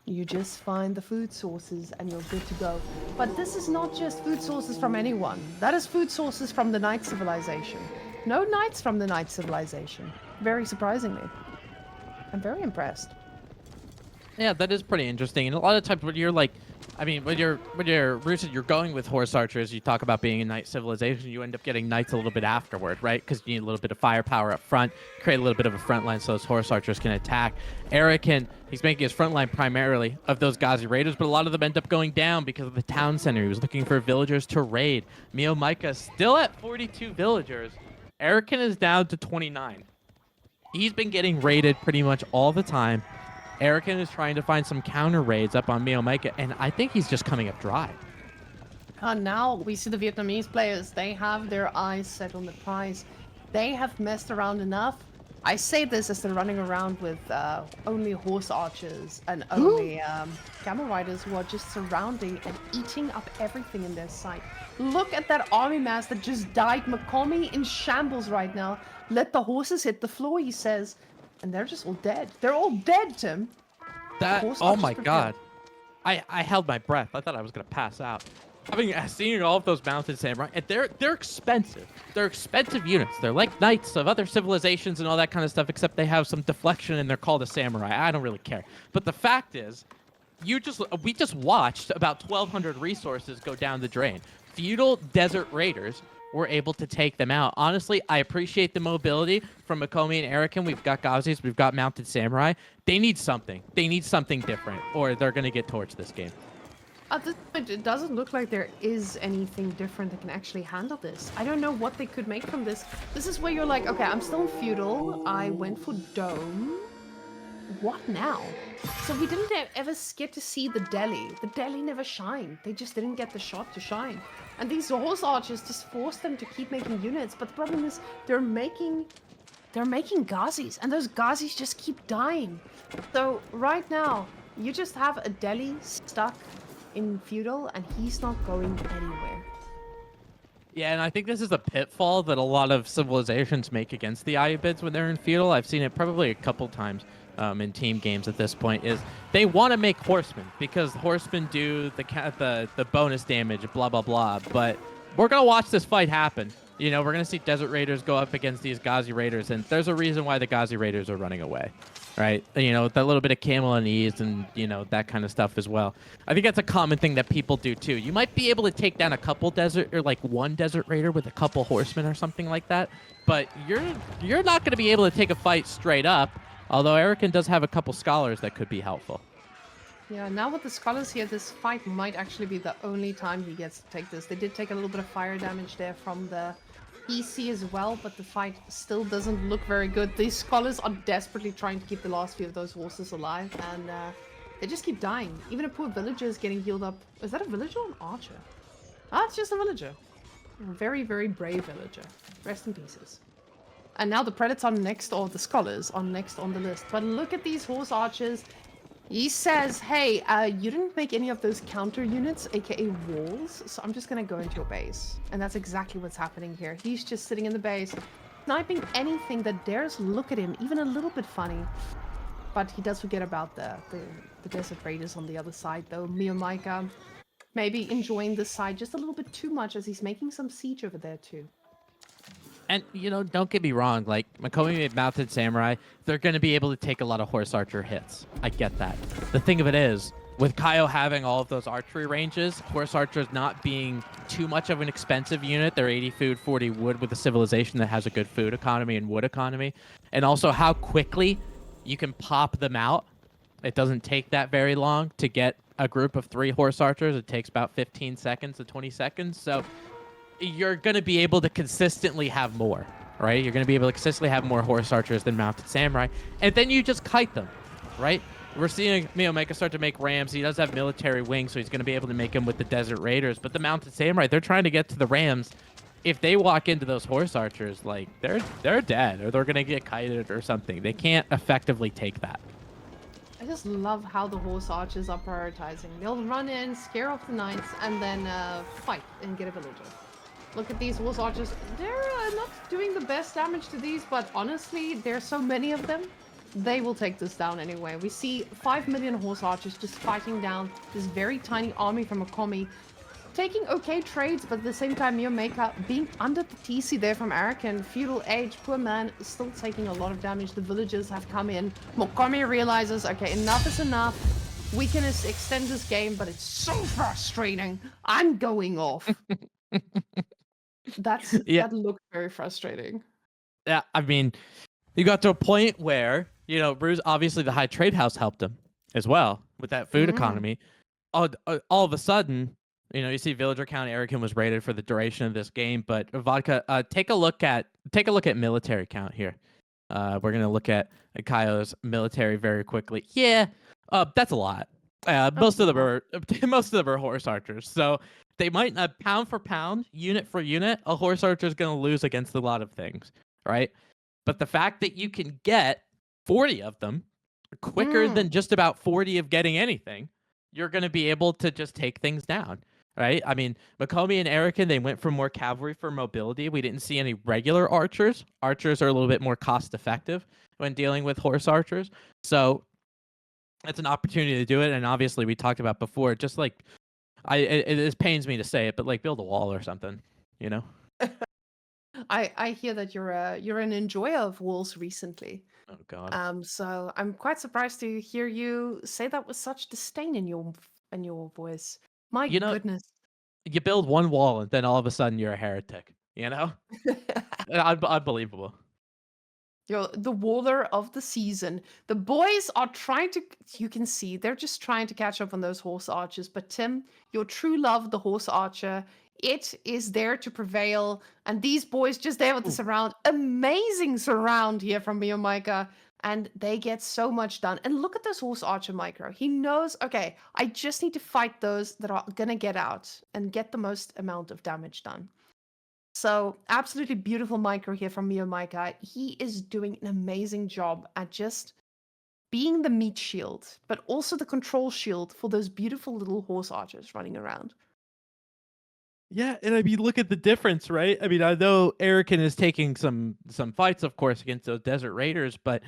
You just find the food sources and you're good to go. But this is not just food sources from anyone. That is food sources from the Knight civilization. No knights from the Knight civilization. Very surprisingly. I'm very impressed. Yeah, that is pretty interesting. And a lot of times when you're like, I mean, when you're rooted, you're going with horse archers. You talk about being a knight civilization. You end up getting knights a little bit afterward, right? Because you need a little bit of firepower up front, create a little bit of a front line so those horse archers can attack. He's making his front line primarily of those Ghazi raiders, but a lot of them end up going down because of the town center. He was looking for villagers to raid. Miyomeka still at 42 villagers. Erican is down to 29. He's been getting raided pretty much all the time. Erican is trying to find some counter raids up on Miyomeka, and I think he's just coming up dry. Now we see the Vietnamese players. They have their eyes set on the prize. They have messed around enough. I say this as they're running around with only horse archers and only camel riders who are just surrounding and eating up everything in their sight. Look at that army mass that just died. Makomi in shambles right now. Let the horses hit the floor, he says. And they're just all dead. They're all dead, Tim. Oh my god. I held my breath. I thought I was going to pass out. Having seen all of those mounted samurai, and they're expensive. They're expensive units. They're like knights of other civilizations and all that kind of stuff, except they have some deflection and they're called a samurai. I don't really care. But the fact is, we just watched about 1,200 resources go down the drain. Feudal desert raiders we're able to take them out. Honestly, I appreciate the mobility from Makomi and Erican. We've got Gazis, we've got Mounted Samurai. They need something. They need something different, or they're going to get torched this game. At this point, it doesn't look like there is anything different that can actually handle this. I don't know what they could make from this. This is where you're like, okay, I'm still in feudal. I went for dome. What now? So we didn't ever get to see the deli. The deli never shined. They just didn't get the shot to shine. And these horse archers just forced them to keep making units. But the problem is they're making Gazis, and those Gazis just keep dying. So right now, you just have a deli stuck in feudal, and he's not going anywhere. Yeah, and I think this is a pitfall that a lot of civilizations make against the Ayyubids when they're in feudal. I've seen it probably a couple times in team games at this point. Is they want to make horsemen because horsemen do the bonus damage, blah blah blah. But we're gonna watch this fight happen. You know, we're gonna see Desert Raiders go up against these Ghazi Raiders, and there's a reason why the Ghazi Raiders are running away, right? You know, that little bit of camel unease and that kind of stuff as well. I think that's a common thing that people do too. You might be able to take down a couple desert or like one Desert Raider with a couple horsemen or something like that, but you're not gonna be able to take a fight straight up. Although Erican does have a couple scholars that could be helpful. Yeah, now with the scholars here, this fight might actually be the only time he gets to take this. They did take a little bit of fire damage there from the EC as well, but the fight still doesn't look very good. These scholars are desperately trying to keep the last few of those horses alive, and they just keep dying. Even a poor villager is getting healed up. Is that a villager or an archer? Ah, it's just a villager. A very, very brave villager. Rest in pieces. And now the Predator next, or the Scholars are next on the list. But look at these horse archers. He says, hey, you didn't make any of those counter units, aka walls, so I'm just gonna go into your base. And that's exactly what's happening here. He's just sitting in the base, sniping anything that dares look at him, even a little bit funny. But he does forget about the Desert Raiders on the other side, though. Miyamaika maybe enjoying this side just a little bit too much as he's making some siege over there, too. And, don't get me wrong, like, Makomi Mounted Samurai, they're going to be able to take a lot of Horse Archer hits. I get that. The thing of it is, with Kaio having all of those archery ranges, Horse Archers not being too much of an expensive unit, they're 80 food, 40 wood with a civilization that has a good food economy and wood economy, and also how quickly you can pop them out. It doesn't take that very long to get a group of 3 Horse Archers. It takes about 15 seconds to 20 seconds, so you're going to be able to consistently have more, right? You're going to be able to consistently have more Horse Archers than Mounted Samurai, and then you just kite them, right? We're seeing Miyamaka start to make rams. He does have military wings, so he's going to be able to make them with the Desert Raiders, but the Mounted Samurai, they're trying to get to the rams. If they walk into those Horse Archers, like, they're dead, or they're going to get kited or something. They can't effectively take that. I just love how the horse archers are prioritizing. They'll run in, scare off the knights, and then fight and get a villager. Look at these horse archers. They're not doing the best damage to these, but honestly, there's so many of them. They will take this down anyway. We see 5 million horse archers just fighting down this very tiny army from Makomi. Taking okay trades, but at the same time, Miyamaka being under the TC there from Arakan. Feudal age, poor man, still taking a lot of damage. The villagers have come in. Makomi realizes, okay, enough is enough. We can extend this game, but it's so frustrating. I'm going off. That looked very frustrating. Yeah, I mean, you got to a point where, Bruce, obviously the high trade house helped him as well with that food economy. All of a sudden, you see villager count. Erican was rated for the duration of this game, but Vodka, take a look at military count here. We're gonna look at Kaio's military very quickly. Yeah, that's a lot. Most of them are horse archers, so they might not pound for pound, unit for unit. A horse archer is gonna lose against a lot of things, right? But the fact that you can get 40 of them quicker than just about 40 of getting anything, you're gonna be able to just take things down. Right? I mean, Makomi and Erican, they went for more cavalry for mobility. We didn't see any regular archers. Archers are a little bit more cost effective when dealing with horse archers. So it's an opportunity to do it. And obviously, we talked about before, just like, it pains me to say it, but like build a wall or something, I hear that you're an enjoyer of walls recently. Oh, God. So I'm quite surprised to hear you say that with such disdain in your voice. My goodness. You build one wall and then all of a sudden you're a heretic. You know, unbelievable. You're the waller of the season. The boys are trying to, you can see, they're just trying to catch up on those horse archers. But Tim, your true love, the horse archer, it is there to prevail. And these boys just there with the Ooh. surround. Amazing surround here from Mio Micah. And they get so much done. And look at this horse archer micro. He knows, okay, I just need to fight those that are going to get out and get the most amount of damage done. So, absolutely beautiful micro here from Mio Micah. He is doing an amazing job at just being the meat shield, but also the control shield for those beautiful little horse archers running around. Yeah, and I mean, look at the difference, right? I mean, I know Erican is taking some fights, of course, against those Desert Raiders, but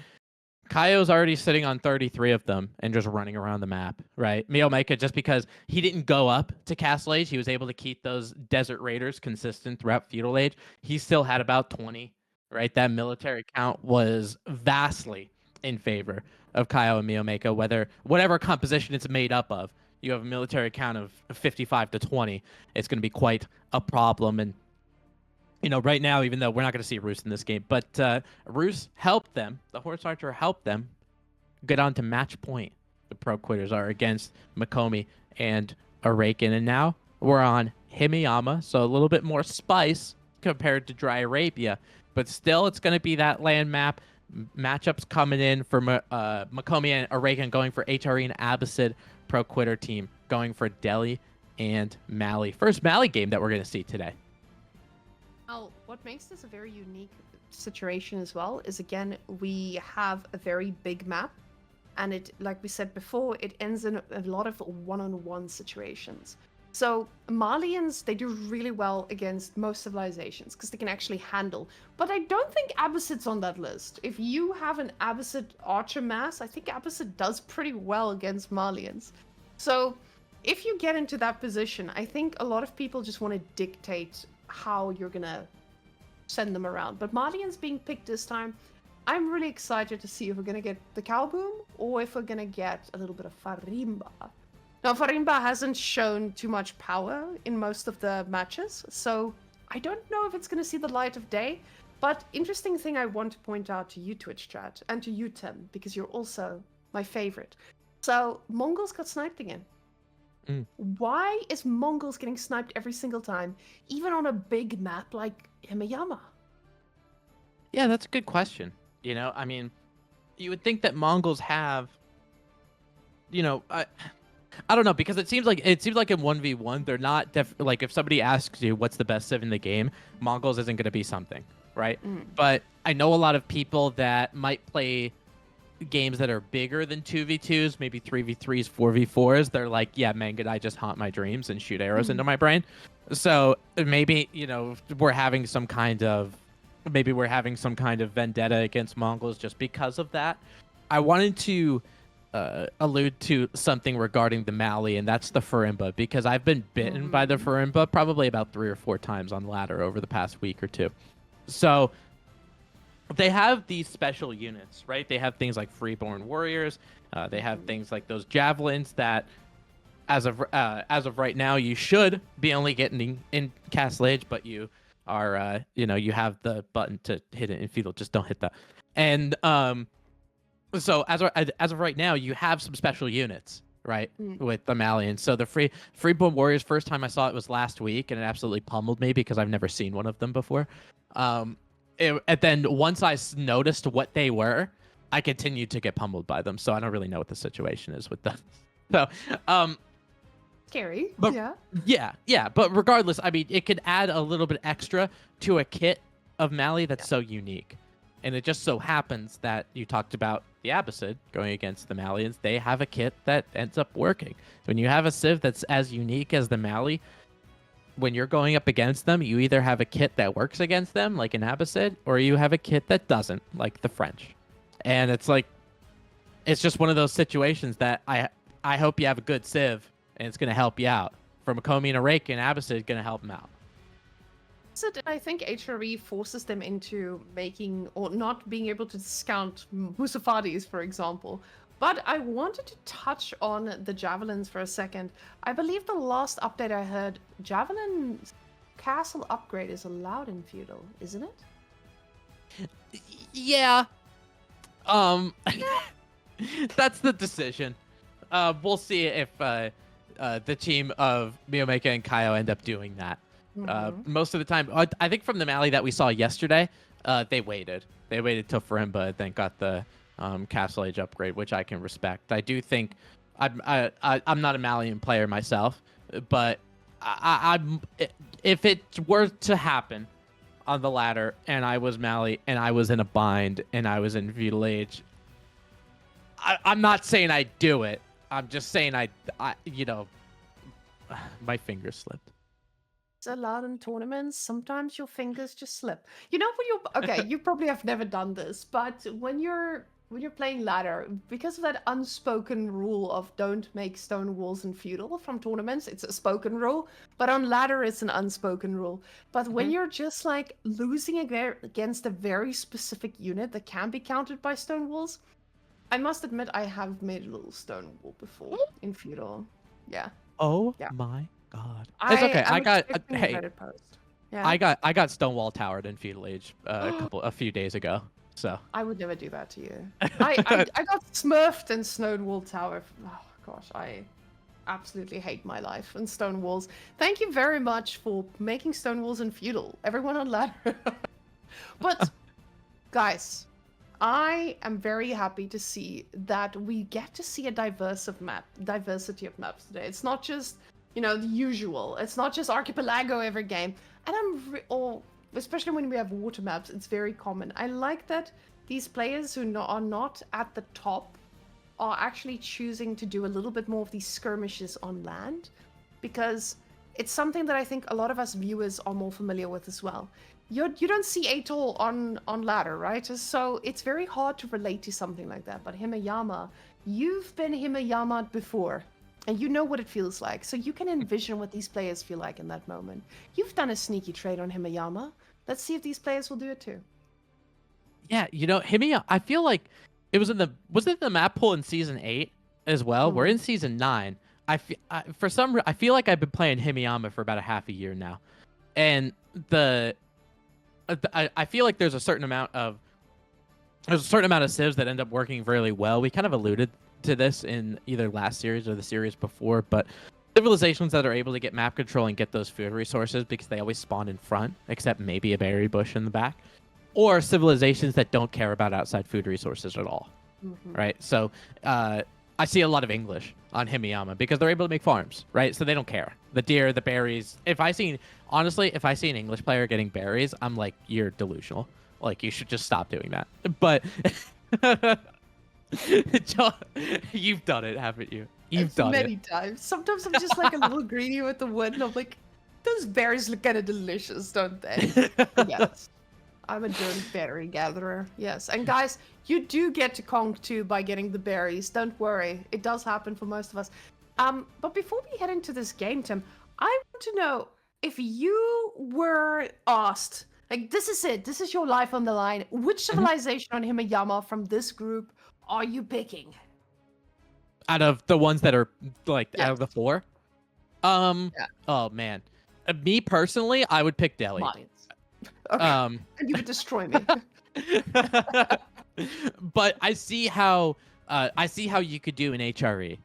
Kaio's already sitting on 33 of them and just running around the map, right? Mio Micah, just because he didn't go up to Castle Age, he was able to keep those Desert Raiders consistent throughout Feudal Age. He still had about 20, right? That military count was vastly in favor of Kaio and Mio Micah, whatever composition it's made up of. You have a military count of 55 to 20, it's going to be quite a problem. And right now, even though we're not going to see Roos in this game, but Roos helped them. The Horse Archer helped them get on to match point. The Pro Quitters are against Mikomi and Araken. And now we're on Himiyama, so a little bit more spice compared to Dry Arabia. But still, it's going to be that land map. Matchups coming in for Mikomi and Araken going for HRE and Abbasid. Pro Quitter team going for Delhi and Mali. First Mali game that we're going to see today. Well, what makes this a very unique situation as well is, again, we have a very big map, and it, like we said before, it ends in a lot of one-on-one situations. So Malians, they do really well against most civilizations because they can actually handle. But I don't think Abbasid's on that list. If you have an Abbasid archer mass, I think Abbasid does pretty well against Malians. So if you get into that position, I think a lot of people just want to dictate how you're gonna send them around. But Malian's being picked this time. I'm really excited to see if we're gonna get the Cowboom or if we're gonna get a little bit of Farimba. Now, Farimba hasn't shown too much power in most of the matches, so I don't know if it's gonna see the light of day. But interesting thing I want to point out to you, Twitch chat, and to you, Tim, because you're also my favorite. So Mongols got sniped again. Why is Mongols getting sniped every single time, even on a big map like Himiyama? Yeah, that's a good question. I mean, you would think that Mongols have, I don't know, because it seems like in 1v1 they're not like, if somebody asks you what's the best civ in the game, Mongols isn't going to be something, right? But I know a lot of people that might play games that are bigger than 2v2s, maybe 3v3s, 4v4s. They're like, yeah, man, could I just haunt my dreams and shoot arrows into my brain? So maybe we're having some kind of vendetta against Mongols just because of that. I wanted to allude to something regarding the Mali, and that's the Farimba, because I've been bitten by the Farimba probably about 3 or 4 times on ladder over the past week or two. So they have these special units, right? They have things like Freeborn Warriors. They have things like those javelins that, as of right now, you should be only getting in Castle Age, but you are, you have the button to hit it in Feudal. Just don't hit that. And so as of right now, you have some special units, right, with the Malians. So the Freeborn Warriors, first time I saw it was last week, and it absolutely pummeled me because I've never seen one of them before. And then once I noticed what they were, I continued to get pummeled by them. So I don't really know what the situation is with them. So, scary. But, yeah. Yeah. But regardless, I mean, it could add a little bit extra to a kit of Mali that's so unique. And it just so happens that you talked about the Abbasid going against the Malians. They have a kit that ends up working. When you have a civ that's as unique as the Mali, when you're going up against them, you either have a kit that works against them, like an Abbasid, or you have a kit that doesn't, like the French. And it's just one of those situations that I hope you have a good civ, and it's going to help you out. For Mikomi and Araken, Abbasid going to help them out. I think HRE forces them into making or not being able to discount Musafadis, for example. But I wanted to touch on the javelins for a second. I believe the last update I heard, javelins castle upgrade is allowed in feudal, isn't it? Yeah. That's the decision. We'll see if the team of Miyomeka and Kaio end up doing that. Most of the time, I think from the Mally that we saw yesterday, they waited. They waited till Farimba, then got the Castle Age upgrade, which I can respect. I do think I'm not a Malian player myself, but I'm if it were to happen on the ladder and I was Mally and I was in a bind and I was in feudal age, I'm not saying I'd do it. I'm just saying I my finger slipped. It's allowed in tournaments. Sometimes your fingers just slip. You know when you're okay, you probably have never done this, but when you're playing ladder, because of that unspoken rule of don't make stone walls in feudal from tournaments, it's a spoken rule, but on ladder it's an unspoken rule. But when you're just like losing against a very specific unit that can be countered by stone walls, I must admit I have made a little stone wall before in feudal. Yeah. Oh Yeah. my god. It's okay. I'm I got expecting a hey, Reddit post. Yeah. I got Stonewall towered in feudal age a few days ago. So I would never do that to you. I got smurfed in Stonewall Tower. Oh gosh, I absolutely hate my life and stone walls. Thank you very much for making stone walls in feudal. Everyone on ladder. But guys, I am very happy to see that we get to see a diversity of maps today. It's not just, you know, the usual. It's not just archipelago every game. And or especially when we have water maps, it's very common. I like that these players who are not at the top are actually choosing to do a little bit more of these skirmishes on land, because it's something that I think a lot of us viewers are more familiar with as well. You don't see Atoll on ladder, right? So it's very hard to relate to something like that. But Himayama, you've been Himayama before, and you know what it feels like. So you can envision what these players feel like in that moment. You've done a sneaky trade on Himayama. Let's see if these players will do it too. yeah, you know, Himiya, I feel like it was it the map pool in season 8 as well? We're in season 9. I feel like I've been playing Himiyama for about a half a year now, and I feel like there's a certain amount of civs that end up working really well. We kind of alluded to this in either last series or the series before, but civilizations that are able to get map control and get those food resources because they always spawn in front, except maybe a berry bush in the back, or civilizations that don't care about outside food resources at all, right? So I see a lot of English on Himiyama because they're able to make farms, right? So they don't care. The deer, the berries. If I see an English player getting berries, I'm like, you're delusional. Like, you should just stop doing that. But John, you've done it, haven't you? You've done many it times. Sometimes I'm just like a little greedy with the wood, and I'm like, those berries look kind of delicious, don't they? Yes. I'm a dirty berry gatherer. Yes. And guys, you do get to conk too by getting the berries. Don't worry. It does happen for most of us. But before we head into this game, Tim, I want to know if you were asked, like, this is it. This is your life on the line. Which civilization on Himayama from this group are you picking? out of the ones that are like out Yes. of the 4. Yeah. Oh man, me personally, I would pick Delhi. Lions. Okay. And you would destroy me. But I see how you could do an HRE,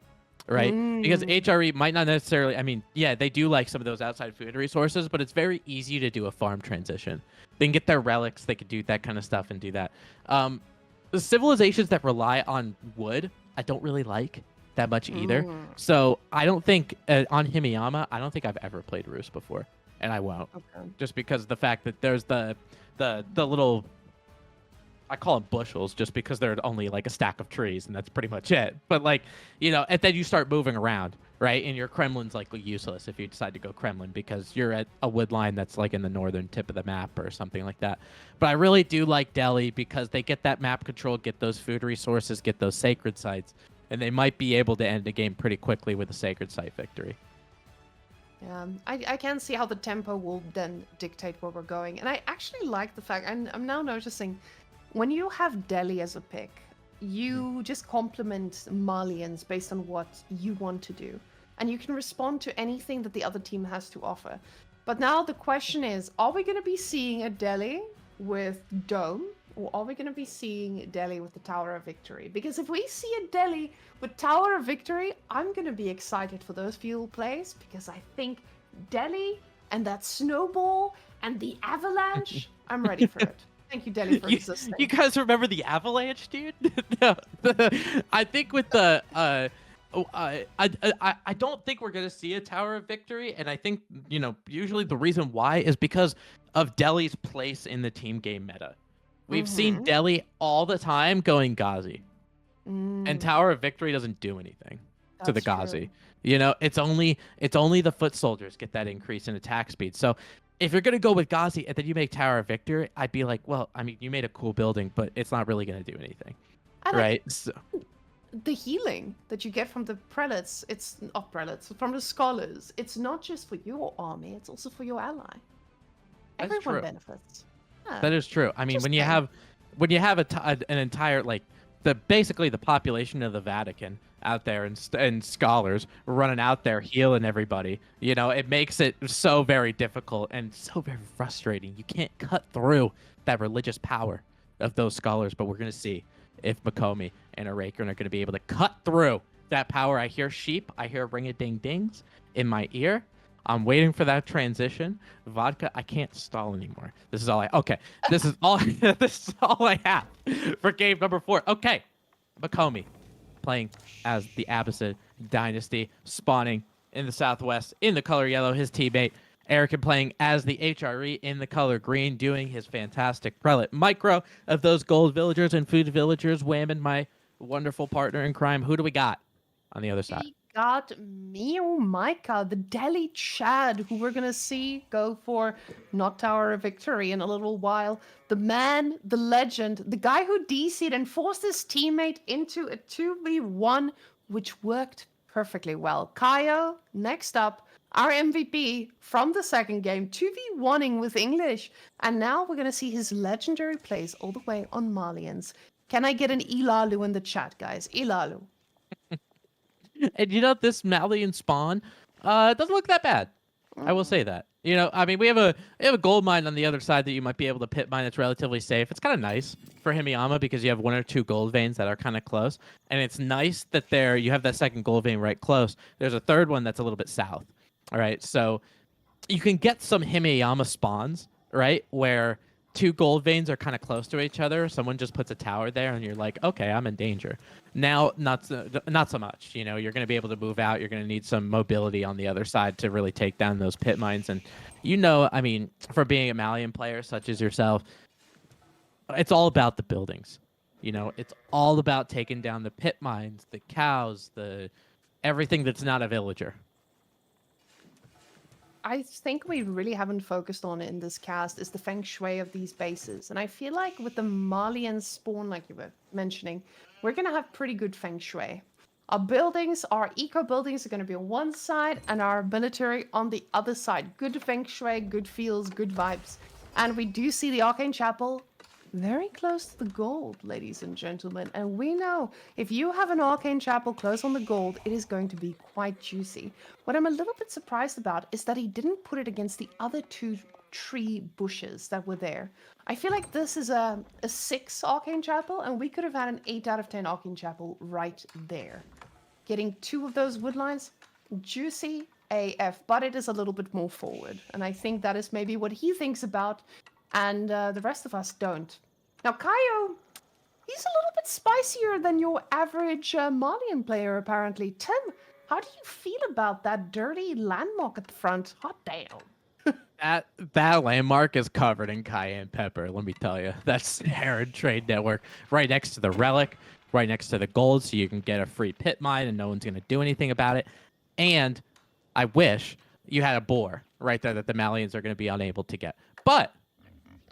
right? Because HRE might not necessarily. I mean, yeah, they do like some of those outside food resources, but it's very easy to do a farm transition. They can get their relics. They could do that kind of stuff and do that. The civilizations that rely on wood, I don't really like that much either. So I don't think on Himiyama, I don't think I've ever played Roost before, and I won't. Okay. Just because of the fact that there's the little, I call them bushels just because they're only like a stack of trees and that's pretty much it. But like, you know, and then you start moving around, right? And your Kremlin's like useless if you decide to go Kremlin because you're at a wood line that's like in the northern tip of the map or something like that. But I really do like Delhi because they get that map control, get those food resources, get those sacred sites, and they might be able to end the game pretty quickly with a sacred site victory. Yeah, I can see how the tempo will then dictate where we're going. And I actually like the fact, and I'm now noticing, when you have Delhi as a pick, you just complement Malians based on what you want to do. And you can respond to anything that the other team has to offer. But now the question is, are we going to be seeing a Delhi with Dome? Or are we going to be seeing Delhi with the Tower of Victory? Because if we see a Delhi with Tower of Victory, I'm going to be excited for those fuel plays. Because I think Delhi and that snowball and the avalanche, I'm ready for it. Thank you, Delhi, for You, existing. you guys remember the avalanche, dude? No, I think with the I don't think we're gonna see a Tower of Victory, and I think usually the reason why is because of Delhi's place in the team game meta. We've seen Mhm. Delhi all the time going Ghazi, and Mm, Tower of Victory doesn't do anything to the that's true. Ghazi. It's only the foot soldiers get that increase in attack speed. So if you're gonna go with Ghazi and then you make Tower of Victory, I'd be like, well, I mean, you made a cool building, but it's not really gonna do anything, And like right? So, the healing that you get from the prelates, it's not prelates, from the scholars. It's not just for your army; it's also for your ally. that's Everyone true. benefits. Yeah, That is true. I mean, when you interesting. have an entire like basically the population of the Vatican out there and scholars running out there healing everybody, it makes it so very difficult and so very frustrating. You can't cut through that religious power of those scholars, but we're gonna see if Makomi and Arakan are gonna be able to cut through that power. I hear sheep, I hear ring-a-ding-dings in my ear. I'm waiting for that transition. Vodka, I can't stall anymore. This is all I. Okay, this is all. This is all I have for game number 4. Okay, Makomi playing as the Abbasid Dynasty, spawning in the southwest in the color yellow. His teammate Eric playing as the HRE in the color green, doing his fantastic prelate micro of those gold villagers and food villagers. Whamming my wonderful partner in crime. Who do we got on the other side? We got Mio Micah, the Delhi Chad, who we're gonna see go for not Tower of Victory in a little while. The man, the legend, the guy who DC'd and forced his teammate into a 2v1, which worked perfectly well. Kaio, next up, our MVP from the second game, 2v1ing with English. And now we're gonna see his legendary plays all the way on Malians. Can I get an Ilalu in the chat, guys? Ilalu. And this Malian spawn, doesn't look that bad. I will say that. I mean, we have a gold mine on the other side that you might be able to pit mine. That's relatively safe. It's kind of nice for Himiyama because you have 1 or 2 gold veins that are kind of close, and it's nice that you have that second gold vein right close. There's a third one that's a little bit south. All right, so you can get some Himeyama spawns, right, where 2 gold veins are kind of close to each other. Someone just puts a tower there, and you're like, okay, I'm in danger. Now, not so much. You're going to be able to move out. You're going to need some mobility on the other side to really take down those pit mines. And I mean, for being a Malian player such as yourself, it's all about the buildings. It's all about taking down the pit mines, the cows, the everything that's not a villager. I think we really haven't focused on it in this cast is the feng shui of these bases. And I feel like with the Malian spawn, like you were mentioning, we're going to have pretty good feng shui. Our buildings, our eco buildings are going to be on one side and our military on the other side. Good feng shui, good feels, good vibes. And we do see the Arcane Chapel very close to the gold, ladies and gentlemen. And we know if you have an Arcane Chapel close on the gold, it is going to be quite juicy. What I'm a little bit surprised about is that he didn't put it against the other 2 tree bushes that were there. I feel like this is a 6 Arcane Chapel, and we could have had an 8 out of 10 Arcane Chapel right there. Getting 2 of those wood lines, juicy AF, but it is a little bit more forward. And I think that is maybe what he thinks about, and the rest of us don't. Now, Kaio, he's a little bit spicier than your average Malian player, apparently. Tim, how do you feel about that dirty landmark at the front? Hot damn. That landmark is covered in cayenne pepper, let me tell you. That's Heron Trade Network, right next to the relic, right next to the gold, so you can get a free pit mine and no one's going to do anything about it. And I wish you had a boar right there that the Malians are going to be unable to get. But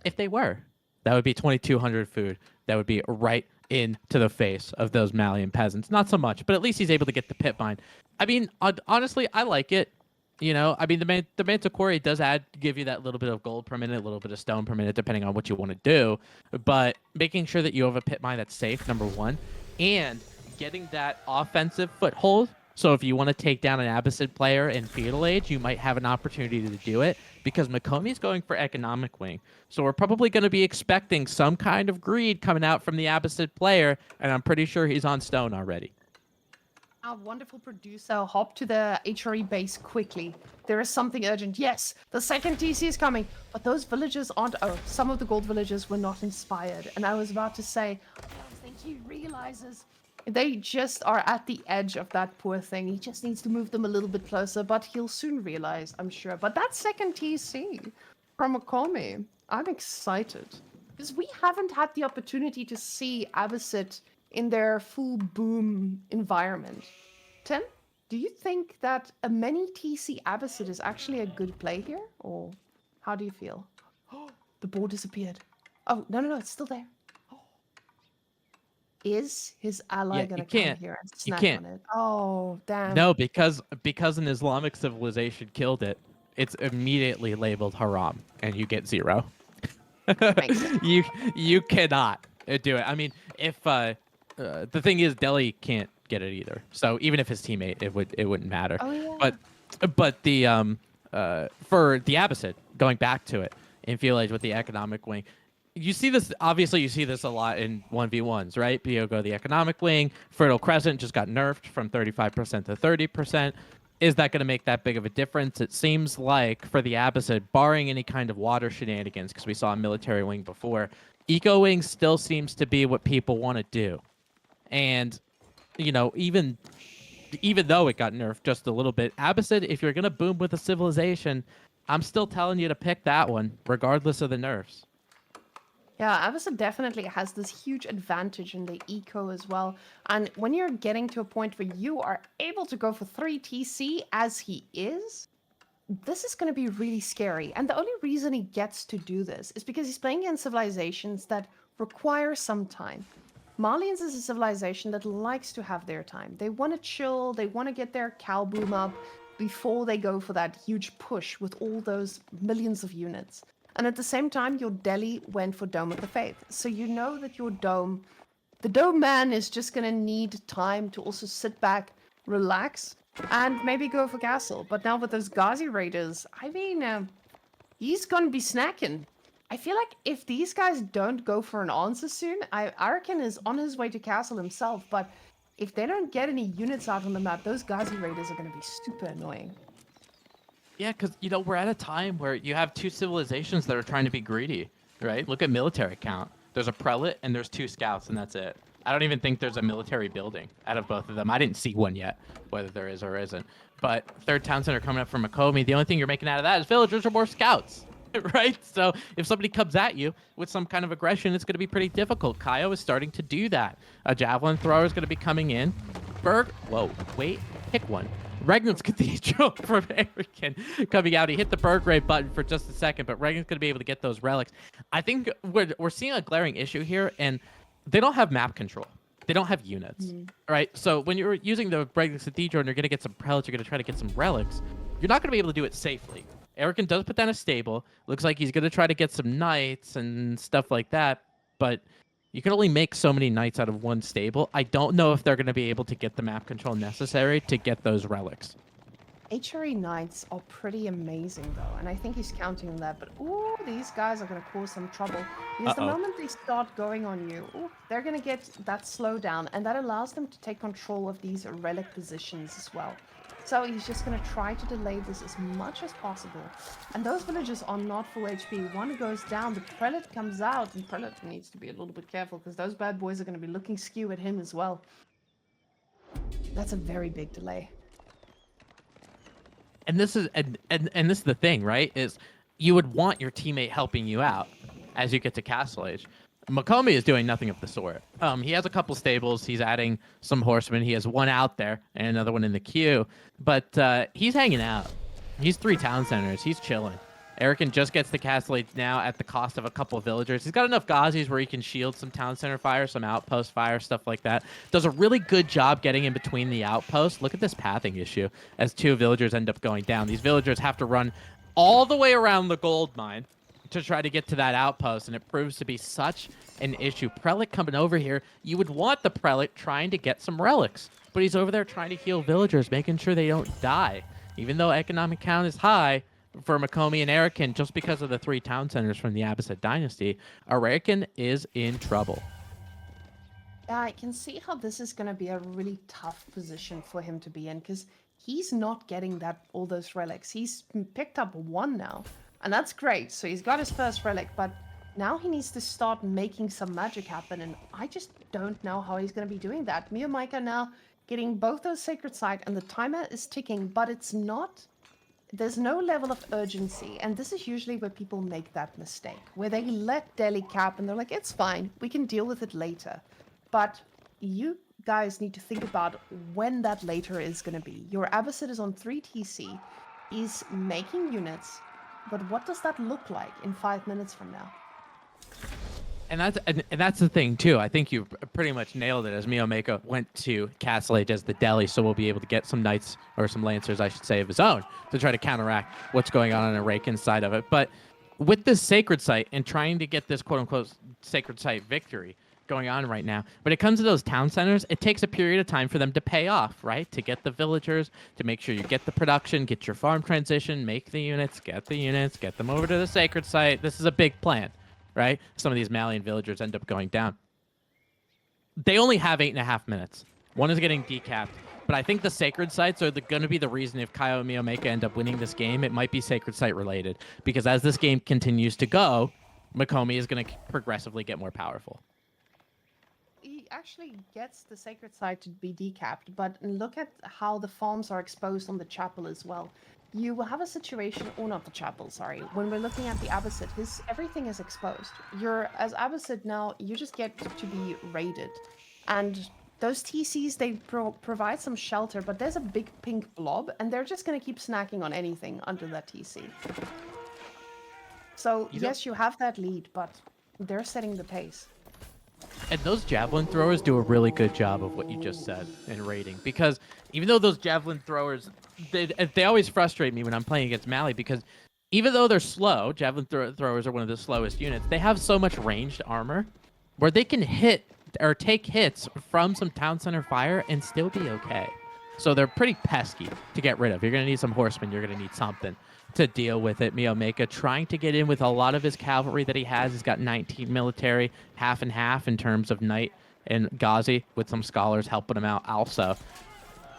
if they were, that would be 2,200 food. That would be right into the face of those Malian peasants. Not so much, but at least he's able to get the pit mine. I mean, honestly, I like it. I mean, the Manticore does give you that little bit of gold per minute, a little bit of stone per minute, depending on what you want to do. But making sure that you have a pit mine that's safe, number 1, and getting that offensive foothold So if you want to take down an Abbasid player in Feudal Age, you might have an opportunity to do it because Makomi's going for economic wing. So we're probably going to be expecting some kind of greed coming out from the Abbasid player, and I'm pretty sure he's on stone already. Our wonderful producer, hop to the HRE base quickly. There is something urgent. Yes, the second TC is coming, but those villagers aren't. Oh, some of the gold villagers were not inspired. And I was about to say, I don't think he realizes. They just are at the edge of that poor thing. He just needs to move them a little bit closer, but he'll soon realize, I'm sure. But that second TC from Makomi, I'm excited. Because we haven't had the opportunity to see Abbasid in their full boom environment. Tim, do you think that a many TC Abbasid is actually a good play here? Or how do you feel? Oh, the board disappeared. Oh, no, it's still there. Is his ally gonna come here and snack on it? Oh, damn. No, because an Islamic civilization killed it, it's immediately labeled haram, and you get 0. You cannot do it. I mean, if the thing is, Delhi can't get it either. So even if his teammate, it wouldn't matter. Oh, yeah. But the for the Abbasid, going back to it in Field Age with the economic wing, you see this, obviously you see this a lot in 1v1s, right? Biogo, the economic wing, Fertile Crescent just got nerfed from 35% to 30%. Is that going to make that big of a difference? It seems like for the Abbasid, barring any kind of water shenanigans, because we saw a military wing before, Eco Wing still seems to be what people want to do. And, you know, even though it got nerfed just a little bit, Abbasid, if you're going to boom with a civilization, I'm still telling you to pick that one, regardless of the nerfs. Yeah, Avisa definitely has this huge advantage in the eco as well. And when you're getting to a point where you are able to go for 3 TC as he is, this is going to be really scary. And the only reason he gets to do this is because he's playing against civilizations that require some time. Malians is a civilization that likes to have their time. They want to chill, they want to get their cow boom up before they go for that huge push with all those millions of units. And at the same time, your Delhi went for Dome of the Faith. So you know that your Dome, the Dome man is just going to need time to also sit back, relax, and maybe go for Castle. But now with those Ghazi Raiders, I mean, he's going to be snacking. I feel like if these guys don't go for an answer soon, Arakan is on his way to Castle himself. But if they don't get any units out on the map, those Ghazi Raiders are going to be super annoying. Yeah, because, you know, we're at a time where you have 2 civilizations that are trying to be greedy, right? Look at military count. There's a prelate and there's 2 scouts, and that's it. I don't even think there's a military building out of both of them. I didn't see one yet, whether there is or isn't. But 3rd Town Center coming up from Makomi, the only thing you're making out of that is villagers or more scouts, right? So if somebody comes at you with some kind of aggression, it's going to be pretty difficult. Kaio is starting to do that. A javelin thrower is going to be coming in. Whoa, wait, pick one. Regnant's Cathedral from American coming out. He hit the Burgrave button for just a second, but Regnant's going to be able to get those relics. I think we're seeing a glaring issue here, and they don't have map control. They don't have units, right? So when you're using the Regnant's Cathedral and you're going to get some prelates, you're going to try to get some relics, you're not going to be able to do it safely. Erican does put down a stable. Looks like he's going to try to get some knights and stuff like that, but you can only make so many knights out of one stable. I don't know if they're going to be able to get the map control necessary to get those relics. HRE knights are pretty amazing though, and I think he's counting on that. But ooh, these guys are going to cause some trouble because the moment they start going on you, ooh, they're going to get that slowdown, and that allows them to take control of these relic positions as well. So he's just going to try to delay this as much as possible. And those villagers are not full HP. One goes down, the prelate comes out, and prelate needs to be a little bit careful because those bad boys are going to be looking skew at him as well. That's a very big delay. And this is and this is the thing, right? Is you would want your teammate helping you out as you get to Castle Age. Makomi is doing nothing of the sort. He has a couple stables. He's adding some horsemen. He has one out there and another one in the queue. But he's hanging out. He's 3 town centers. He's chilling. Erican just gets the Castle Age now at the cost of a couple of villagers. He's got enough Ghazis where he can shield some town center fire, some outpost fire, stuff like that. Does a really good job getting in between the outposts. Look at this pathing issue as 2 villagers end up going down. These villagers have to run all the way around the gold mine to try to get to that outpost, and it proves to be such an issue. Prelate coming over here, you would want the prelate trying to get some relics. but he's over there trying to heal villagers, making sure they don't die. Even though economic count is high for Mokraken and Arakan, just because of the 3 town centers from the Abbasid dynasty, Arakan is in trouble. Yeah, I can see how this is going to be a really tough position for him to be in, because he's not getting all those relics. He's picked up 1 now, and that's great. So he's got his first relic, but now he needs to start making some magic happen, and I just don't know how he's going to be doing that. Miyamika now getting both those sacred site, and the timer is ticking, but it's not... There's no level of urgency, and this is usually where people make that mistake, where they let daily cap, and they're like, it's fine, we can deal with it later. But you guys need to think about when that later is going to be. Your Abbasid is on 3 TC. He's making units. But what does that look like in 5 minutes from now? And that's the thing too. I think you pretty much nailed it. As Miyamaka went to Castle Age as the deli, so we'll be able to get some knights or some lancers, I should say, of his own to try to counteract what's going on a Raken side of it. But with this sacred site and trying to get this quote unquote sacred site victory going on right now, when it comes to those town centers, it takes a period of time for them to pay off, right? To get the villagers, to make sure you get the production, get your farm transition, make the units, get them over to the sacred site. This is a big plan. Right? Some of these Malian villagers end up going down. They only have 8.5 minutes. 1 is getting decapped. But I think the sacred sites are going to be the reason if Kaio and Miyamaka end up winning this game. It might be sacred site related. Because as this game continues to go, Mikomi is going to progressively get more powerful. He actually gets the sacred site to be decapped, but look at how the farms are exposed on the chapel as well. You will have a situation, or not the chapel, sorry. When we're looking at the Abbasid, everything is exposed. As Abbasid now, you just get to be raided. And those TCs, they provide some shelter, but there's a big pink blob, and they're just going to keep snacking on anything under that TC. So, yes, you have that lead, but they're setting the pace. And those javelin throwers do a really good job of what you just said in raiding. Because even though those javelin throwers, they always frustrate me when I'm playing against Mali, because even though they're slow, javelin throwers are one of the slowest units, they have so much ranged armor where they can hit or take hits from some town center fire and still be okay. So they're pretty pesky to get rid of. You're going to need some horsemen. You're going to need something to deal with it. Miyamaka trying to get in with a lot of his cavalry that he has. He's got 19 military, half and half in terms of knight and Ghazi, with some scholars helping him out also.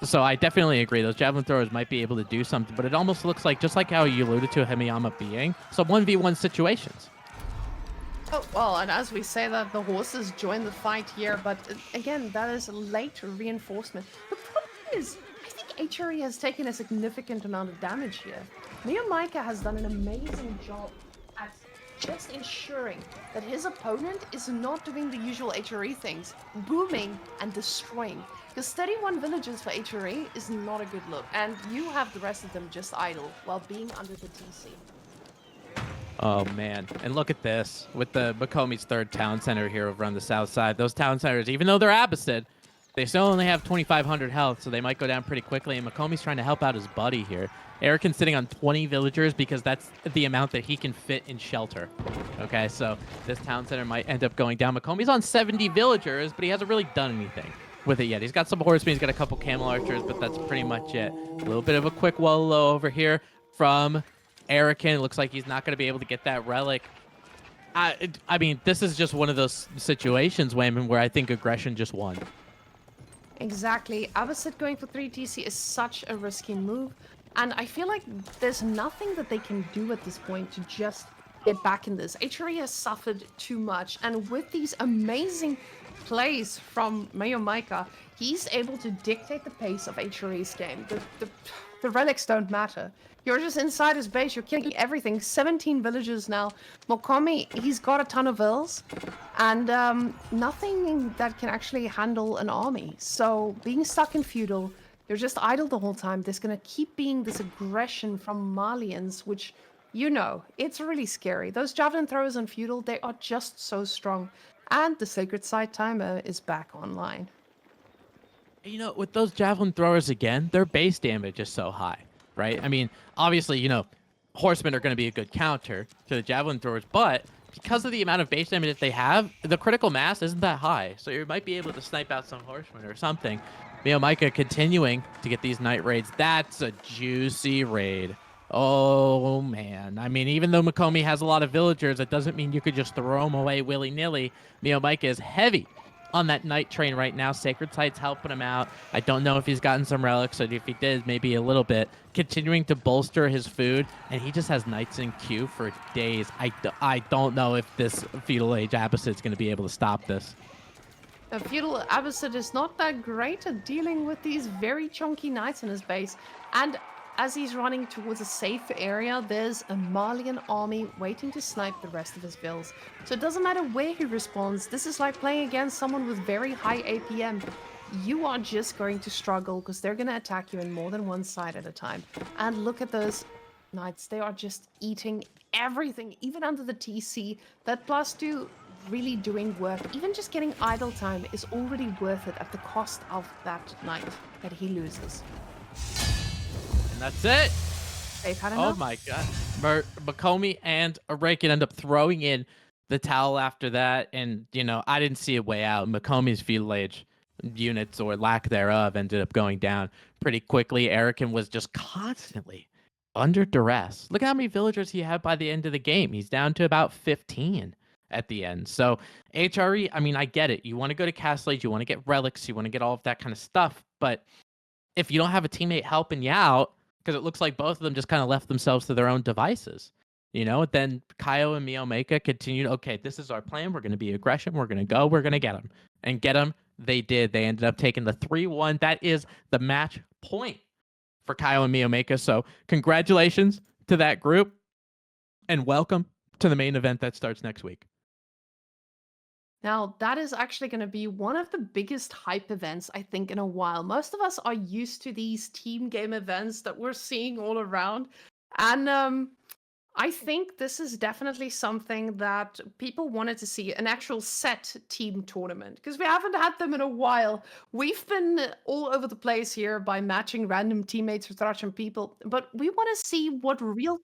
So I definitely agree. Those javelin throwers might be able to do something, but it almost looks like, just like how you alluded to Himeyama being, some 1v1 situations. Oh, well, and as we say that, the horses join the fight here, but again, that is late reinforcement. The problem is, I think HRE has taken a significant amount of damage here. Miyamika has done an amazing job at just ensuring that his opponent is not doing the usual HRE things, booming and destroying. Because 31 villages for HRE is not a good look, and you have the rest of them just idle while being under the TC. Oh, man. And look at this. With the Makomi's 3rd town center here over on the south side. Those town centers, even though they're Abbasid, they still only have 2,500 health, so they might go down pretty quickly. And Makomi's trying to help out his buddy here. Arakan's sitting on 20 villagers because that's the amount that he can fit in shelter. Okay, so this town center might end up going down. Makomi's on 70 villagers, but he hasn't really done anything with it yet. He's got some horsemen, he's got a couple camel archers, but that's pretty much it. A little bit of a quick wallow over here from Arakan. Looks like he's not going to be able to get that relic. I mean, this is just one of those situations, Wayman, where I think aggression just won. Exactly. Abbasid going for 3 TC is such a risky move. And I feel like there's nothing that they can do at this point to just get back in this. HRE has suffered too much. And with these amazing plays from Miyamika, he's able to dictate the pace of HRE's game. The relics don't matter. You're just inside his base. You're killing everything. 17 villages now. Mokomi, he's got a ton of vills. And nothing that can actually handle an army. So being stuck in feudal, you're just idle the whole time. There's going to keep being this aggression from Malians, which, you know, it's really scary. Those javelin throwers on feudal, they are just so strong. And the sacred site timer is back online. You know, with those javelin throwers again, their base damage is so high, right? I mean, obviously, you know, horsemen are going to be a good counter to the javelin throwers, but because of the amount of base damage that they have, the critical mass isn't that high. So you might be able to snipe out some horsemen or something. Mika continuing to get these night raids. That's a juicy raid. Oh, man. I mean, even though Makomi has a lot of villagers, it doesn't mean you could just throw them away willy-nilly. Mika is heavy on that night train right now. Sacred Sight's helping him out. I don't know if he's gotten some relics, or if he did, maybe a little bit. Continuing to bolster his food, and he just has knights in queue for days. I don't know if this Feudal Age Abyss is going to be able to stop this. The Feudal Abbasid is not that great at dealing with these very chunky knights in his base. And as he's running towards a safe area, there's a Malian army waiting to snipe the rest of his builds. So it doesn't matter where he respawns. This is like playing against someone with very high APM. You are just going to struggle because they're going to attack you in more than one side at a time. And look at those knights. They are just eating everything, even under the TC. That +2 really doing work. Even just getting idle time is already worth it at the cost of that knight that he loses. And that's it. They've had enough. Oh my god. Makomi and Araken end up throwing in the towel after that, and I didn't see a way out. Makomi's Feudal Age units, or lack thereof, ended up going down pretty quickly. Araken was just constantly under duress. Look at how many villagers he had by the end of the game. He's down to about 15 at the end. So HRE, I mean, I get it. You want to go to Castle Age, you want to get relics, you want to get all of that kind of stuff. But if you don't have a teammate helping you out, because it looks like both of them just kind of left themselves to their own devices, then Kaio and Mika continued, okay, this is our plan. We're going to be aggression. We're going to go. We're going to get them. And get them, they did. They ended up taking the 3-1. That is the match point for Kaio and Mika. So congratulations to that group, and welcome to the main event that starts next week. Now, that is actually going to be one of the biggest hype events, I think, in a while. Most of us are used to these team game events that we're seeing all around. And I think this is definitely something that people wanted to see, an actual set team tournament, because we haven't had them in a while. We've been all over the place here by matching random teammates with Russian people, but we want to see what real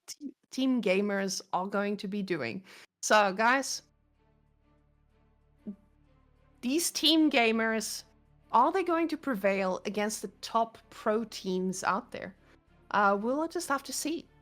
team gamers are going to be doing. So, guys, these team gamers, are they going to prevail against the top pro teams out there? We'll just have to see.